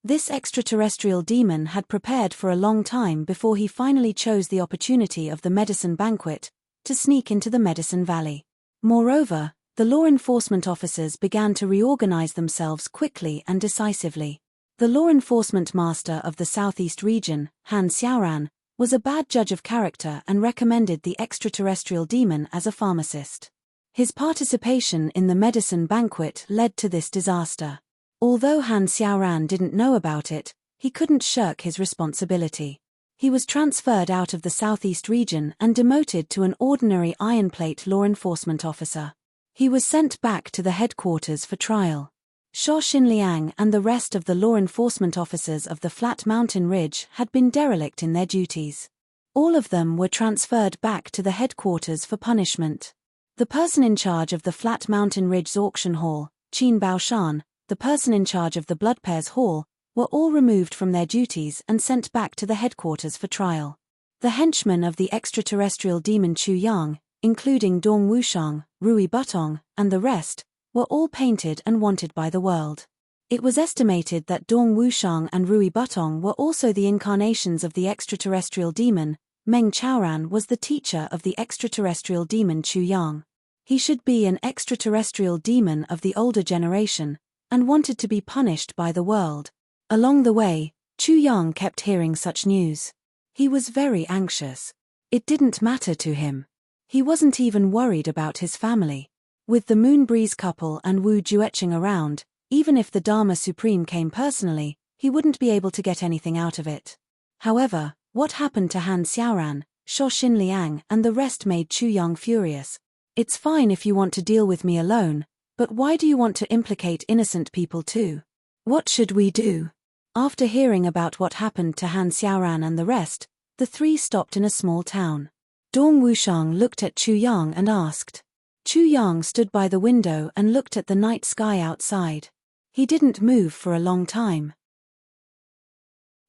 This extraterrestrial demon had prepared for a long time before he finally chose the opportunity of the medicine banquet to sneak into the Medicine Valley. Moreover, the law enforcement officers began to reorganize themselves quickly and decisively. The law enforcement master of the Southeast region, Han Xiaoran, was a bad judge of character and recommended the extraterrestrial demon as a pharmacist. His participation in the medicine banquet led to this disaster. Although Han Xiaoran didn't know about it, he couldn't shirk his responsibility. He was transferred out of the Southeast region and demoted to an ordinary iron plate law enforcement officer. He was sent back to the headquarters for trial. Shuo Xinliang and the rest of the law enforcement officers of the Flat Mountain Ridge had been derelict in their duties. All of them were transferred back to the headquarters for punishment. The person in charge of the Flat Mountain Ridge's auction hall, Qin Baoshan, the person in charge of the Blood Pairs Hall, were all removed from their duties and sent back to the headquarters for trial. The henchmen of the extraterrestrial demon Chu Yang, including Dong Wushang, Rui Butong, and the rest, were all painted and wanted by the world. It was estimated that Dong Wushang and Rui Butong were also the incarnations of the extraterrestrial demon. Meng Chaoran was the teacher of the extraterrestrial demon Chu Yang. He should be an extraterrestrial demon of the older generation, and wanted to be punished by the world. Along the way, Chu Yang kept hearing such news. He was very anxious. It didn't matter to him. He wasn't even worried about his family. With the Moon Breeze couple and Wu Jueqing around, even if the Dharma Supreme came personally, he wouldn't be able to get anything out of it. However, what happened to Han Xiaoran, Shuo Xinliang, and the rest made Chu Yang furious. It's fine if you want to deal with me alone, but why do you want to implicate innocent people too? What should we do? After hearing about what happened to Han Xiaoran and the rest, the three stopped in a small town. Dong Wushang looked at Chu Yang and asked. Chu Yang stood by the window and looked at the night sky outside. He didn't move for a long time.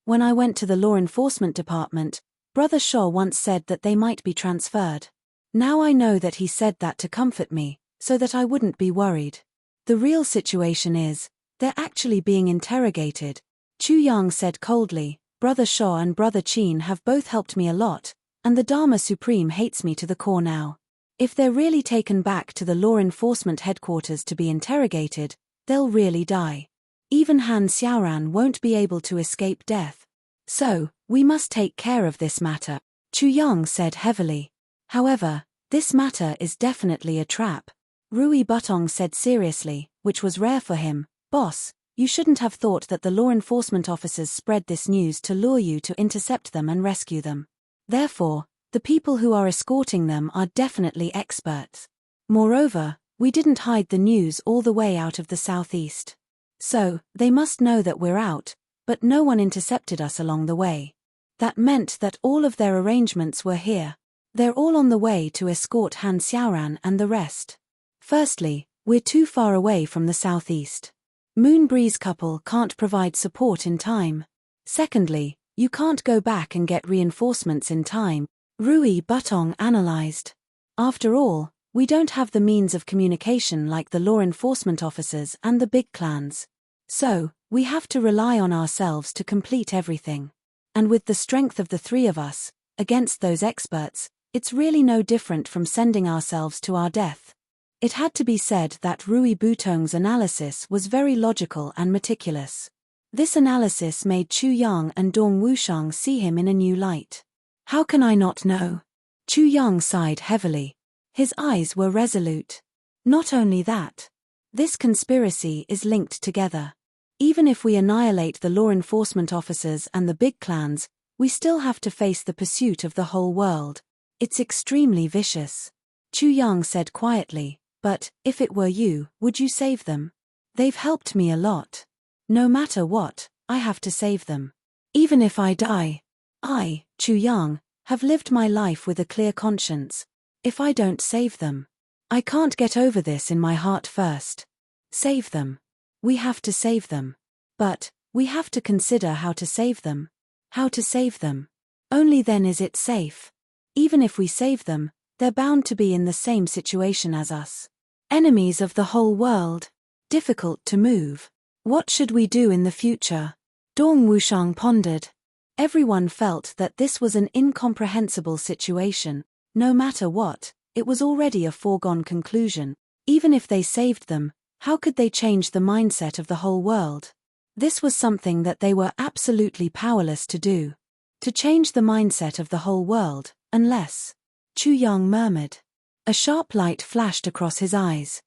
When I went to the law enforcement department, Brother Shaw once said that they might be transferred. Now I know that he said that to comfort me, so that I wouldn't be worried. The real situation is, they're actually being interrogated. Chu Yang said coldly, Brother Shaw and Brother Qin have both helped me a lot, and the Dharma Supreme hates me to the core now. If they're really taken back to the law enforcement headquarters to be interrogated, they'll really die. Even Han Xiaoran won't be able to escape death. So, we must take care of this matter, Chu Yang said heavily. However, this matter is definitely a trap. Rui Butong said seriously, which was rare for him, Boss, you shouldn't have thought that the law enforcement officers spread this news to lure you to intercept them and rescue them. Therefore, the people who are escorting them are definitely experts. Moreover, we didn't hide the news all the way out of the southeast. So, they must know that we're out, but no one intercepted us along the way. That meant that all of their arrangements were here. They're all on the way to escort Han Xiaoran and the rest. Firstly, we're too far away from the southeast. Moon Breeze couple can't provide support in time. Secondly, you can't go back and get reinforcements in time, Rui Butong analyzed. After all, we don't have the means of communication like the law enforcement officers and the big clans. So, we have to rely on ourselves to complete everything. And with the strength of the three of us, against those experts, it's really no different from sending ourselves to our death. It had to be said that Rui Butong's analysis was very logical and meticulous. This analysis made Chu Yang and Dong Wushang see him in a new light. How can I not know? Chu Yang sighed heavily. His eyes were resolute. Not only that. This conspiracy is linked together. Even if we annihilate the law enforcement officers and the big clans, we still have to face the pursuit of the whole world. It's extremely vicious. Chu Yang said quietly, but, if it were you, would you save them? They've helped me a lot. No matter what, I have to save them. Even if I die. I, Chu Yang, have lived my life with a clear conscience. If I don't save them, I can't get over this in my heart first. Save them. We have to save them. But, we have to consider how to save them. How to save them. Only then is it safe. Even if we save them, they're bound to be in the same situation as us. Enemies of the whole world. Difficult to move. What should we do in the future? Dong Wushang pondered. Everyone felt that this was an incomprehensible situation. No matter what, it was already a foregone conclusion. Even if they saved them, how could they change the mindset of the whole world? This was something that they were absolutely powerless to do. To change the mindset of the whole world, unless... Chu Yang murmured. A sharp light flashed across his eyes.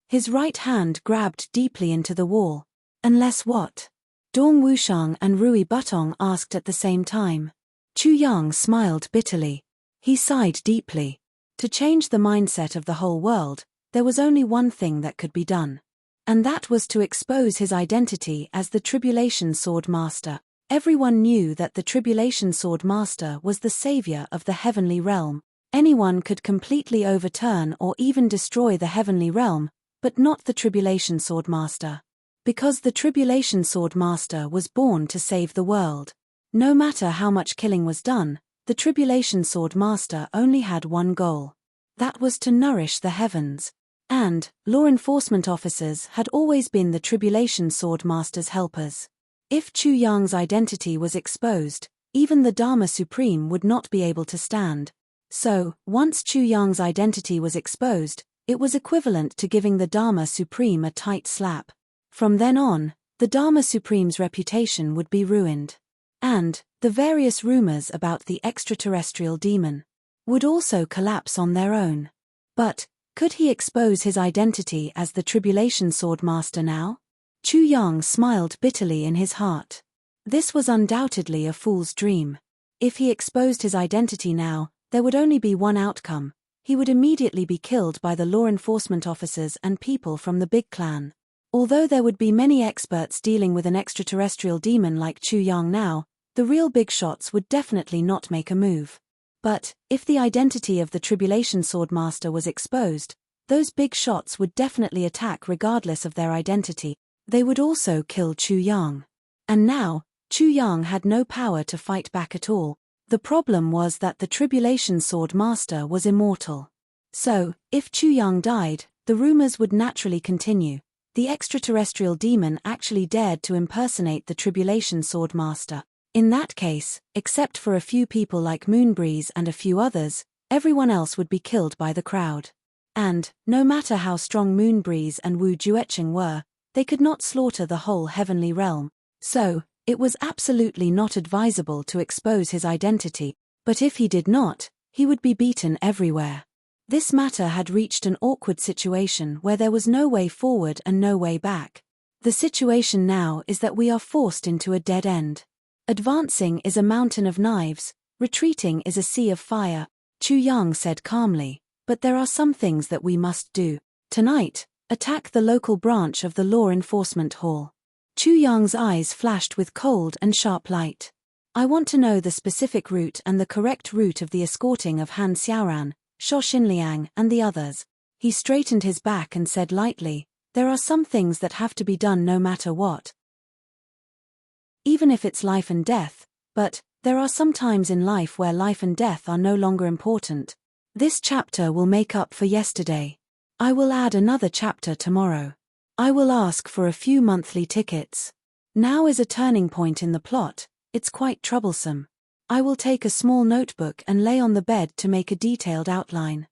His right hand grabbed deeply into the wall. Unless what? Dong Wushang and Rui Butong asked at the same time. Chu Yang smiled bitterly. He sighed deeply. To change the mindset of the whole world, there was only one thing that could be done. And that was to expose his identity as the Tribulation Sword Master. Everyone knew that the Tribulation Sword Master was the savior of the heavenly realm. Anyone could completely overturn or even destroy the heavenly realm, but not the Tribulation Sword Master. Because the Tribulation Sword Master was born to save the world. No matter how much killing was done, the Tribulation Sword Master only had one goal. That was to nourish the heavens. And, law enforcement officers had always been the Tribulation Sword Master's helpers. If Chu Yang's identity was exposed, even the Dharma Supreme would not be able to stand. So, once Chu Yang's identity was exposed, it was equivalent to giving the Dharma Supreme a tight slap. From then on, the Dharma Supreme's reputation would be ruined. And, the various rumors about the extraterrestrial demon would also collapse on their own. But, could he expose his identity as the Tribulation Sword Master now? Chu Yang smiled bitterly in his heart. This was undoubtedly a fool's dream. If he exposed his identity now, there would only be one outcome. He would immediately be killed by the law enforcement officers and people from the big clan. Although there would be many experts dealing with an extraterrestrial demon like Chu Yang now, the real big shots would definitely not make a move. But, if the identity of the Tribulation Sword Master was exposed, those big shots would definitely attack regardless of their identity. They would also kill Chu Yang. And now, Chu Yang had no power to fight back at all. The problem was that the Tribulation Sword Master was immortal. So, if Chu Yang died, the rumors would naturally continue. The extraterrestrial demon actually dared to impersonate the Tribulation Sword Master. In that case, except for a few people like Moonbreeze and a few others, everyone else would be killed by the crowd. And, no matter how strong Moonbreeze and Wu Jueqing were, they could not slaughter the whole heavenly realm. So, it was absolutely not advisable to expose his identity, but if he did not, he would be beaten everywhere. This matter had reached an awkward situation where there was no way forward and no way back. The situation now is that we are forced into a dead end. Advancing is a mountain of knives, retreating is a sea of fire, Chu Yang said calmly, but there are some things that we must do. Tonight, attack the local branch of the Law Enforcement Hall. Chu Yang's eyes flashed with cold and sharp light. I want to know the specific route and the correct route of the escorting of Han Xiaoran, Shuo Xinliang and the others. He straightened his back and said lightly, there are some things that have to be done no matter what. Even if it's life and death, but, there are some times in life where life and death are no longer important. This chapter will make up for yesterday. I will add another chapter tomorrow. I will ask for a few monthly tickets. Now is a turning point in the plot, it's quite troublesome. I will take a small notebook and lay on the bed to make a detailed outline.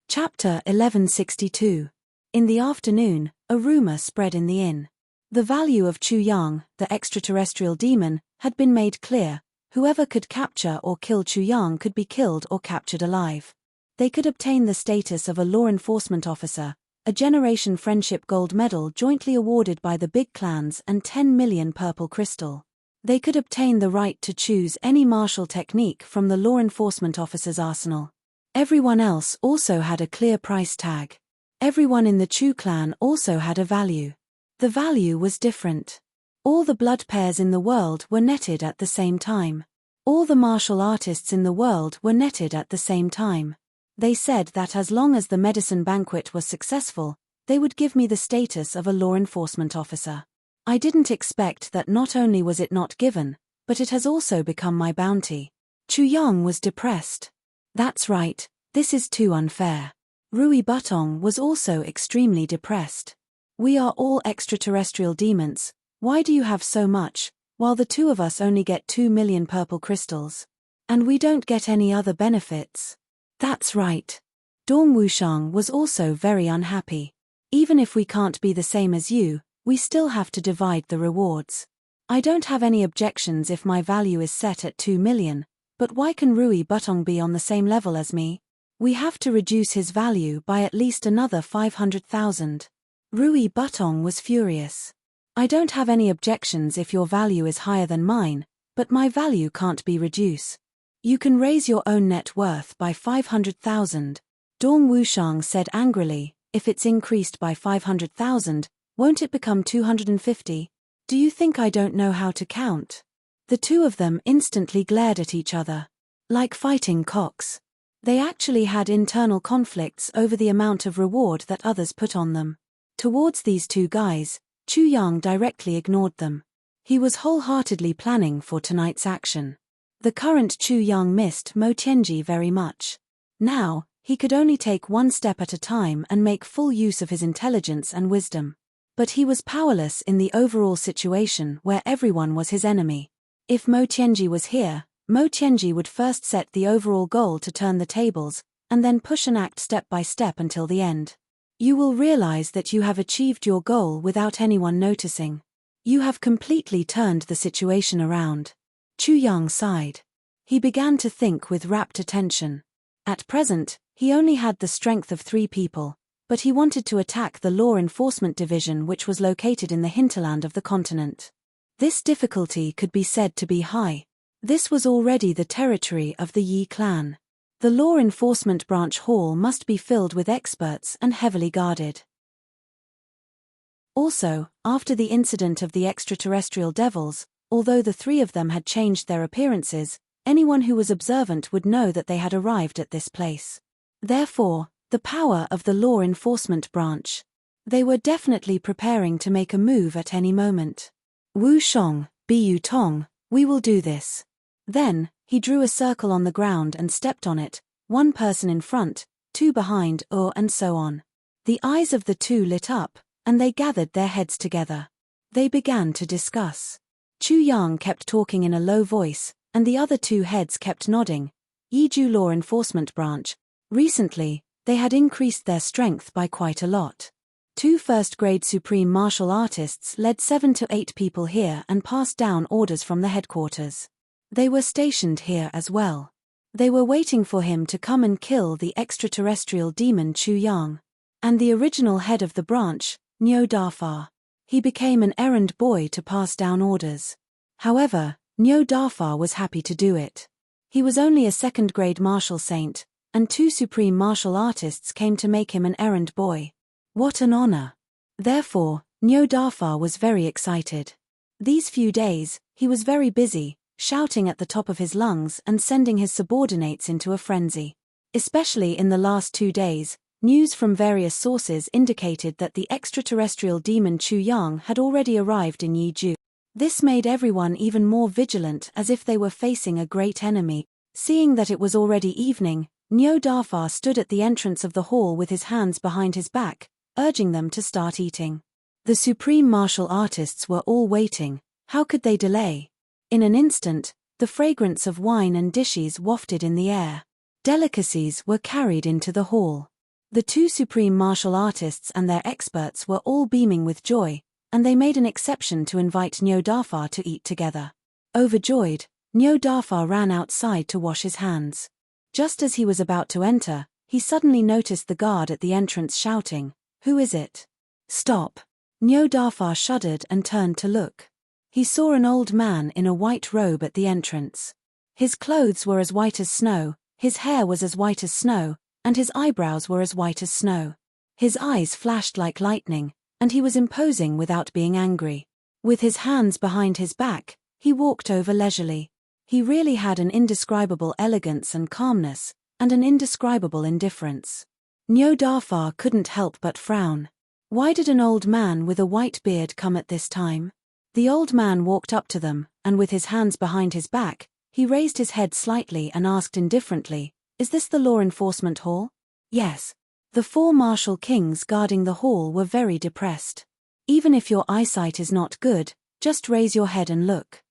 Chapter 1162. In the afternoon, a rumor spread in the inn. The value of Chu Yang, the extraterrestrial demon, had been made clear. Whoever could capture or kill Chu Yang could be killed or captured alive. They could obtain the status of a law enforcement officer, a Generation Friendship Gold Medal jointly awarded by the big clans, and 10 million purple crystal. They could obtain the right to choose any martial technique from the law enforcement officer's arsenal. Everyone else also had a clear price tag. Everyone in the Chu clan also had a value. The value was different. All the blood pairs in the world were netted at the same time. All the martial artists in the world were netted at the same time. They said that as long as the medicine banquet was successful, they would give me the status of a law enforcement officer. I didn't expect that not only was it not given, but it has also become my bounty. Chu Yang was depressed. That's right, this is too unfair. Rui Butong was also extremely depressed. We are all extraterrestrial demons, why do you have so much, while the two of us only get 2 million purple crystals? And we don't get any other benefits. That's right. Dong Wushang was also very unhappy. Even if we can't be the same as you, we still have to divide the rewards. I don't have any objections if my value is set at 2 million, but why can Rui Butong be on the same level as me? We have to reduce his value by at least another 500,000. Rui Butong was furious. I don't have any objections if your value is higher than mine, but my value can't be reduced. You can raise your own net worth by 500,000. Dong Wushang said angrily, if it's increased by 500,000, won't it become 250? Do you think I don't know how to count? The two of them instantly glared at each other. Like fighting cocks. They actually had internal conflicts over the amount of reward that others put on them. Towards these two guys, Chu Yang directly ignored them. He was wholeheartedly planning for tonight's action. The current Chu Yang missed Mo Tianji very much. Now, he could only take one step at a time and make full use of his intelligence and wisdom. But he was powerless in the overall situation where everyone was his enemy. If Mo Tianji was here, Mo Tianji would first set the overall goal to turn the tables, and then push an act step by step until the end. You will realize that you have achieved your goal without anyone noticing. You have completely turned the situation around. Chu Yang sighed. He began to think with rapt attention. At present, he only had the strength of 3 people, but he wanted to attack the law enforcement division which was located in the hinterland of the continent. This difficulty could be said to be high. This was already the territory of the Yi clan. The law enforcement branch hall must be filled with experts and heavily guarded. Also, after the incident of the extraterrestrial devils, although the 3 of them had changed their appearances, anyone who was observant would know that they had arrived at this place. Therefore, the power of the law enforcement branch. They were definitely preparing to make a move at any moment. Wu Shong, Bu Tong, we will do this. Then, he drew a circle on the ground and stepped on it, 1 person in front, 2 behind, and so on. The eyes of the 2 lit up, and they gathered their heads together. They began to discuss. Chu Yang kept talking in a low voice, and the other 2 heads kept nodding. Yiju Law Enforcement Branch. Recently, they had increased their strength by quite a lot. 2 first-grade supreme martial artists led 7 to 8 people here and passed down orders from the headquarters. They were stationed here as well. They were waiting for him to come and kill the extraterrestrial demon Chu Yang. And the original head of the branch, Nyo Dafa. He became an errand boy to pass down orders. However, Nyo Dafa was happy to do it. He was only a 2nd-grade martial saint, and 2 supreme martial artists came to make him an errand boy. What an honor! Therefore, Nyo Dafa was very excited. These few days, he was very busy, shouting at the top of his lungs and sending his subordinates into a frenzy. Especially in the last 2 days, news from various sources indicated that the extraterrestrial demon Chu Yang had already arrived in Yiju. This made everyone even more vigilant as if they were facing a great enemy. Seeing that it was already evening, Nyo Dafa stood at the entrance of the hall with his hands behind his back, urging them to start eating. The supreme martial artists were all waiting. How could they delay? In an instant, the fragrance of wine and dishes wafted in the air. Delicacies were carried into the hall. The 2 supreme martial artists and their experts were all beaming with joy, and they made an exception to invite Nyo Dafa to eat together. Overjoyed, Nyo-Darfar ran outside to wash his hands. Just as he was about to enter, he suddenly noticed the guard at the entrance shouting, "Who is it? Stop!" Nyo-Darfar shuddered and turned to look. He saw an old man in a white robe at the entrance. His clothes were as white as snow, his hair was as white as snow, and his eyebrows were as white as snow. His eyes flashed like lightning, and he was imposing without being angry. With his hands behind his back, he walked over leisurely. He really had an indescribable elegance and calmness, and an indescribable indifference. Nyo-Darfar couldn't help but frown. Why did an old man with a white beard come at this time? The old man walked up to them, and with his hands behind his back, he raised his head slightly and asked indifferently, "Is this the law enforcement hall?" "Yes." The 4 martial kings guarding the hall were very depressed. "Even if your eyesight is not good, just raise your head and look."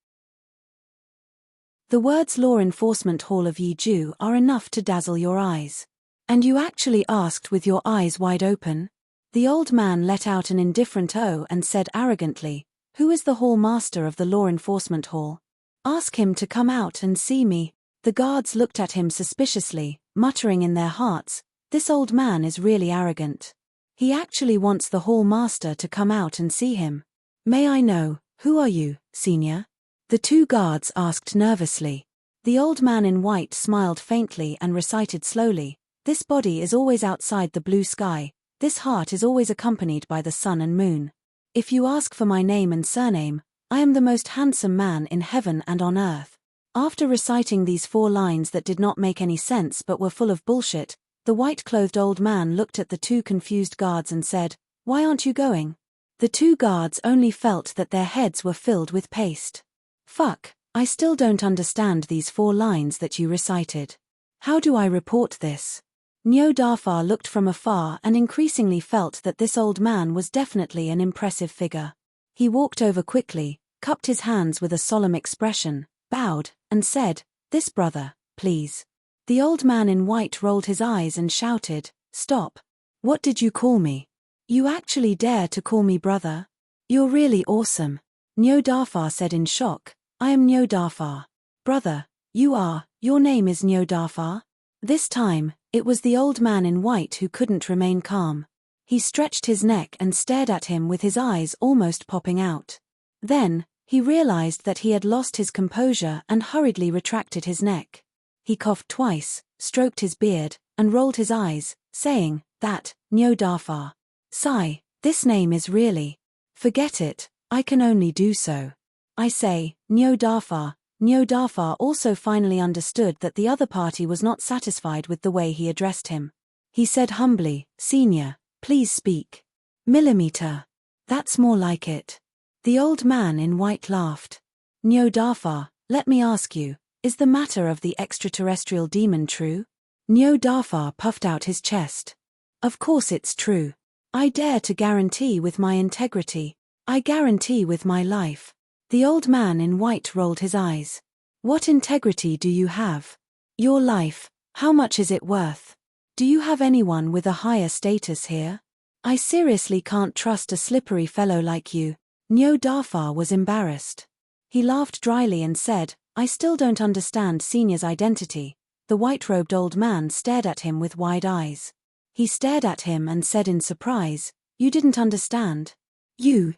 The words Law Enforcement Hall of Yeju are enough to dazzle your eyes. And you actually asked with your eyes wide open? The old man let out an indifferent "oh" and said arrogantly, "Who is the hall master of the Law Enforcement Hall? Ask him to come out and see me." The guards looked at him suspiciously, muttering in their hearts, "This old man is really arrogant. He actually wants the hall master to come out and see him." "May I know, who are you, senior?" the 2 guards asked nervously. The old man in white smiled faintly and recited slowly, "This body is always outside the blue sky, this heart is always accompanied by the sun and moon. If you ask for my name and surname, I am the most handsome man in heaven and on earth." After reciting these 4 lines that did not make any sense but were full of bullshit, the white-clothed old man looked at the 2 confused guards and said, "Why aren't you going?" The 2 guards only felt that their heads were filled with paste. "Fuck, I still don't understand these 4 lines that you recited. How do I report this?" Nyo-Darfar looked from afar and increasingly felt that this old man was definitely an impressive figure. He walked over quickly, cupped his hands with a solemn expression, bowed, and said, "This brother, please." The old man in white rolled his eyes and shouted, "Stop. What did you call me? You actually dare to call me brother? You're really awesome." Nyo-Darfar said in shock, "I am Nyo-Darfar. Brother, your name is Nyo-Darfar?" This time, it was the old man in white who couldn't remain calm. He stretched his neck and stared at him with his eyes almost popping out. Then, he realized that he had lost his composure and hurriedly retracted his neck. He coughed twice, stroked his beard, and rolled his eyes, saying, "That, Nyo-Darfar. Sigh, this name is really. Forget it, I can only do so. I say, Nyo-Darfar." Nyo-Darfar also finally understood that the other party was not satisfied with the way he addressed him. He said humbly, "Senior, please speak. Millimeter. That's more like it." The old man in white laughed. "Nyo-Darfar, let me ask you, is the matter of the extraterrestrial demon true?" Nyo-Darfar puffed out his chest. "Of course it's true. I dare to guarantee with my integrity. I guarantee with my life." The old man in white rolled his eyes. "What integrity do you have? Your life, how much is it worth? Do you have anyone with a higher status here? I seriously can't trust a slippery fellow like you." Nyo-Darfar was embarrassed. He laughed dryly and said, "I still don't understand Senior's identity." The white-robed old man stared at him with wide eyes. He stared at him and said in surprise, "You didn't understand? You.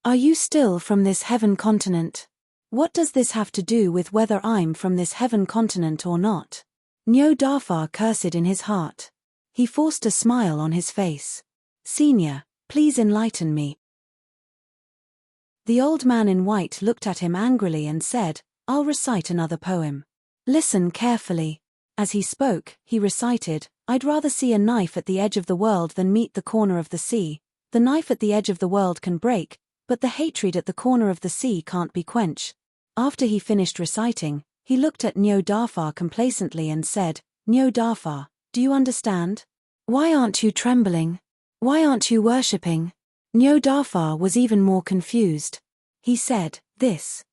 Are you still from this heaven continent? What does this have to do with whether I'm from this heaven continent or not?" Nyo-Darfar cursed in his heart. He forced a smile on his face. "Senior, please enlighten me." The old man in white looked at him angrily and said, "I'll recite another poem. Listen carefully." As he spoke, he recited, "I'd rather see a knife at the edge of the world than meet the corner of the sea. The knife at the edge of the world can break, but the hatred at the corner of the sea can't be quenched." After he finished reciting, he looked at Nyo-Darfar complacently and said, "Nyo-Darfar, do you understand? Why aren't you trembling? Why aren't you worshipping?" Nyo-Darfar was even more confused. He said, This.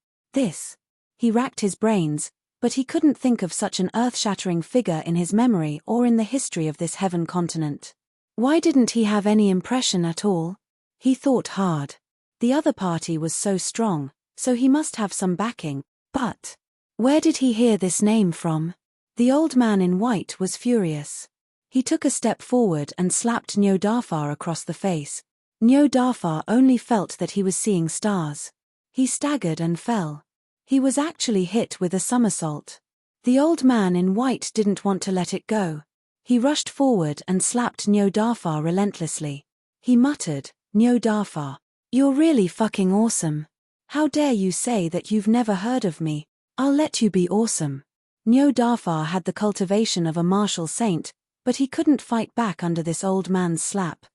He racked his brains, but he couldn't think of such an earth-shattering figure in his memory or in the history of this heaven continent. Why didn't he have any impression at all? He thought hard. The other party was so strong, so he must have some backing, but Where did he hear this name from? The old man in white was furious. He took a step forward and slapped Nyodafar across the face. Nyodafar only felt that he was seeing stars. He staggered and fell. He was actually hit with a somersault. The old man in white didn't want to let it go. He rushed forward and slapped Nyodafar relentlessly. He muttered, "Nyodafar, you're really fucking awesome. How dare you say that you've never heard of me? I'll let you be awesome." Nyodafar had the cultivation of a martial saint, but he couldn't fight back under this old man's slap.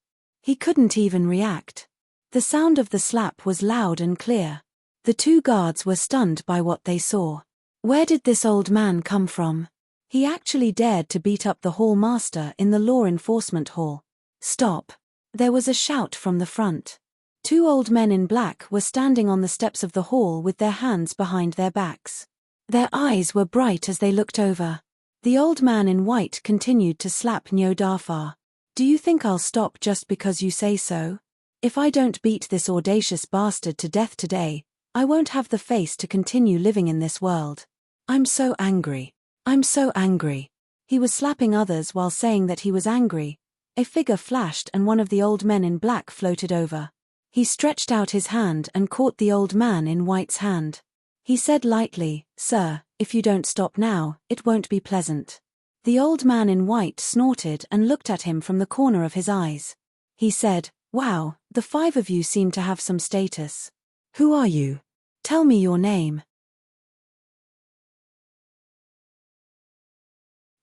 He couldn't even react. The sound of the slap was loud and clear. The two guards were stunned by what they saw. Where did this old man come from? He actually dared to beat up the hall master in the law enforcement hall. "Stop!" There was a shout from the front. Two old men in black were standing on the steps of the hall with their hands behind their backs. Their eyes were bright as they looked over. The old man in white continued to slap Nyodafar. "Do you think I'll stop just because you say so? If I don't beat this audacious bastard to death today, I won't have the face to continue living in this world. I'm so angry. I'm so angry." He was slapping others while saying that he was angry. A figure flashed and one of the old men in black floated over. He stretched out his hand and caught the old man in white's hand. He said lightly, "Sir, if you don't stop now, it won't be pleasant." The old man in white snorted and looked at him from the corner of his eyes. He said, "Wow, the five of you seem to have some status. Who are you? Tell me your name."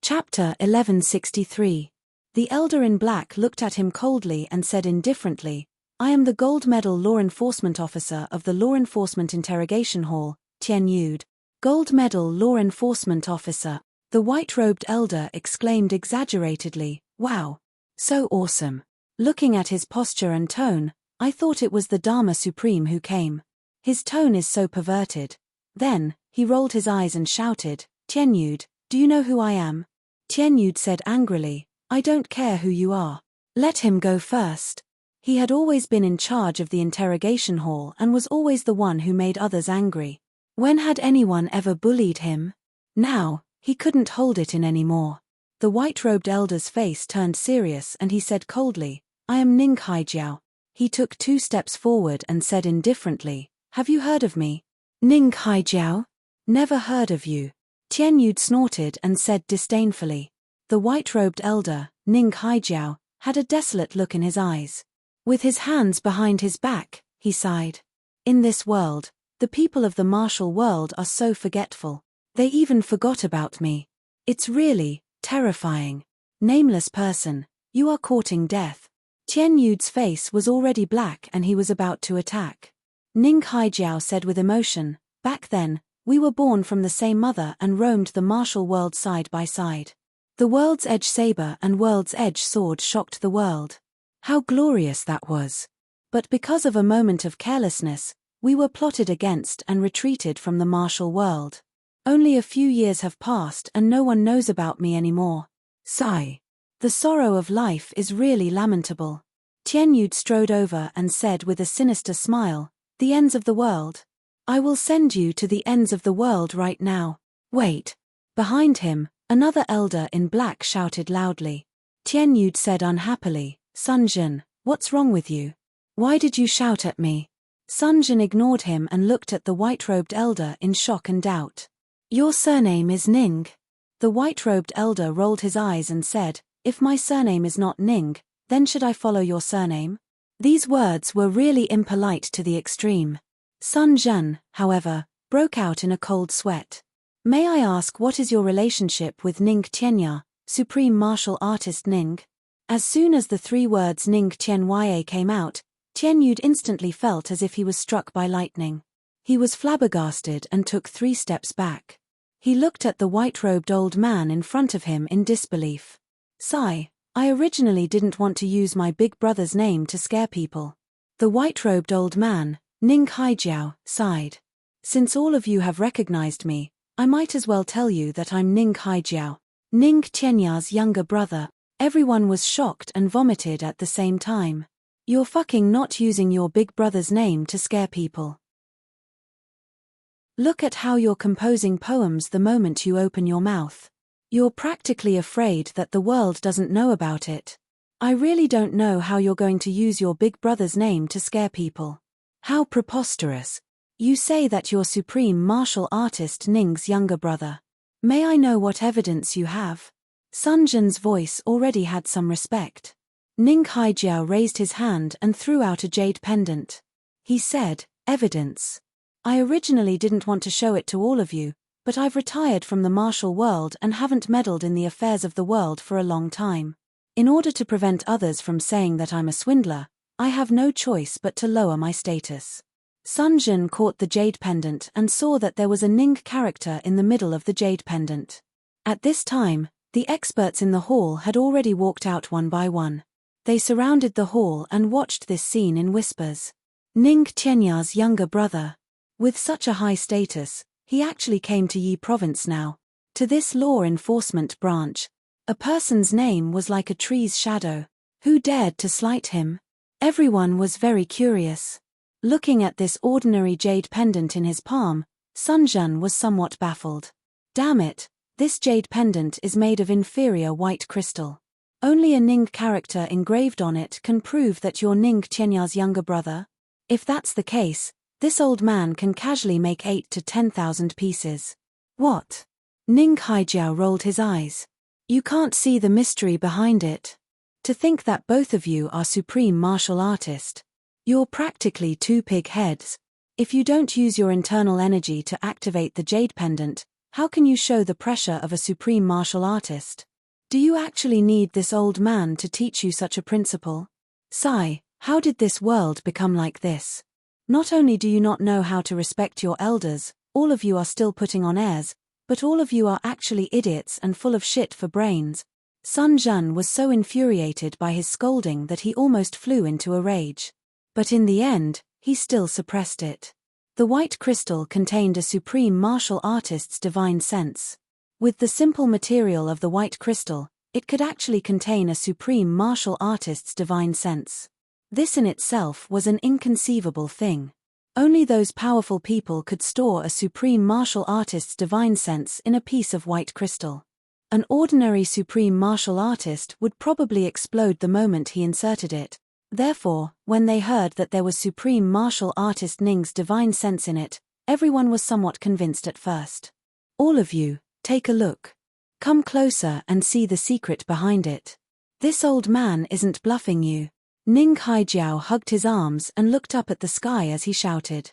Chapter 1163. The elder in black looked at him coldly and said indifferently, "I am the gold medal law enforcement officer of the Law Enforcement Interrogation Hall, Tien Yud." "Gold medal law enforcement officer," the white-robed elder exclaimed exaggeratedly, "Wow. So awesome. Looking at his posture and tone, I thought it was the Dharma Supreme who came. His tone is so perverted." Then, he rolled his eyes and shouted, "Tien Yud, do you know who I am?" Tien Yud said angrily, "I don't care who you are. Let him go first." He had always been in charge of the interrogation hall and was always the one who made others angry. When had anyone ever bullied him? Now, he couldn't hold it in anymore. The white-robed elder's face turned serious and he said coldly, "I am Ning Haijiao." He took 2 steps forward and said indifferently, "Have you heard of me?" "Ning Haijiao? Never heard of you." Tien Yud snorted and said disdainfully. The white-robed elder, Ning Haijiao, had a desolate look in his eyes. With his hands behind his back, he sighed. "In this world, the people of the martial world are so forgetful. They even forgot about me. It's really terrifying. Nameless person, you are courting death." Tien Yud's face was already black and he was about to attack. Ning Haijiao said with emotion, "Back then, we were born from the same mother and roamed the martial world side by side. The World's Edge saber and World's Edge sword shocked the world. How glorious that was. But because of a moment of carelessness, we were plotted against and retreated from the martial world. Only a few years have passed and no one knows about me anymore. Sigh. The sorrow of life is really lamentable." Tien Yud strode over and said with a sinister smile, "The ends of the world? I will send you to the ends of the world right now." "Wait." Behind him, another elder in black shouted loudly. Tien Yud said unhappily, "Sun Jin, what's wrong with you? Why did you shout at me?" Sun Jin ignored him and looked at the white-robed elder in shock and doubt. "Your surname is Ning." The white-robed elder rolled his eyes and said, "If my surname is not Ning, then should I follow your surname?" These words were really impolite to the extreme. Sun Jin, however, broke out in a cold sweat. "May I ask what is your relationship with Ning Tianya, Supreme Martial Artist Ning?" As soon as the 3 words Ning Tianya came out, Tien Yud instantly felt as if he was struck by lightning. He was flabbergasted and took 3 steps back. He looked at the white-robed old man in front of him in disbelief. "Sigh, I originally didn't want to use my big brother's name to scare people." The white-robed old man, Ning Haijiao, sighed. "Since all of you have recognized me, I might as well tell you that I'm Ning Haijiao, Ning Tianya's younger brother." Everyone was shocked and vomited at the same time. "You're fucking not using your big brother's name to scare people." Look at how you're composing poems the moment you open your mouth. You're practically afraid that the world doesn't know about it. I really don't know how you're going to use your big brother's name to scare people. How preposterous. You say that you're supreme martial artist Ning's younger brother. May I know what evidence you have? Sun Jian's voice already had some respect. Ning Haijiao raised his hand and threw out a jade pendant. He said, evidence. I originally didn't want to show it to all of you, but I've retired from the martial world and haven't meddled in the affairs of the world for a long time. In order to prevent others from saying that I'm a swindler, I have no choice but to lower my status. Sun Jian caught the jade pendant and saw that there was a Ning character in the middle of the jade pendant. At this time, the experts in the hall had already walked out one by one. They surrounded the hall and watched this scene in whispers. Ning Tianya's younger brother. With such a high status, he actually came to Yi province now. To this law enforcement branch, a person's name was like a tree's shadow. Who dared to slight him? Everyone was very curious. Looking at this ordinary jade pendant in his palm, Sun Jian was somewhat baffled. Damn it, this jade pendant is made of inferior white crystal. Only a Ning character engraved on it can prove that you're Ning Tianya's younger brother. If that's the case, this old man can casually make 8 to 10,000 pieces. What? Ning Haijiao rolled his eyes. You can't see the mystery behind it. To think that both of you are supreme martial artist. You're practically two pig heads. If you don't use your internal energy to activate the jade pendant, how can you show the pressure of a supreme martial artist? Do you actually need this old man to teach you such a principle? Sigh, how did this world become like this? Not only do you not know how to respect your elders, all of you are still putting on airs, but all of you are actually idiots and full of shit for brains. Sun Jian was so infuriated by his scolding that he almost flew into a rage. But in the end, he still suppressed it. The white crystal contained a supreme martial artist's divine sense. With the simple material of the white crystal, it could actually contain a supreme martial artist's divine sense. This in itself was an inconceivable thing. Only those powerful people could store a supreme martial artist's divine sense in a piece of white crystal. An ordinary supreme martial artist would probably explode the moment he inserted it. Therefore, when they heard that there was supreme martial artist Ning's divine sense in it, everyone was somewhat convinced at first. All of you, take a look. Come closer and see the secret behind it. This old man isn't bluffing you. Ning Haijiao hugged his arms and looked up at the sky as he shouted.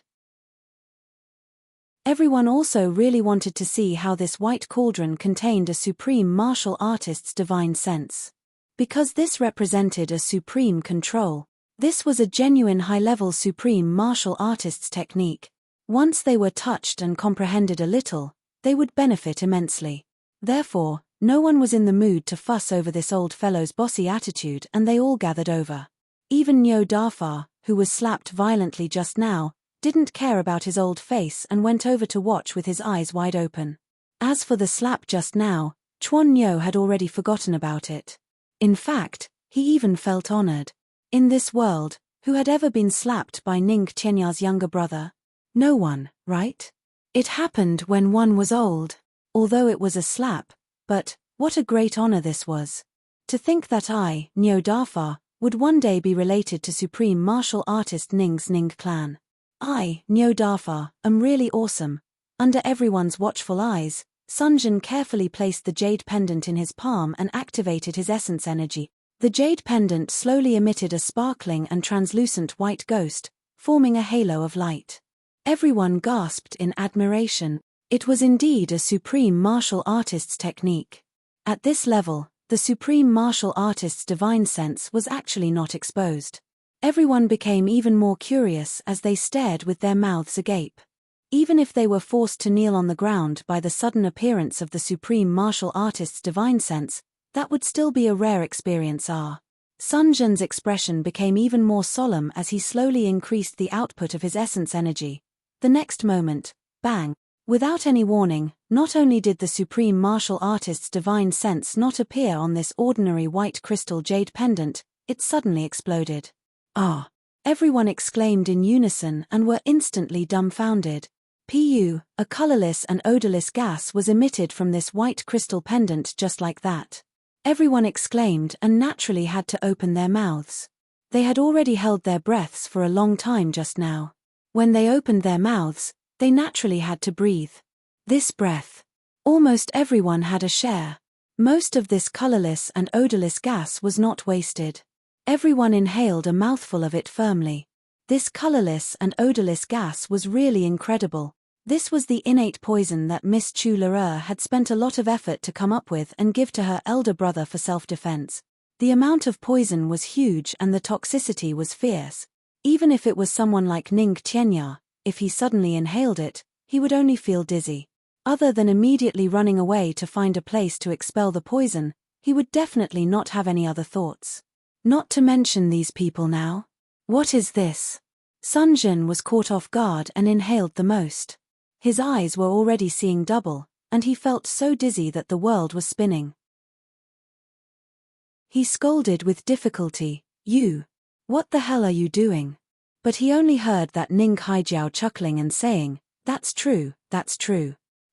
Everyone also really wanted to see how this white cauldron contained a supreme martial artist's divine sense. Because this represented a supreme control. This was a genuine high-level supreme martial artist's technique. Once they were touched and comprehended a little, they would benefit immensely. Therefore, no one was in the mood to fuss over this old fellow's bossy attitude, and they all gathered over. Even Nyo Dafa, who was slapped violently just now, didn't care about his old face and went over to watch with his eyes wide open. As for the slap just now, Chuan Nyo had already forgotten about it. In fact, he even felt honored. In this world, who had ever been slapped by Ning Tianya's younger brother? No one, right? It happened when one was old. Although it was a slap, but what a great honor this was. To think that I, Nyo Dafa, would one day be related to supreme martial artist Ning's Ning clan. I, Nyo Dafa, am really awesome. Under everyone's watchful eyes, Sun Jian carefully placed the jade pendant in his palm and activated his essence energy. The jade pendant slowly emitted a sparkling and translucent white ghost, forming a halo of light. Everyone gasped in admiration. It was indeed a supreme martial artist's technique. At this level, the supreme martial artist's divine sense was actually not exposed. Everyone became even more curious as they stared with their mouths agape. Even if they were forced to kneel on the ground by the sudden appearance of the supreme martial artist's divine sense, that would still be a rare experience. Sun Jian's expression became even more solemn as he slowly increased the output of his essence energy. The next moment, bang! Without any warning, not only did the supreme martial artist's divine sense not appear on this ordinary white crystal jade pendant, it suddenly exploded. Ah! Everyone exclaimed in unison and were instantly dumbfounded. Pu, a colorless and odorless gas was emitted from this white crystal pendant just like that. Everyone exclaimed and naturally had to open their mouths. They had already held their breaths for a long time just now. When they opened their mouths, they naturally had to breathe. This breath. Almost everyone had a share. Most of this colorless and odorless gas was not wasted. Everyone inhaled a mouthful of it firmly. This colorless and odorless gas was really incredible. This was the innate poison that Miss Chu Lerer had spent a lot of effort to come up with and give to her elder brother for self-defense. The amount of poison was huge and the toxicity was fierce. Even if it was someone like Ning Tianya, if he suddenly inhaled it, he would only feel dizzy. Other than immediately running away to find a place to expel the poison, he would definitely not have any other thoughts. Not to mention these people now. What is this? Sun Jin was caught off guard and inhaled the most. His eyes were already seeing double, and he felt so dizzy that the world was spinning. He scolded with difficulty, "You! What the hell are you doing?" But he only heard that Ning Haijiao chuckling and saying, that's true.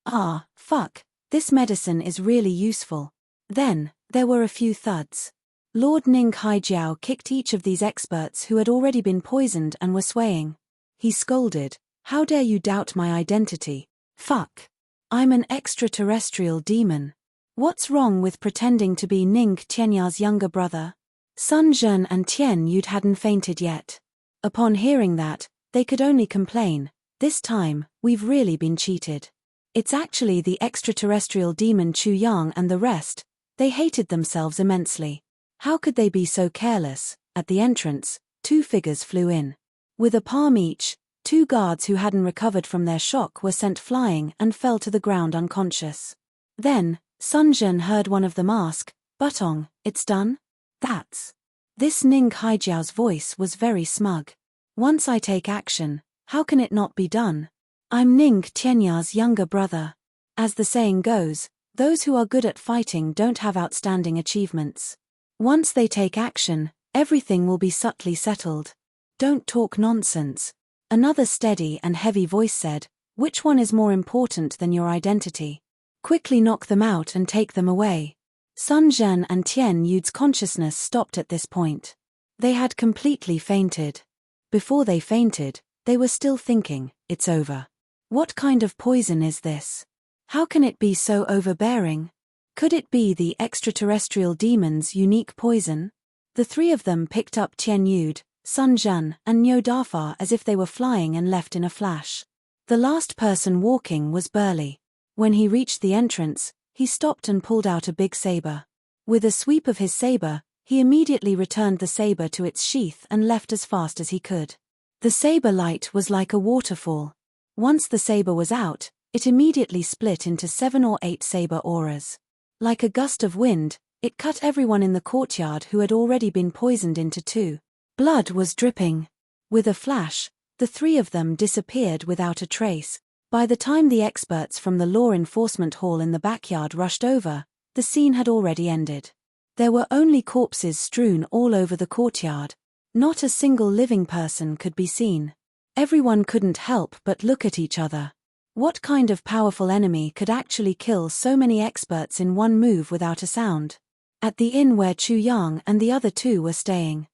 Ah, fuck, this medicine is really useful." Then, there were a few thuds. Lord Ning Haijiao kicked each of these experts who had already been poisoned and were swaying. He scolded, "How dare you doubt my identity? Fuck. I'm an extraterrestrial demon. What's wrong with pretending to be Ning Tianya's younger brother?" Sun Zhen and Tian Yud hadn't fainted yet. Upon hearing that, they could only complain, "This time, we've really been cheated. It's actually the extraterrestrial demon Chu Yang and the rest." They hated themselves immensely. How could they be so careless? At the entrance, two figures flew in. With a palm each, two guards who hadn't recovered from their shock were sent flying and fell to the ground unconscious. Then, Sun Zhen heard one of them ask, "Butong, it's done?" "That's." This Ning Haijiao's voice was very smug. "Once I take action, how can it not be done? I'm Ning Tianya's younger brother. As the saying goes, those who are good at fighting don't have outstanding achievements. Once they take action, everything will be subtly settled. Don't talk nonsense." Another steady and heavy voice said, "Which one is more important than your identity? Quickly knock them out and take them away." Sun Zhen and Tian Yud's consciousness stopped at this point. They had completely fainted. Before they fainted, they were still thinking, "It's over. What kind of poison is this? How can it be so overbearing? Could it be the extraterrestrial demon's unique poison?" The three of them picked up Tian Yud, Sun Zhen, and Nyo Dafa as if they were flying and left in a flash. The last person walking was Burly. When he reached the entrance, he stopped and pulled out a big saber. With a sweep of his saber, he immediately returned the saber to its sheath and left as fast as he could. The saber light was like a waterfall. Once the saber was out, it immediately split into 7 or 8 saber auras. Like a gust of wind, it cut everyone in the courtyard who had already been poisoned into two. Blood was dripping. With a flash, the three of them disappeared without a trace. By the time the experts from the law enforcement hall in the backyard rushed over, the scene had already ended. There were only corpses strewn all over the courtyard. Not a single living person could be seen. Everyone couldn't help but look at each other. What kind of powerful enemy could actually kill so many experts in one move without a sound? At the inn where Chu Yang and the other two were staying.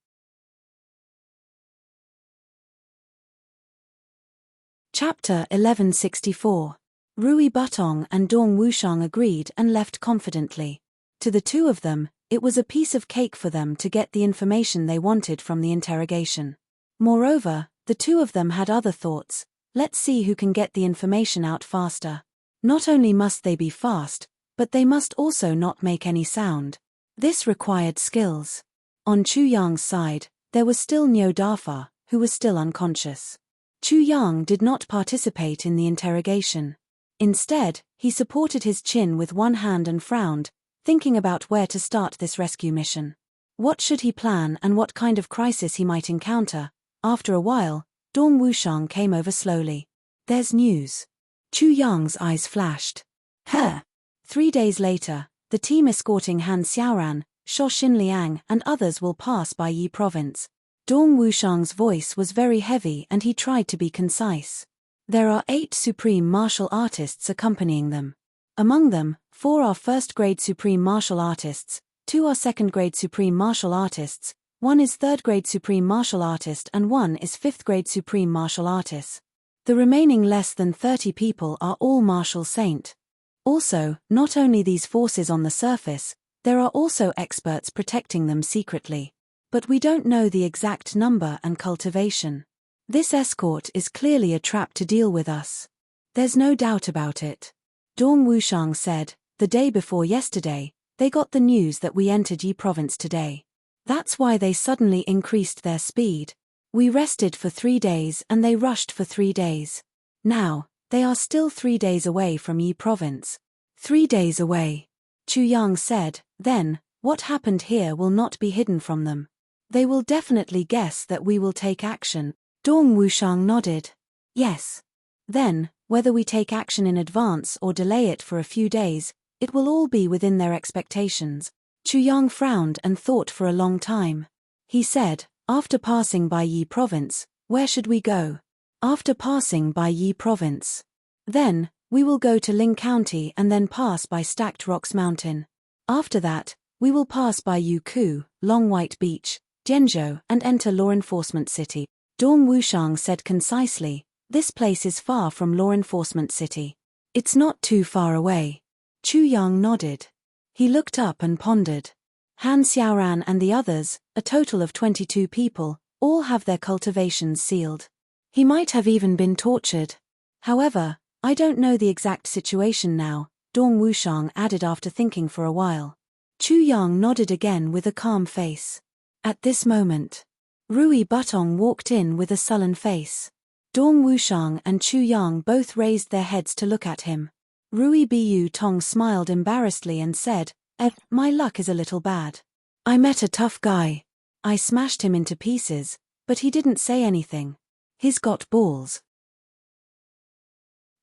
Chapter 1164. Rui Butong and Dong Wushang agreed and left confidently. To the two of them, it was a piece of cake for them to get the information they wanted from the interrogation. Moreover, the two of them had other thoughts. Let's see who can get the information out faster. Not only must they be fast, but they must also not make any sound. This required skills. On Chu Yang's side, there was still Nyo Dafa, who was still unconscious. Chu Yang did not participate in the interrogation. Instead, he supported his chin with one hand and frowned, thinking about where to start this rescue mission. What should he plan and what kind of crisis he might encounter? After a while, Dong Wushang came over slowly. "There's news." Chu Yang's eyes flashed. "Huh." 3 days later, the team escorting Han Xiaoran, Sho Xinliang and others will pass by Yi Province. Dong Wushang's voice was very heavy and he tried to be concise. There are 8 supreme martial artists accompanying them. Among them, 4 are first-grade supreme martial artists, 2 are second-grade supreme martial artists, 1 is third-grade supreme martial artist and 1 is fifth-grade supreme martial artist. The remaining less than 30 people are all martial saint. Also, not only these forces on the surface, there are also experts protecting them secretly. But we don't know the exact number and cultivation. This escort is clearly a trap to deal with us. There's no doubt about it. Dong Wushang said, the day before yesterday, they got the news that we entered Yi province today. That's why they suddenly increased their speed. We rested for 3 days and they rushed for 3 days. Now, they are still 3 days away from Yi province. 3 days away. Chu Yang said, then, what happened here will not be hidden from them. They will definitely guess that we will take action. Dong Wushang nodded. Yes. Then, whether we take action in advance or delay it for a few days, it will all be within their expectations. Chu Yang frowned and thought for a long time. He said, after passing by Yi province, where should we go? After passing by Yi province. Then, we will go to Ling County and then pass by Stacked Rocks Mountain. After that, we will pass by Yuku, Long White Beach, Jianzhou and enter Law Enforcement City. Dong Wushang said concisely, this place is far from Law Enforcement City. It's not too far away. Chu Yang nodded. He looked up and pondered. Han Xiaoran and the others, a total of 22 people, all have their cultivations sealed. He might have even been tortured. However, I don't know the exact situation now, Dong Wushang added after thinking for a while. Chu Yang nodded again with a calm face. At this moment, Rui Butong walked in with a sullen face. Dong Wushang and Chu Yang both raised their heads to look at him. Rui Bu Tong smiled embarrassedly and said, my luck is a little bad. I met a tough guy. I smashed him into pieces, but he didn't say anything. He's got balls.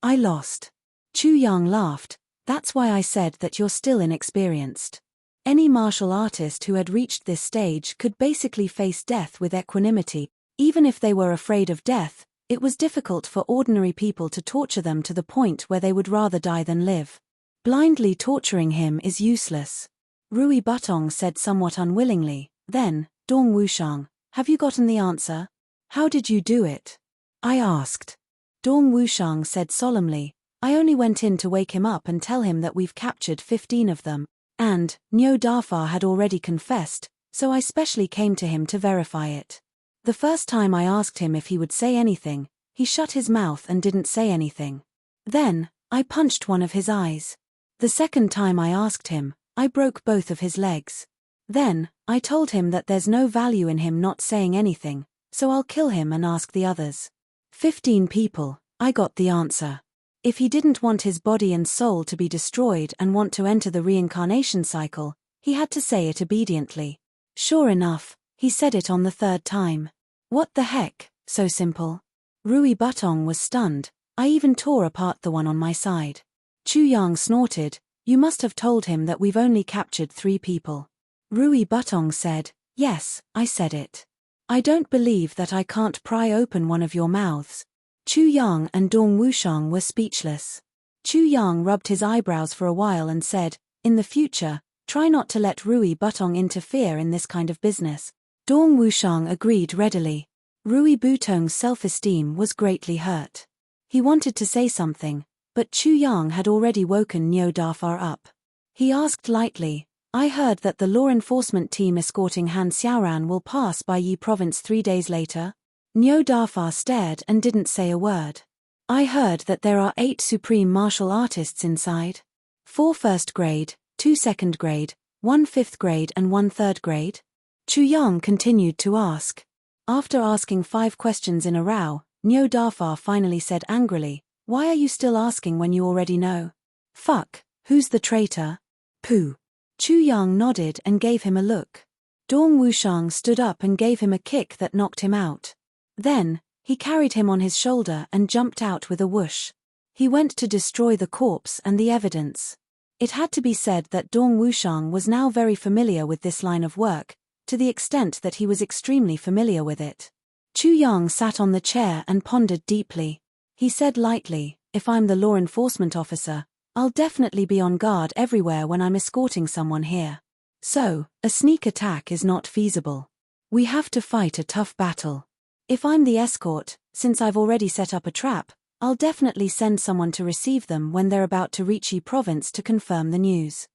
I lost. Chu Yang laughed, that's why I said that you're still inexperienced. Any martial artist who had reached this stage could basically face death with equanimity. Even if they were afraid of death, it was difficult for ordinary people to torture them to the point where they would rather die than live. Blindly torturing him is useless. Rui Butong said somewhat unwillingly, then, Dong Wushang, have you gotten the answer? How did you do it? I asked. Dong Wushang said solemnly, I only went in to wake him up and tell him that we've captured 15 of them. And, Nyo Dafar had already confessed, so I specially came to him to verify it. The first time I asked him if he would say anything, he shut his mouth and didn't say anything. Then, I punched one of his eyes. The second time I asked him, I broke both of his legs. Then, I told him that there's no value in him not saying anything, so I'll kill him and ask the others. 15 people, I got the answer. If he didn't want his body and soul to be destroyed and want to enter the reincarnation cycle, he had to say it obediently. Sure enough, he said it on the 3rd time. What the heck, so simple. Rui Butong was stunned, I even tore apart the one on my side. Chu Yang snorted, you must have told him that we've only captured 3 people. Rui Butong said, yes, I said it. I don't believe that I can't pry open one of your mouths. Chu Yang and Dong Wushang were speechless. Chu Yang rubbed his eyebrows for a while and said, in the future, try not to let Rui Butong interfere in this kind of business. Dong Wushang agreed readily. Rui Butong's self-esteem was greatly hurt. He wanted to say something, but Chu Yang had already woken Nyo Dafar up. He asked lightly, I heard that the law enforcement team escorting Han Xiaoran will pass by Yi province 3 days later? Nyo Dafar stared and didn't say a word. I heard that there are 8 supreme martial artists inside. 4 first grade, 2 second grade, 1 fifth grade and 1 third grade? Chu Yang continued to ask. After asking 5 questions in a row, Nyo Dafar finally said angrily, why are you still asking when you already know? Fuck, who's the traitor? Pooh. Chu Yang nodded and gave him a look. Dong Wushang stood up and gave him a kick that knocked him out. Then, he carried him on his shoulder and jumped out with a whoosh. He went to destroy the corpse and the evidence. It had to be said that Dong Wushang was now very familiar with this line of work, to the extent that he was extremely familiar with it. Chu Yang sat on the chair and pondered deeply. He said lightly, if I'm the law enforcement officer, I'll definitely be on guard everywhere when I'm escorting someone here. So, a sneak attack is not feasible. We have to fight a tough battle. If I'm the escort, since I've already set up a trap, I'll definitely send someone to receive them when they're about to reach Yi province to confirm the news.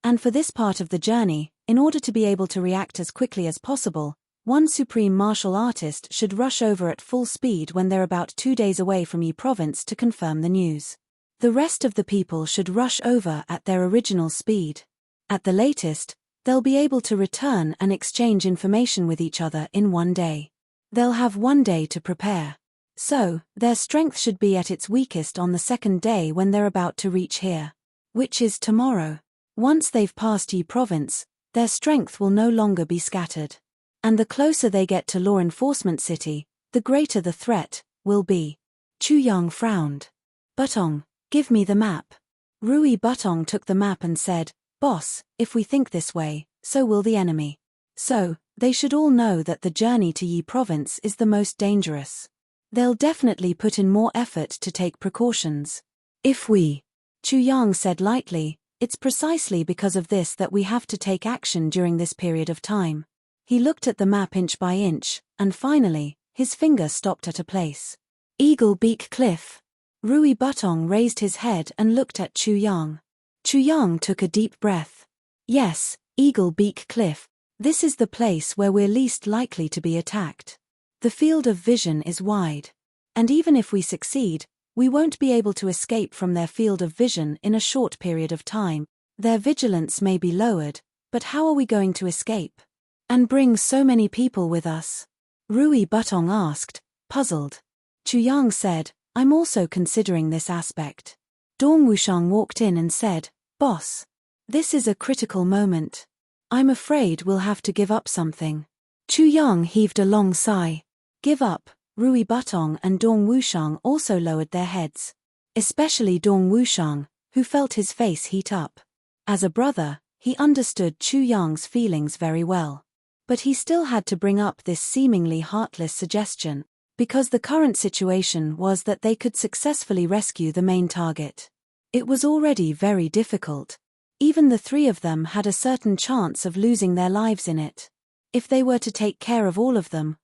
And for this part of the journey, in order to be able to react as quickly as possible, one supreme martial artist should rush over at full speed when they're about 2 days away from Yi province to confirm the news. The rest of the people should rush over at their original speed. At the latest, they'll be able to return and exchange information with each other in 1 day. They'll have 1 day to prepare. So, their strength should be at its weakest on the 2nd day when they're about to reach here. Which is tomorrow. Once they've passed Yi province, their strength will no longer be scattered. And the closer they get to law enforcement city, the greater the threat will be. Chu Yang frowned. Butong, give me the map. Rui Butong took the map and said, Boss, if we think this way, so will the enemy. So, they should all know that the journey to Yi province is the most dangerous. They'll definitely put in more effort to take precautions. Chu Yang said lightly, it's precisely because of this that we have to take action during this period of time. He looked at the map inch by inch, and finally, his finger stopped at a place. Eagle Beak Cliff. Rui Butong raised his head and looked at Chu Yang. Chu Yang took a deep breath. Yes, Eagle Beak Cliff. This is the place where we're least likely to be attacked. The field of vision is wide. And even if we succeed, we won't be able to escape from their field of vision in a short period of time. Their vigilance may be lowered, but how are we going to escape? And bring so many people with us? Rui Butong asked, puzzled. Chu Yang said, I'm also considering this aspect. Dong Wushang walked in and said, Boss. This is a critical moment. I'm afraid we'll have to give up something. Chu Yang heaved a long sigh. Give up. Rui Butong and Dong Wushang also lowered their heads. Especially Dong Wushang, who felt his face heat up. As a brother, he understood Chu Yang's feelings very well. But he still had to bring up this seemingly heartless suggestion, because the current situation was that they could successfully rescue the main target. It was already very difficult. Even the 3 of them had a certain chance of losing their lives in it. If they were to take care of all of them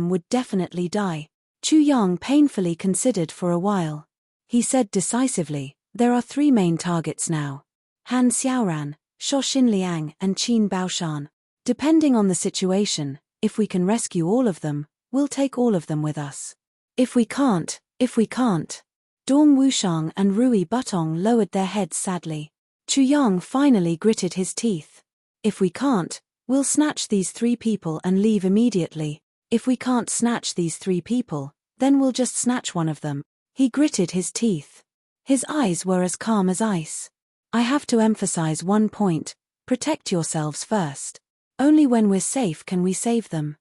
would definitely die. Chu Yang painfully considered for a while. He said decisively, there are 3 main targets now. Han Xiaoran, Sho Xinliang and Qin Baoshan. Depending on the situation, if we can rescue all of them, we'll take all of them with us. If we can't. Dong Wushang and Rui Butong lowered their heads sadly. Chu Yang finally gritted his teeth. If we can't, we'll snatch these 3 people and leave immediately. If we can't snatch these 3 people, then we'll just snatch one of them. He gritted his teeth. His eyes were as calm as ice. I have to emphasize one point, protect yourselves first. Only when we're safe can we save them.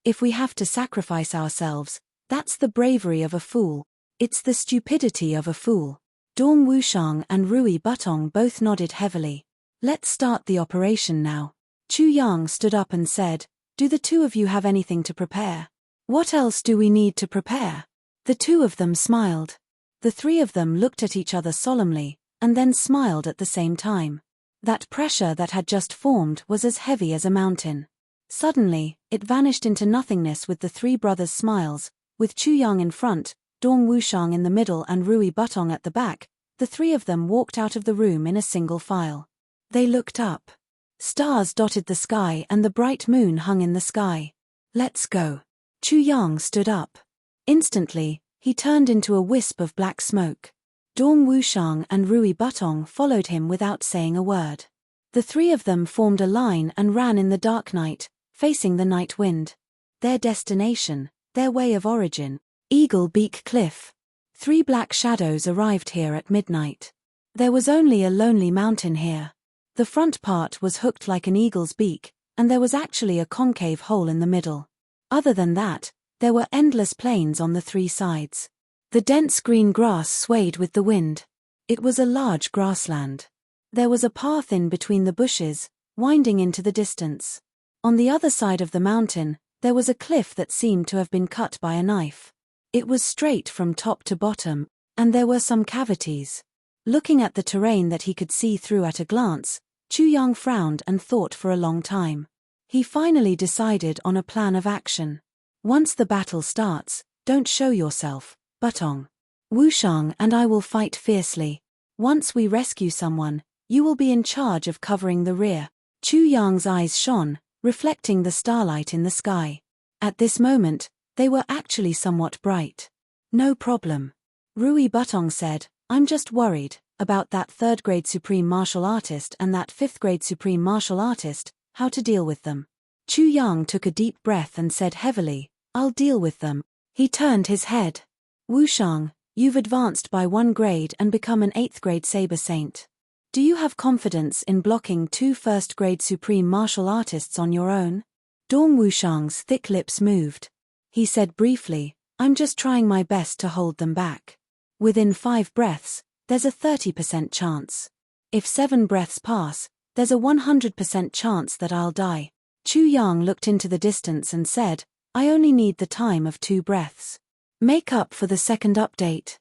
If we have to sacrifice ourselves, that's the bravery of a fool. It's the stupidity of a fool. Dong Wushang and Rui Butong both nodded heavily. Let's start the operation now. Chu Yang stood up and said, do the 2 of you have anything to prepare? What else do we need to prepare? The 2 of them smiled. The 3 of them looked at each other solemnly, and then smiled at the same time. That pressure that had just formed was as heavy as a mountain. Suddenly, it vanished into nothingness with the 3 brothers' smiles, with Chu Yang in front, Dong Wushang in the middle and Rui Butong at the back. The 3 of them walked out of the room in a single file. They looked up. Stars dotted the sky and the bright moon hung in the sky. Let's go. Chu Yang stood up. Instantly, he turned into a wisp of black smoke. Dong Wushang and Rui Butong followed him without saying a word. The 3 of them formed a line and ran in the dark night, facing the night wind. Their destination, their way of origin, Eagle Beak Cliff. 3 black shadows arrived here at midnight. There was only a lonely mountain here. The front part was hooked like an eagle's beak, and there was actually a concave hole in the middle. Other than that, there were endless plains on the 3 sides. The dense green grass swayed with the wind. It was a large grassland. There was a path in between the bushes, winding into the distance. On the other side of the mountain, There was a cliff that seemed to have been cut by a knife. It was straight from top to bottom, and there were some cavities. Looking at the terrain that he could see through at a glance, Chu Yang frowned and thought for a long time. He finally decided on a plan of action. Once the battle starts, don't show yourself, Butong. Wushang and I will fight fiercely. Once we rescue someone, you will be in charge of covering the rear. Chu Yang's eyes shone, reflecting the starlight in the sky. At this moment, they were actually somewhat bright. No problem. Rui Butong said, I'm just worried about that 3rd grade supreme martial artist and that 5th grade supreme martial artist, how to deal with them. Chu Yang took a deep breath and said heavily, I'll deal with them. He turned his head. Wushang, you've advanced by 1 grade and become an 8th grade saber saint. Do you have confidence in blocking 2 1st grade supreme martial artists on your own? Dong Wushang's thick lips moved. He said briefly, I'm just trying my best to hold them back. Within 5 breaths, there's a 30% chance. If 7 breaths pass, there's a 100% chance that I'll die. Chu Yang looked into the distance and said, I only need the time of 2 breaths. Make up for the second update.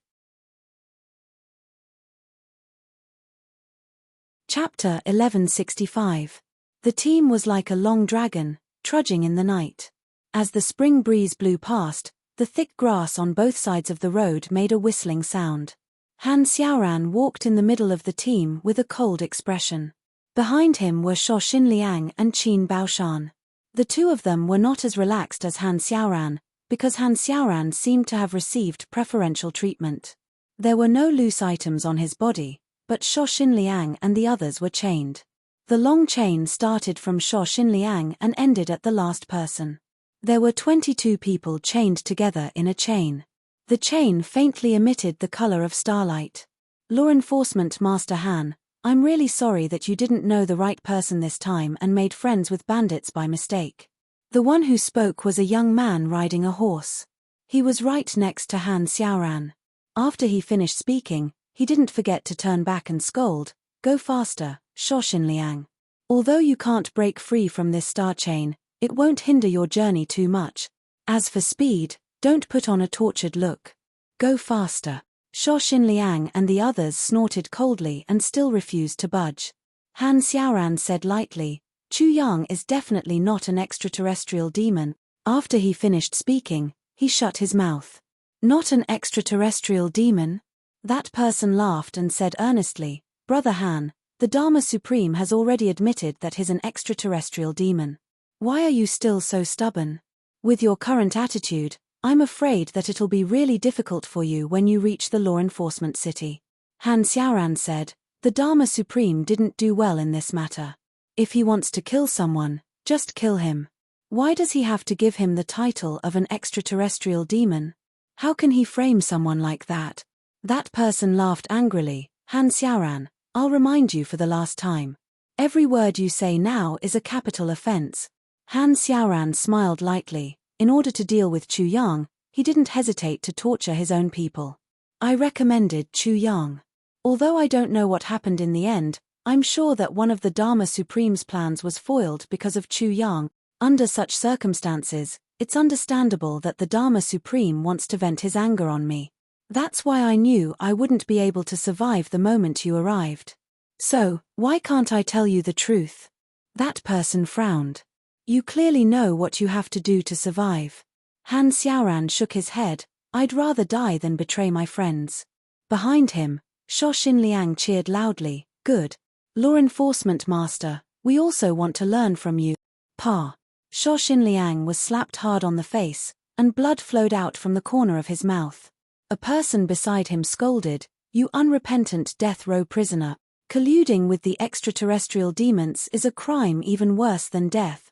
Chapter 1165. The team was like a long dragon, trudging in the night. As the spring breeze blew past, the thick grass on both sides of the road made a whistling sound. Han Xiaoran walked in the middle of the team with a cold expression. Behind him were Shuo Xinliang and Qin Baoshan. The two of them were not as relaxed as Han Xiaoran, because Han Xiaoran seemed to have received preferential treatment. There were no loose items on his body, but Shuo Xinliang and the others were chained. The long chain started from Shuo Xinliang and ended at the last person. There were 22 people chained together in a chain. The chain faintly emitted the color of starlight. Law Enforcement Master Han, I'm really sorry that you didn't know the right person this time and made friends with bandits by mistake. The one who spoke was a young man riding a horse. He was right next to Han Xiaoran. After he finished speaking, he didn't forget to turn back and scold, Go faster, Shuo Xinliang. Although you can't break free from this star chain, it won't hinder your journey too much. As for speed, don't put on a tortured look. Go faster. Shuo Xinliang and the others snorted coldly and still refused to budge. Han Xiaoran said lightly, Chu Yang is definitely not an extraterrestrial demon. After he finished speaking, he shut his mouth. Not an extraterrestrial demon? That person laughed and said earnestly, Brother Han, the Dharma Supreme has already admitted that he's an extraterrestrial demon. Why are you still so stubborn? With your current attitude, I'm afraid that it'll be really difficult for you when you reach the law enforcement city. Han Xiaoran said, the Dharma Supreme didn't do well in this matter. If he wants to kill someone, just kill him. Why does he have to give him the title of an extraterrestrial demon? How can he frame someone like that? That person laughed angrily. Han Xiaoran, I'll remind you for the last time. Every word you say now is a capital offense. Han Xiaoran smiled lightly. In order to deal with Chu Yang, he didn't hesitate to torture his own people. I recommended Chu Yang. Although I don't know what happened in the end, I'm sure that one of the Dharma Supreme's plans was foiled because of Chu Yang. Under such circumstances, it's understandable that the Dharma Supreme wants to vent his anger on me. That's why I knew I wouldn't be able to survive the moment you arrived. So, why can't I tell you the truth? That person frowned. You clearly know what you have to do to survive. Han Xiaoran shook his head, I'd rather die than betray my friends. Behind him, Shuo Xinliang cheered loudly, good. Law Enforcement Master, we also want to learn from you. Pa. Shuo Xinliang was slapped hard on the face, and blood flowed out from the corner of his mouth. A person beside him scolded, you unrepentant death row prisoner, colluding with the extraterrestrial demons is a crime even worse than death.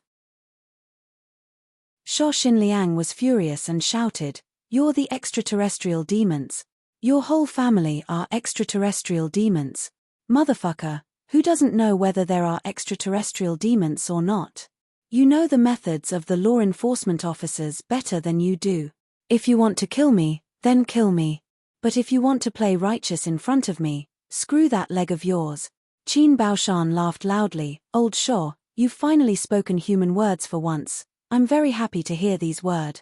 Shuo Xinliang was furious and shouted, you're the extraterrestrial demons. Your whole family are extraterrestrial demons. Motherfucker, who doesn't know whether there are extraterrestrial demons or not? You know the methods of the law enforcement officers better than you do. If you want to kill me, then kill me. But if you want to play righteous in front of me, screw that leg of yours. Qin Baoshan laughed loudly, old Shuo, you've finally spoken human words for once. I'm very happy to hear these words.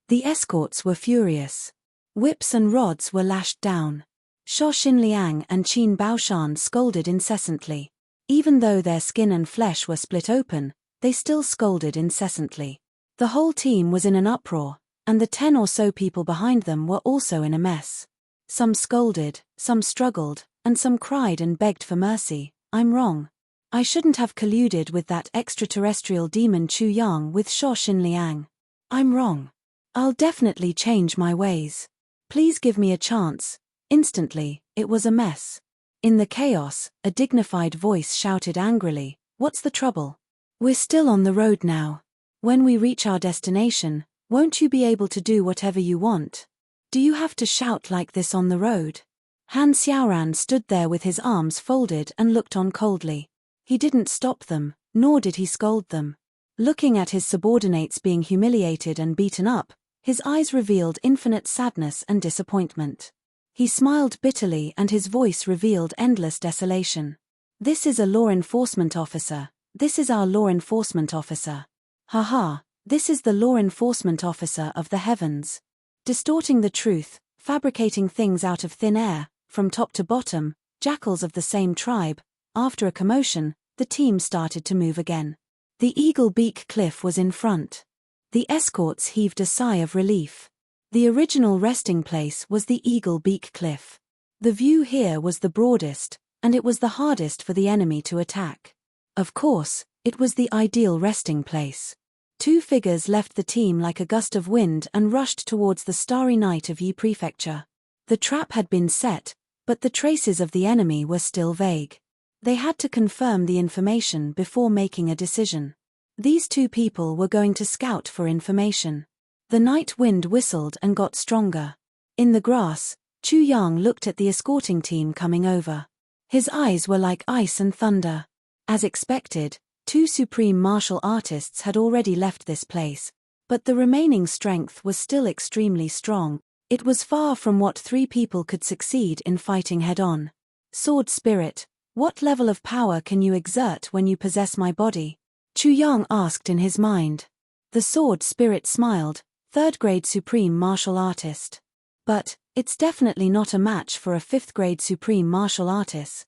The escorts were furious. Whips and rods were lashed down. Sho Xinliang and Qin Baoshan scolded incessantly. Even though their skin and flesh were split open, they still scolded incessantly. The whole team was in an uproar, and the 10 or so people behind them were also in a mess. Some scolded, some struggled, and some cried and begged for mercy. I'm wrong. I shouldn't have colluded with that extraterrestrial demon Chu Yang with Sho Xinliang. I'm wrong. I'll definitely change my ways. Please give me a chance. Instantly, it was a mess. In the chaos, a dignified voice shouted angrily, "What's the trouble? We're still on the road now. When we reach our destination, won't you be able to do whatever you want? Do you have to shout like this on the road?" Han Xiaoran stood there with his arms folded and looked on coldly. He didn't stop them, nor did he scold them. Looking at his subordinates being humiliated and beaten up, his eyes revealed infinite sadness and disappointment. He smiled bitterly and his voice revealed endless desolation. "This is a law enforcement officer. This is our law enforcement officer. Haha, this is the law enforcement officer of the heavens. Distorting the truth, fabricating things out of thin air, from top to bottom, jackals of the same tribe." After a commotion, the team started to move again. The Eagle Beak Cliff was in front. The escorts heaved a sigh of relief. The original resting place was the Eagle Beak Cliff. The view here was the broadest, and it was the hardest for the enemy to attack. Of course, it was the ideal resting place. 2 figures left the team like a gust of wind and rushed towards the starry night of Yi Prefecture. The trap had been set, but the traces of the enemy were still vague. They had to confirm the information before making a decision. These 2 people were going to scout for information. The night wind whistled and got stronger. In the grass, Chu Yang looked at the escorting team coming over. His eyes were like ice and thunder. As expected, 2 supreme martial artists had already left this place, but the remaining strength was still extremely strong. It was far from what 3 people could succeed in fighting head-on. "Sword spirit, what level of power can you exert when you possess my body?" Chu Yang asked in his mind. The sword spirit smiled, 3rd grade supreme martial artist. "But, it's definitely not a match for a 5th grade supreme martial artist."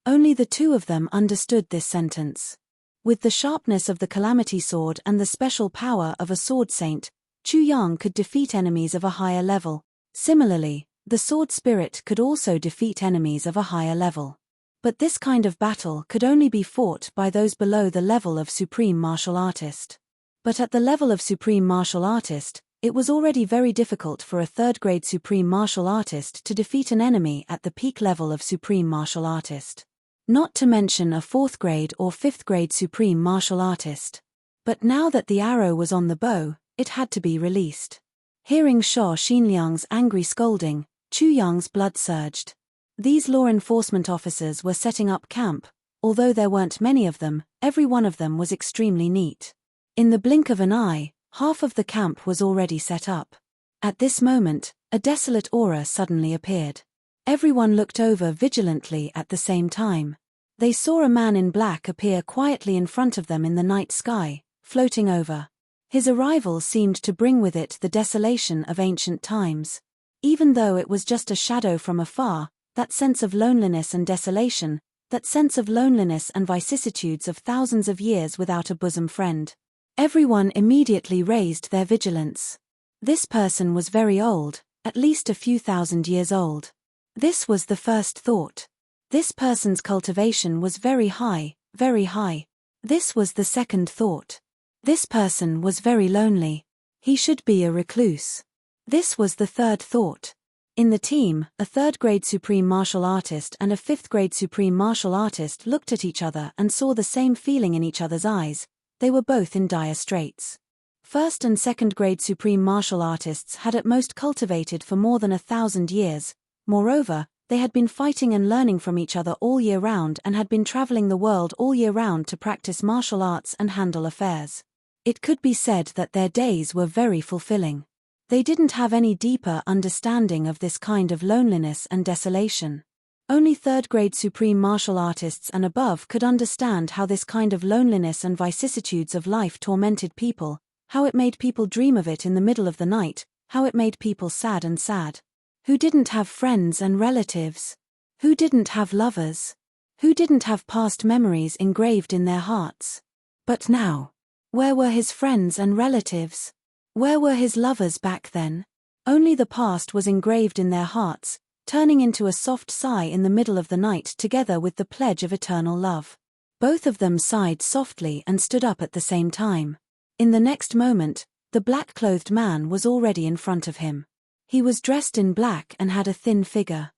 Only the 2 of them understood this sentence. With the sharpness of the Calamity Sword and the special power of a sword saint, Chu Yang could defeat enemies of a higher level. Similarly, the sword spirit could also defeat enemies of a higher level. But this kind of battle could only be fought by those below the level of supreme martial artist. But at the level of supreme martial artist, it was already very difficult for a 3rd grade supreme martial artist to defeat an enemy at the peak level of supreme martial artist. Not to mention a 4th grade or 5th grade supreme martial artist. But now that the arrow was on the bow, it had to be released. Hearing Sho Xinliang's angry scolding, Chu Yang's blood surged. These law enforcement officers were setting up camp. Although there weren't many of them, every one of them was extremely neat. In the blink of an eye, half of the camp was already set up. At this moment, a desolate aura suddenly appeared. Everyone looked over vigilantly at the same time. They saw a man in black appear quietly in front of them in the night sky, floating over. His arrival seemed to bring with it the desolation of ancient times. Even though it was just a shadow from afar, that sense of loneliness and desolation, that sense of loneliness and vicissitudes of thousands of years without a bosom friend. Everyone immediately raised their vigilance. This person was very old, at least a few thousand years old. This was the first thought. This person's cultivation was very high, very high. This was the second thought. This person was very lonely. He should be a recluse. This was the third thought. In the team, a 3rd grade supreme martial artist and a 5th grade supreme martial artist looked at each other and saw the same feeling in each other's eyes. They were both in dire straits. 1st and 2nd grade supreme martial artists had at most cultivated for more than 1,000 years. Moreover, they had been fighting and learning from each other all year round and had been traveling the world all year round to practice martial arts and handle affairs. It could be said that their days were very fulfilling. They didn't have any deeper understanding of this kind of loneliness and desolation. Only third-grade supreme martial artists and above could understand how this kind of loneliness and vicissitudes of life tormented people, how it made people dream of it in the middle of the night, how it made people sad and sad. Who didn't have friends and relatives? Who didn't have lovers? Who didn't have past memories engraved in their hearts? But now, where were his friends and relatives? Where were his lovers back then? Only the past was engraved in their hearts, turning into a soft sigh in the middle of the night together with the pledge of eternal love. Both of them sighed softly and stood up at the same time. In the next moment, the black-clothed man was already in front of him. He was dressed in black and had a thin figure.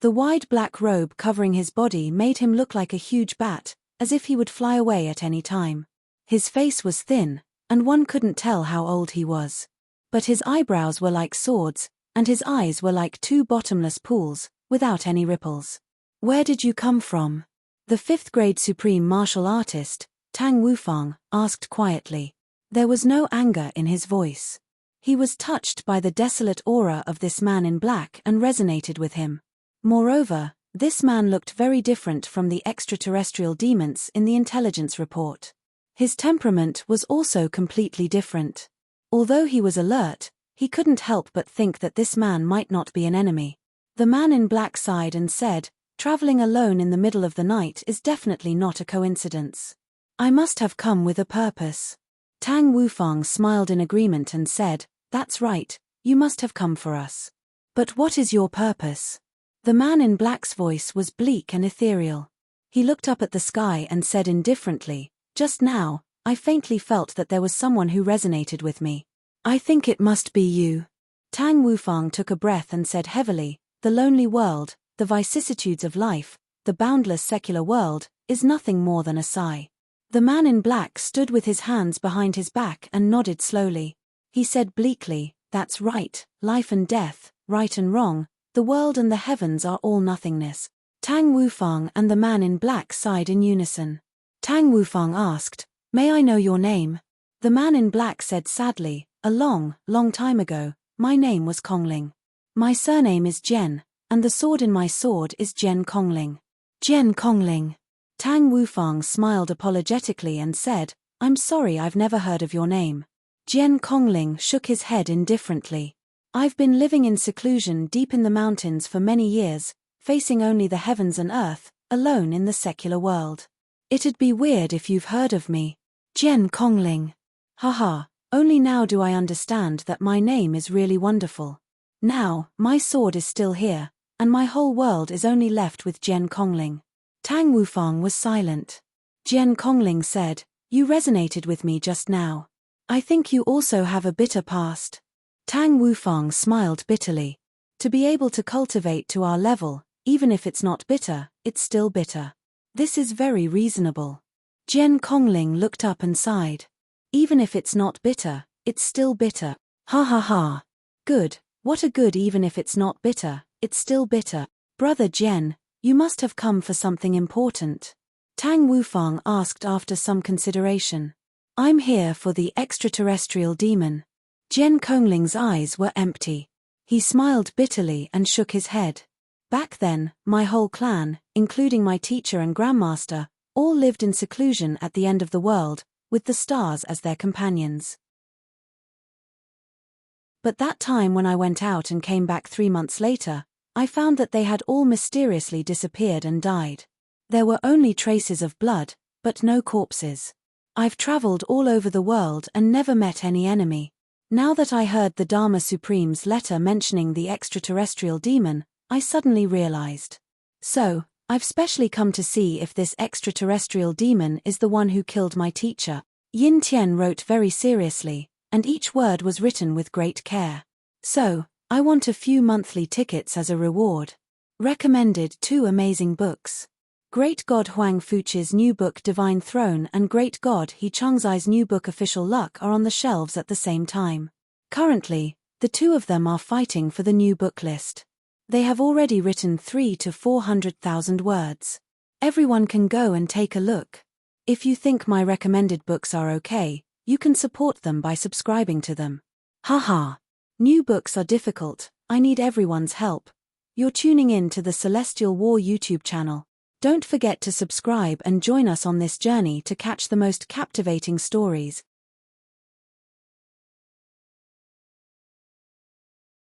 The wide black robe covering his body made him look like a huge bat, as if he would fly away at any time. His face was thin, and one couldn't tell how old he was. But his eyebrows were like swords, and his eyes were like two bottomless pools, without any ripples. Where did you come from? The fifth-grade supreme martial artist, Tang Wufang, asked quietly. There was no anger in his voice. He was touched by the desolate aura of this man in black and resonated with him. Moreover, this man looked very different from the extraterrestrial demons in the intelligence report. His temperament was also completely different. Although he was alert, he couldn't help but think that this man might not be an enemy. The man in black sighed and said, "Traveling alone in the middle of the night is definitely not a coincidence. I must have come with a purpose." Tang Wufang smiled in agreement and said, "That's right, you must have come for us. But what is your purpose?" The man in black's voice was bleak and ethereal. He looked up at the sky and said indifferently, "Just now, I faintly felt that there was someone who resonated with me. I think it must be you." Tang Wufang took a breath and said heavily, "The lonely world, the vicissitudes of life, the boundless secular world, is nothing more than a sigh." The man in black stood with his hands behind his back and nodded slowly. He said bleakly, "That's right, life and death, right and wrong, the world and the heavens are all nothingness." Tang Wufang and the man in black sighed in unison. Tang Wufang asked, "May I know your name?" The man in black said sadly, "A long, long time ago, my name was Kongling. My surname is Jian, and the sword in my sword is Jian Kongling." Jian Kongling. Tang Wufang smiled apologetically and said, "I'm sorry, I've never heard of your name." Jian Kongling shook his head indifferently. "I've been living in seclusion deep in the mountains for many years, facing only the heavens and earth, alone in the secular world. It'd be weird if you've heard of me." Jian Kongling. "Haha, only now do I understand that my name is really wonderful. Now, my sword is still here, and my whole world is only left with Jian Kongling." Tang Wufang was silent. Jian Kongling said, "You resonated with me just now. I think you also have a bitter past." Tang Wufang smiled bitterly. "To be able to cultivate to our level, even if it's not bitter, it's still bitter. This is very reasonable." Jian Kongling looked up and sighed. "Even if it's not bitter, it's still bitter. Ha ha ha. Good, what a good even if it's not bitter, it's still bitter. Brother Jian, you must have come for something important." Tang Wufang asked after some consideration. "I'm here for the extraterrestrial demon." Jian Kongling's eyes were empty. He smiled bitterly and shook his head. "Back then, my whole clan, including my teacher and grandmaster, all lived in seclusion at the end of the world, with the stars as their companions. But that time when I went out and came back 3 months later, I found that they had all mysteriously disappeared and died. There were only traces of blood, but no corpses. I've traveled all over the world and never met any enemy. Now that I heard the Dharma Supreme's letter mentioning the extraterrestrial demon, I suddenly realized. So, I've specially come to see if this extraterrestrial demon is the one who killed my teacher." Yin Tian wrote very seriously, and each word was written with great care. "So, I want a few monthly tickets as a reward. Recommended 2 amazing books. Great God Huang Fuchi's new book Divine Throne and Great God He Changzai's new book Official Luck are on the shelves at the same time. Currently, the 2 of them are fighting for the new book list. They have already written 300,000 to 400,000 words. Everyone can go and take a look. If you think my recommended books are okay, you can support them by subscribing to them. Haha. New books are difficult, I need everyone's help. You're tuning in to the Celestial War YouTube channel. Don't forget to subscribe and join us on this journey to catch the most captivating stories.